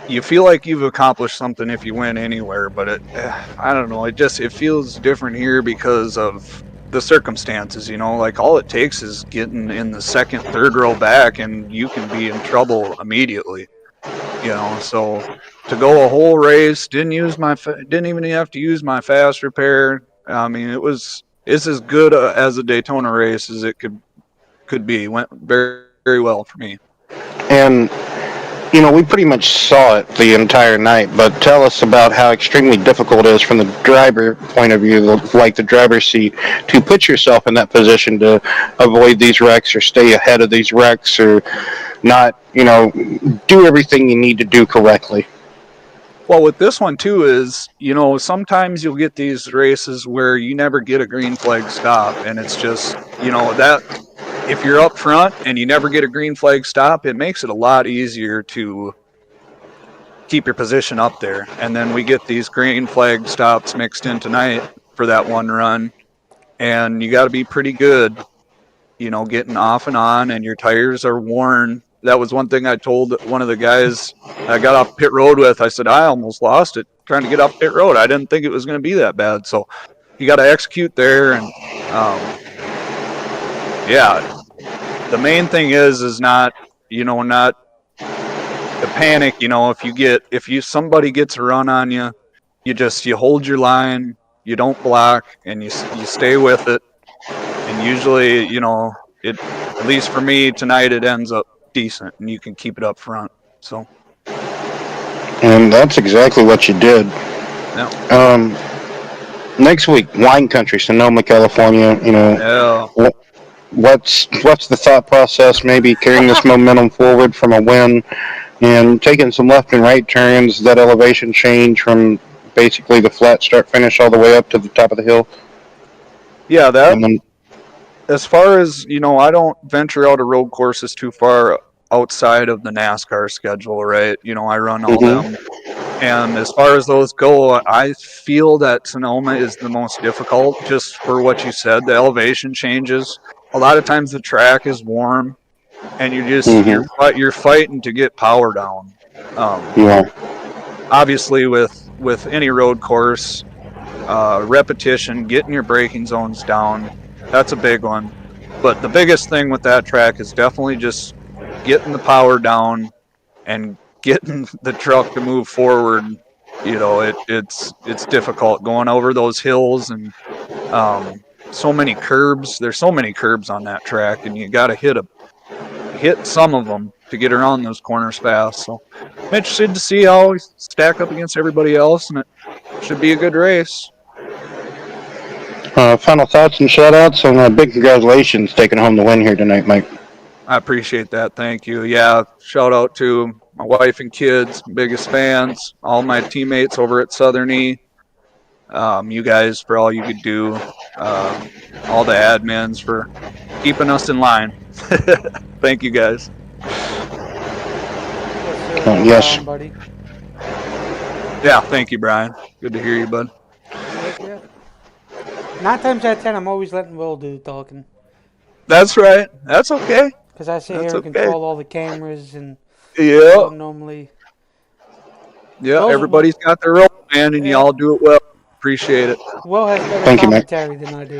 you feel like you've accomplished something if you win anywhere, but I don't know. It feels different here because of the circumstances. Like all it takes is getting in the second, third row back, and you can be in trouble immediately. So to go a whole race, didn't even have to use my fast repair. I mean, it's as good as a Daytona race as it could be. Went very, very well for me. And we pretty much saw it the entire night, but tell us about how extremely difficult it is from the driver point of view, like the driver's seat, to put yourself in that position to avoid these wrecks or stay ahead of these wrecks or not, do everything you need to do correctly. Well, with this one too is, sometimes you'll get these races where you never get a green flag stop, and it's just, that if you're up front and you never get a green flag stop, it makes it a lot easier to keep your position up there. And then we get these green flag stops mixed in tonight for that one run, and you got to be pretty good, getting off and on, and your tires are worn. That was one thing I told one of the guys I got off pit road with. I said, I almost lost it trying to get off pit road. I didn't think it was going to be that bad. So you got to execute there. And yeah, the main thing is not, not the panic. If somebody gets a run on you, you hold your line, you don't block, and you stay with it. And usually, it, at least for me tonight, it ends up decent, and you can keep it up front. So. And that's exactly what you did. Yeah. Next week, wine country, Sonoma, California. Yeah. What's the thought process? Maybe carrying this momentum forward from a win and taking some left and right turns. That elevation change from basically the flat start finish all the way up to the top of the hill. Yeah, And then, as far as, I don't venture out of road courses too far outside of the NASCAR schedule, right? I run all them. And as far as those go, I feel that Sonoma is the most difficult just for what you said. The elevation changes. A lot of times the track is warm, and you're fighting to get power down. yeah. Obviously, with any road course, repetition, getting your braking zones down, that's a big one. But the biggest thing with that track is definitely just getting the power down and getting the truck to move forward. It's difficult going over those hills and so many curbs. There's so many curbs on that track, and you got to hit some of them to get around those corners fast. So I'm interested to see how we stack up against everybody else, and it should be a good race. Final thoughts and shout outs, and big congratulations taking home the win here tonight, Mike. I appreciate that. Thank you. Yeah, shout out to my wife and kids, biggest fans, all my teammates over at Southern E. You guys for all you could do, all the admins for keeping us in line. Thank you guys. Yes. Buddy. Yeah, thank you, Brian. Good to hear you, bud. Yeah. 9 times out of 10, I'm always letting Will do the talking. That's right. That's okay. Because I sit here and control all the cameras and normally. Yeah, everybody's got their role, man, and y'all do it well. Appreciate it. Will has better commentary than I do.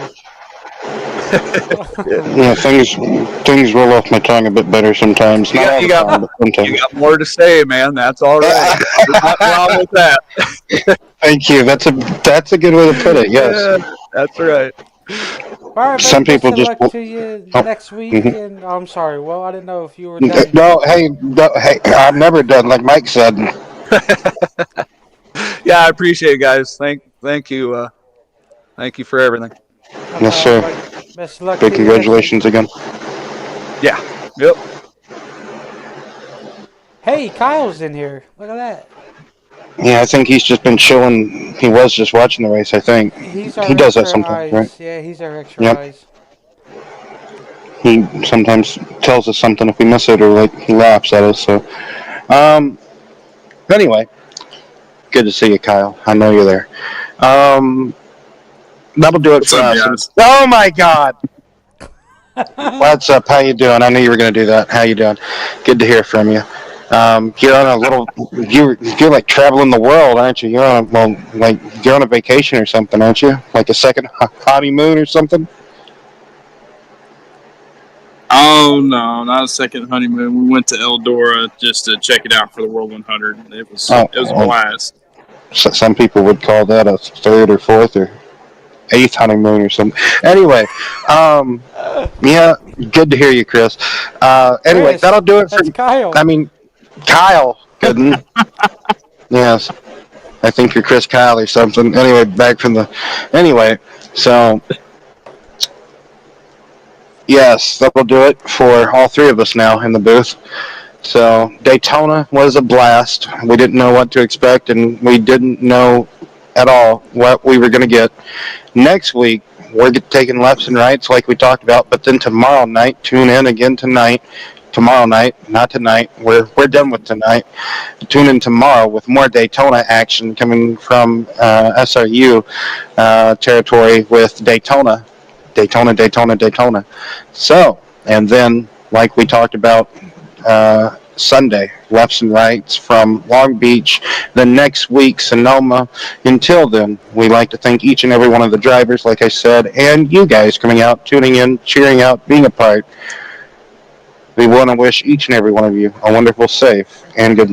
Yeah, things roll off my tongue a bit better sometimes. You got more to say, man. That's all right. Not wrong with that. Thank you. That's a good way to put it. Yes. Yeah, that's right. All right, some people just luck to you next week. And I'm sorry, well, I didn't know if you were done. No, hey, I'm never done. Like Mike said. Yeah, I appreciate it, guys. Thank you. Thank you for everything. Yes, sir. Best of luck Big to you, Ethan. congratulations again. Yeah. Yep. Hey, Kyle's in here. Look at that. Yeah, I think he's just been chilling. He was just watching the race, I think. He's He our does that extra sometimes, right? eyes. Yeah, he's our extra Yep. eyes. He sometimes tells us something if we miss it, or like he laughs at us. So, um, anyway, good to see you, Kyle. I know you're there. That'll do it What's for up, us. guys? Oh my God! What's up? How you doing? I knew you were going to do that. How you doing? Good to hear from you. You're on a little. You're like traveling the world, aren't you? You're on like you're on a vacation or something, aren't you? Like a second honeymoon or something. Oh no, not a second honeymoon. We went to Eldora just to check it out for the World 100. Oh, It was a well, blast. some people would call that a third or fourth or eighth honeymoon or something. Anyway, yeah, good to hear you, Chris. Anyway, Chris, that'll do it for. that's Kyle. I mean, Kyle. Good. Yes. I think you're Chris Kyle or something. Anyway, back from the. Anyway, so. Yes, that'll do it for all three of us now in the booth. So, Daytona was a blast. We didn't know what to expect, and we didn't know at all what we were going to get. Next week, we're taking lefts and rights like we talked about, but then tomorrow night, tune in again tonight. Tomorrow night, not tonight. We're done with tonight. Tune in tomorrow with more Daytona action coming from SRU territory with Daytona. So, and then, like we talked about Sunday, lefts and rights from Long Beach. Then next week, Sonoma. Until then, we like to thank each and every one of the drivers, like I said, and you guys coming out, tuning in, cheering out, being a part. We want to wish each and every one of you a wonderful, safe, and good